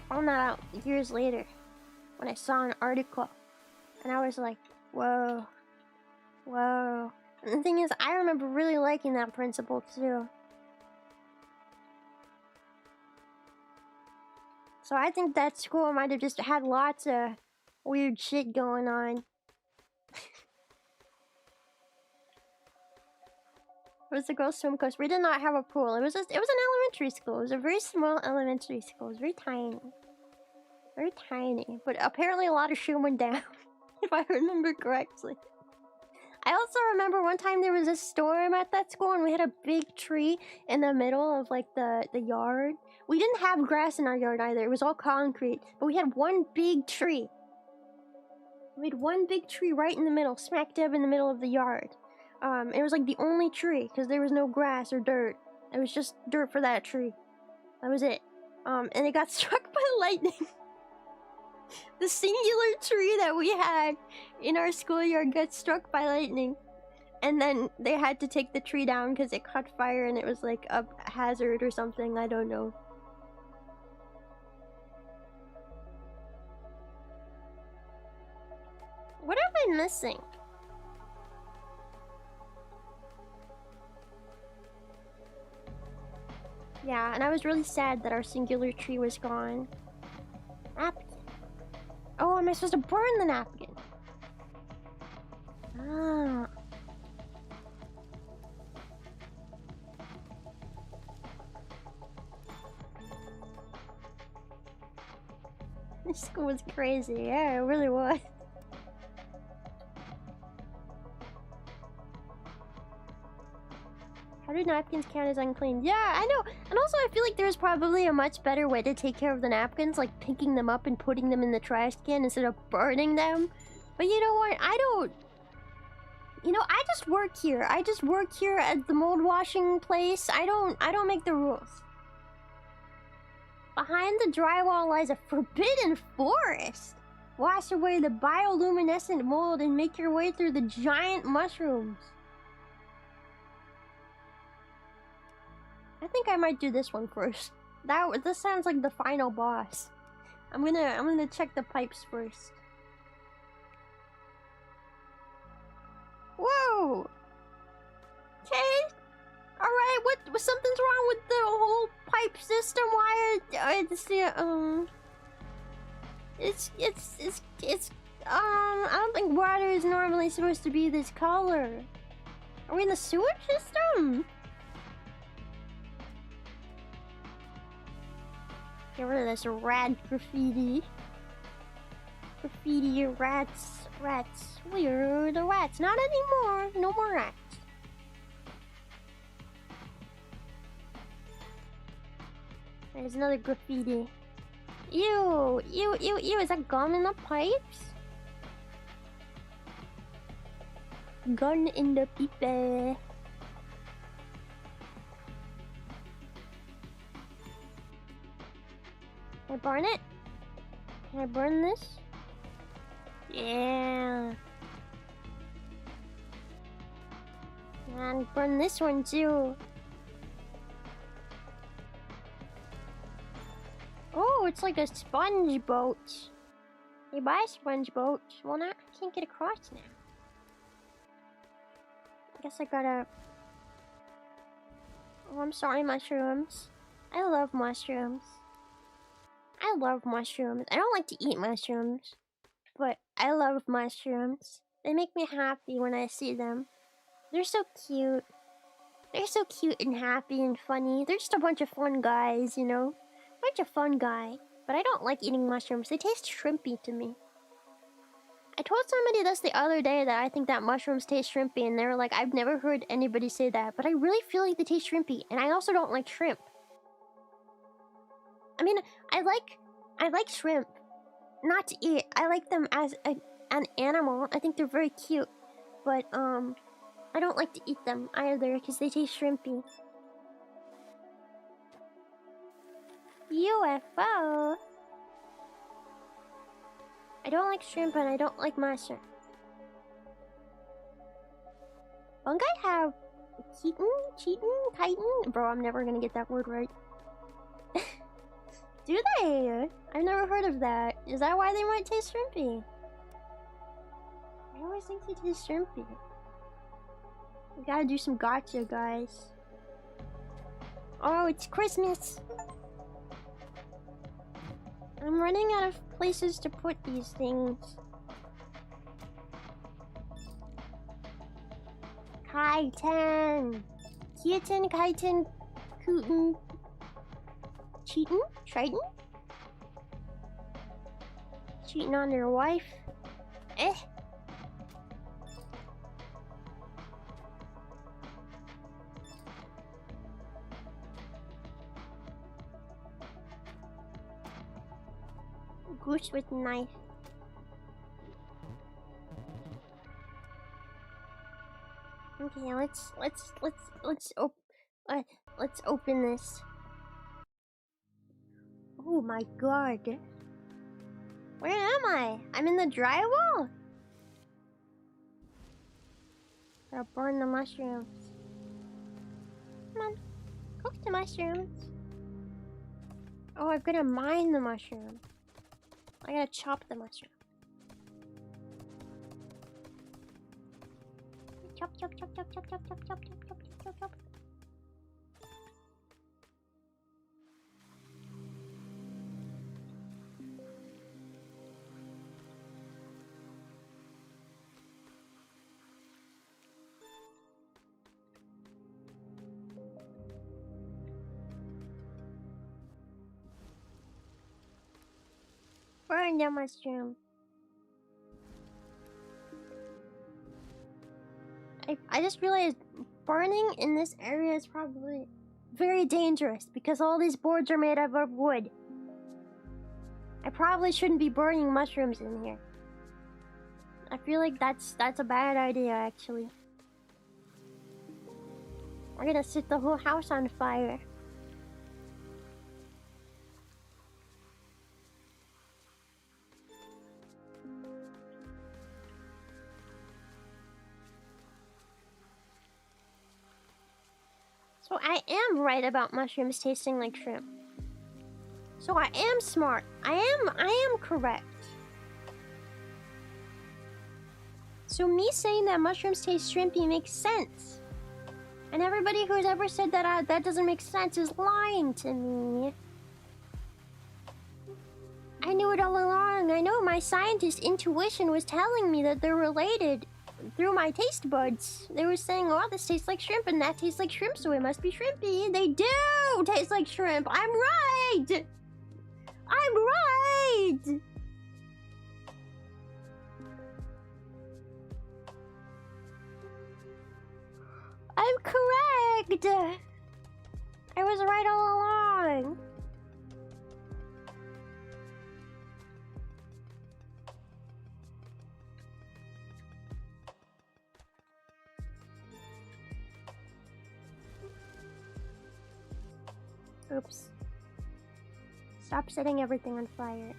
Found that out years later when I saw an article, and I was like, whoa, whoa. And the thing is, I remember really liking that principal too. So I think that school might have just had lots of weird shit going on. It was the girls' swim course. We did not have a pool. It was an elementary school. It was a very small elementary school. It was very tiny. Very tiny. But apparently a lot of shit went down, if I remember correctly. I also remember one time there was a storm at that school and we had a big tree in the middle of like the yard. We didn't have grass in our yard either. It was all concrete. But we had one big tree. We had one big tree right in the middle, smack dab in the middle of the yard. It was like the only tree because there was no grass or dirt. It was just dirt for that tree. That was it. And it got struck by lightning. The singular tree that we had in our schoolyard got struck by lightning. And then they had to take the tree down because it caught fire and it was like a hazard or something. I don't know. What am I missing? Yeah, and I was really sad that our singular tree was gone. Napkin. Oh, am I supposed to burn the napkin? Ah. This school was crazy. Yeah, it really was. How do napkins count as unclean? Yeah, I know. And also, I feel like there's probably a much better way to take care of the napkins, like picking them up and putting them in the trash can instead of burning them. But you know what? I don't... You know, I just work here. I just work here at the mold washing place. I don't make the rules. Behind the drywall lies a forbidden forest. Wash away the bioluminescent mold and make your way through the giant mushrooms. I think I might do this one first. This sounds like the final boss. I'm gonna check the pipes first. Whoa! Okay. Alright, what something's wrong with the whole pipe system? Why I don't think water is normally supposed to be this color. Are we in the sewage system? Get rid of this rat graffiti. Graffiti, rats. Where are the rats? Not anymore. No more rats. There's another graffiti. Ew. Is that gum in the pipes? Gun in the pipe. Can I burn it? Can I burn this? Yeah. And burn this one too. Oh, it's like a sponge boat. You buy a sponge boat. Well, now I can't get across now. I guess I gotta... Oh, I'm sorry, mushrooms. I love mushrooms. I love mushrooms. I don't like to eat mushrooms, but I love mushrooms. They make me happy when I see them. They're so cute. They're so cute and happy and funny. They're just a bunch of fun guys, you know? Bunch of fun guy. But I don't like eating mushrooms. They taste shrimpy to me. I told somebody this the other day that I think that mushrooms taste shrimpy, and they were like, I've never heard anybody say that, but I really feel like they taste shrimpy, and I also don't like shrimp. I mean, I like shrimp. Not to eat. I like them as an animal. I think they're very cute. But, I don't like to eat them either, because they taste shrimpy. UFO! I don't like shrimp and I don't like mushrooms. Fungi have chitin? Bro, I'm never gonna get that word right. Do they? I've never heard of that. Is that why they might taste shrimpy? I always think they taste shrimpy. We gotta do some gotcha, guys. Oh, it's Christmas! I'm running out of places to put these things. Kaiten! Kitten, Kaiten, Kooten. Cheatin'? Triton? Cheating on their wife? Eh? Goose with knife. Okay, let's open this. Oh my god. Where am I? I'm in the drywall? Gotta burn the mushrooms. Come on. Cook the mushrooms. Oh, I've gotta mine the mushroom. I gotta chop the mushroom. Chop, chop, chop, chop, chop, chop, chop, chop, chop, chop, chop, chop. Burn the mushroom. I just realized burning in this area is probably very dangerous because all these boards are made out of wood. I probably shouldn't be burning mushrooms in here. I feel like that's a bad idea, actually. We're gonna set the whole house on fire. So I am right about mushrooms tasting like shrimp. So I am smart. I am correct. So me saying that mushrooms taste shrimpy makes sense. And everybody who's ever said that that doesn't make sense is lying to me. I knew it all along. I know my scientist intuition was telling me that they're related. Through my taste buds, they were saying, "Oh, this tastes like shrimp, and that tastes like shrimp, so it must be shrimpy." They do taste like shrimp. I'm right. I'm right. I'm correct. I was right all along. Oops. Stop setting everything on fire.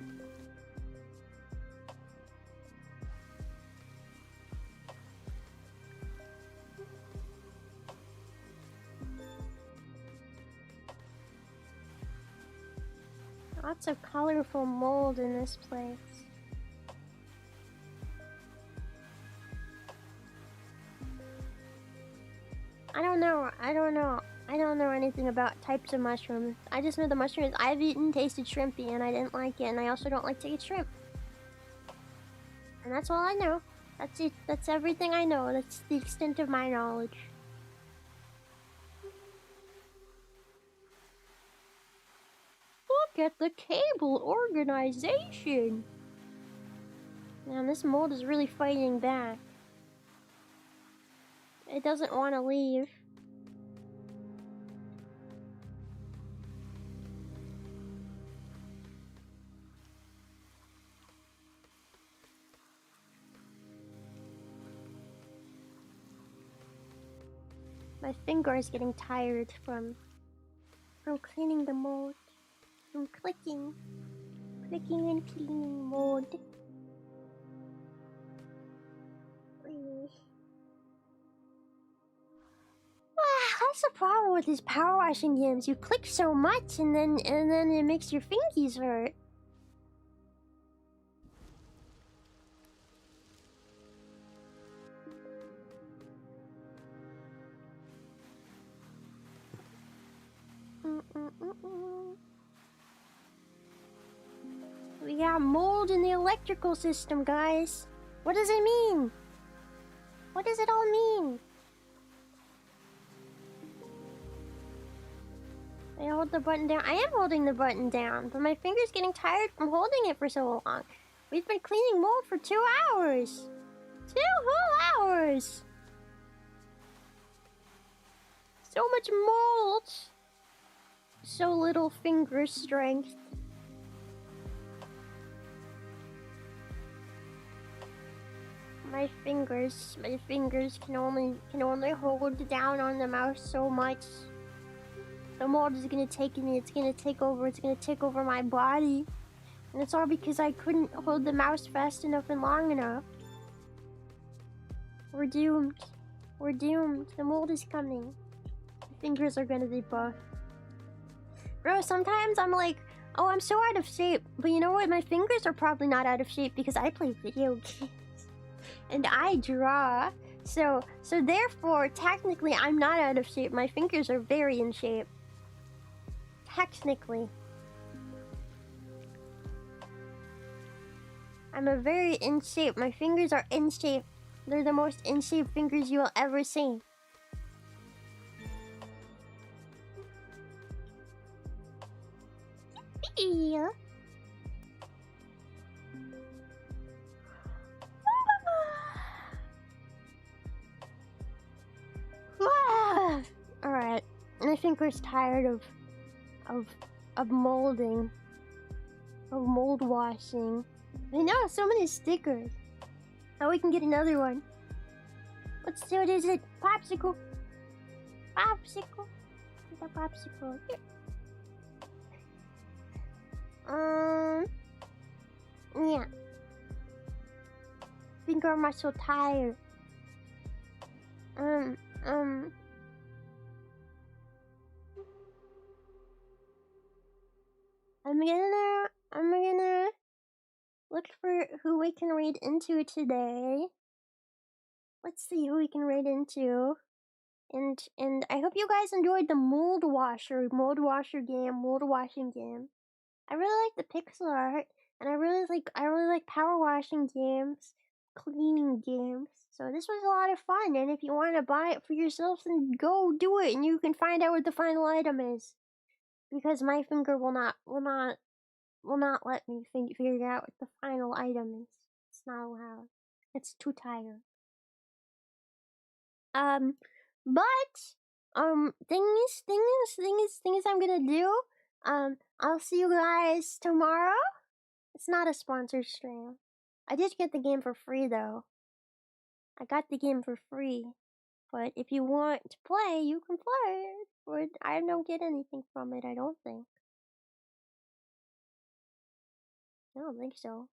Lots of colorful mold in this place. I don't know anything about types of mushrooms. I just know the mushrooms I've eaten tasted shrimpy and I didn't like it, and I also don't like to eat shrimp. And that's all I know. That's it. That's everything I know. That's the extent of my knowledge. Look at the cable organization! Man, this mold is really fighting back. It doesn't want to leave. My finger is getting tired from cleaning the mold. From clicking and cleaning mold. That's the problem with these power washing games. You click so much and then it makes your fingies hurt. We got mold in the electrical system, guys. What does it mean? What does it all mean? I hold the button down. I am holding the button down, but my finger's getting tired from holding it for so long. We've been cleaning mold for 2 hours. 2 whole hours. So much mold. So little finger strength. My fingers can only hold down on the mouse so much. The mold is gonna take me, it's gonna take over my body. And it's all because I couldn't hold the mouse fast enough and long enough. We're doomed. We're doomed. The mold is coming. My fingers are gonna be buff. Bro, sometimes I'm like, oh, I'm so out of shape. But you know what? My fingers are probably not out of shape because I play video games. And I draw. So therefore, technically, I'm not out of shape. My fingers are very in shape. Technically. I'm a very in shape. My fingers are in shape. They're the most in shape fingers you will ever see. Yeah. Alright. My finger's tired of molding. Of mold washing. I know, so many stickers. Now we can get another one. What is it? Popsicle. Popsicle. Get a popsicle. Here. Yeah. Finger muscle tired. I'm gonna look for who we can read into today. Let's see who we can read into. And I hope you guys enjoyed the mold washer game, mold washing game. I really like the pixel art, and I really like power washing games, cleaning games. So this was a lot of fun, and if you want to buy it for yourself, then go do it, and you can find out what the final item is. Because my finger will not let me figure out what the final item is. It's not allowed. It's too tired. Things I'm gonna do. I'll see you guys tomorrow. It's not a sponsored stream. I did get the game for free though. I got the game for free. But if you want to play, you can play it. But I don't get anything from it, I don't think. I don't think so.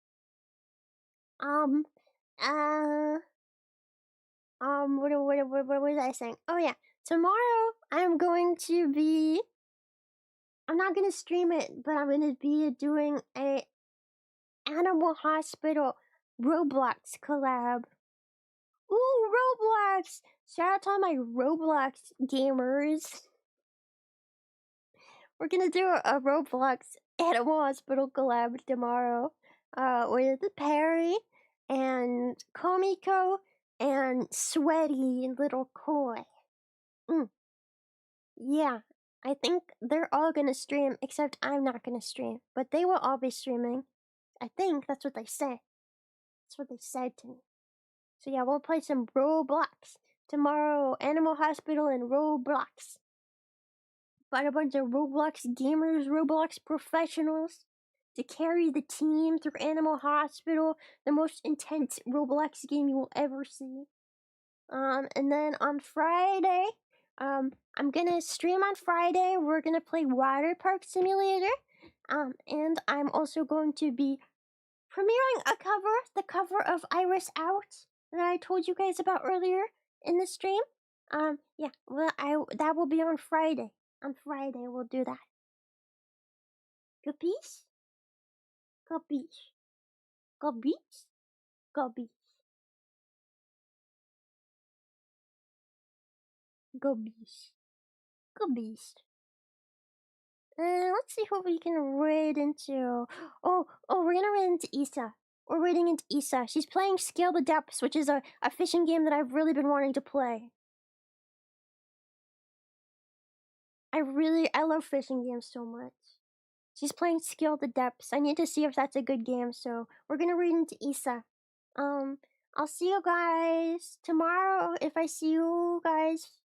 What was I saying? Oh yeah, tomorrow I'm going to be I'm not gonna stream it, but I'm gonna be doing a Animal Hospital Roblox collab. Ooh, Roblox! Shout out to all my Roblox gamers. We're gonna do a Roblox Animal Hospital collab tomorrow. With Perry and Komiko and Sweaty Little Koi. Yeah, I think they're all gonna stream, except I'm not gonna stream. But they will all be streaming. I think that's what they say. That's what they said to me. So yeah, we'll play some Roblox tomorrow. Animal Hospital and Roblox. Find a bunch of Roblox gamers, Roblox professionals to carry the team through Animal Hospital, the most intense Roblox game you will ever see. And then on Friday, I'm gonna stream on Friday. We're gonna play Water Park Simulator. And I'm also going to be premiering the cover of Iris Out that I told you guys about earlier in the stream. Yeah, well, that will be on Friday. On Friday, we'll do that. Capiche? Capiche? Capiche? Capiche? Capiche? Capiche? Let's see what we can raid into. Oh, we're gonna raid into Issa. We're raiding into Issa. She's playing Scale the Depths, which is a fishing game that I've really been wanting to play. I love fishing games so much. She's playing Scale the Depths. I need to see if that's a good game, so we're gonna raid into Issa. I'll see you guys tomorrow if I see you guys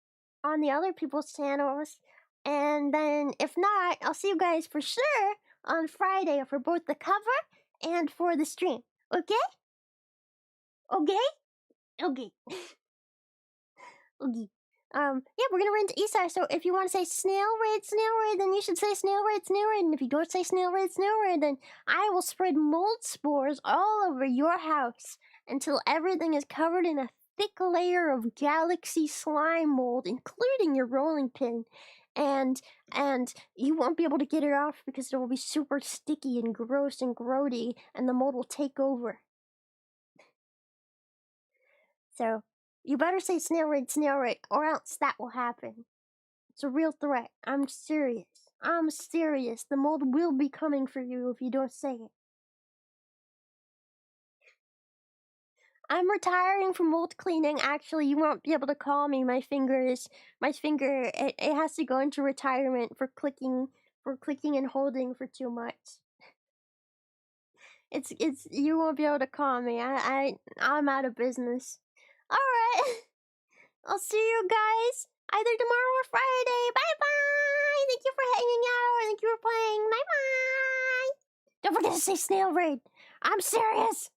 on the other people's channels. And then if not, I'll see you guys for sure on Friday for both the cover and for the stream. Okay? Okay? Okay. Okay. Yeah, we're gonna run to Eastside, so if you want to say snail raid, then you should say snail raid. And if you don't say snail raid, then I will spread mold spores all over your house until everything is covered in a thick layer of galaxy slime mold, including your rolling pin. And you won't be able to get it off because it will be super sticky and gross and grody, and the mold will take over. So you better say snail raid, or else that will happen. It's a real threat. I'm serious. The mold will be coming for you if you don't say it. I'm retiring from mold cleaning. Actually, you won't be able to call me. My finger, it has to go into retirement for clicking and holding for too much. You won't be able to call me. I'm out of business. Alright. I'll see you guys either tomorrow or Friday. Bye-bye. Thank you for hanging out. Thank you for playing. Bye-bye. Don't forget to say snail raid. I'm serious.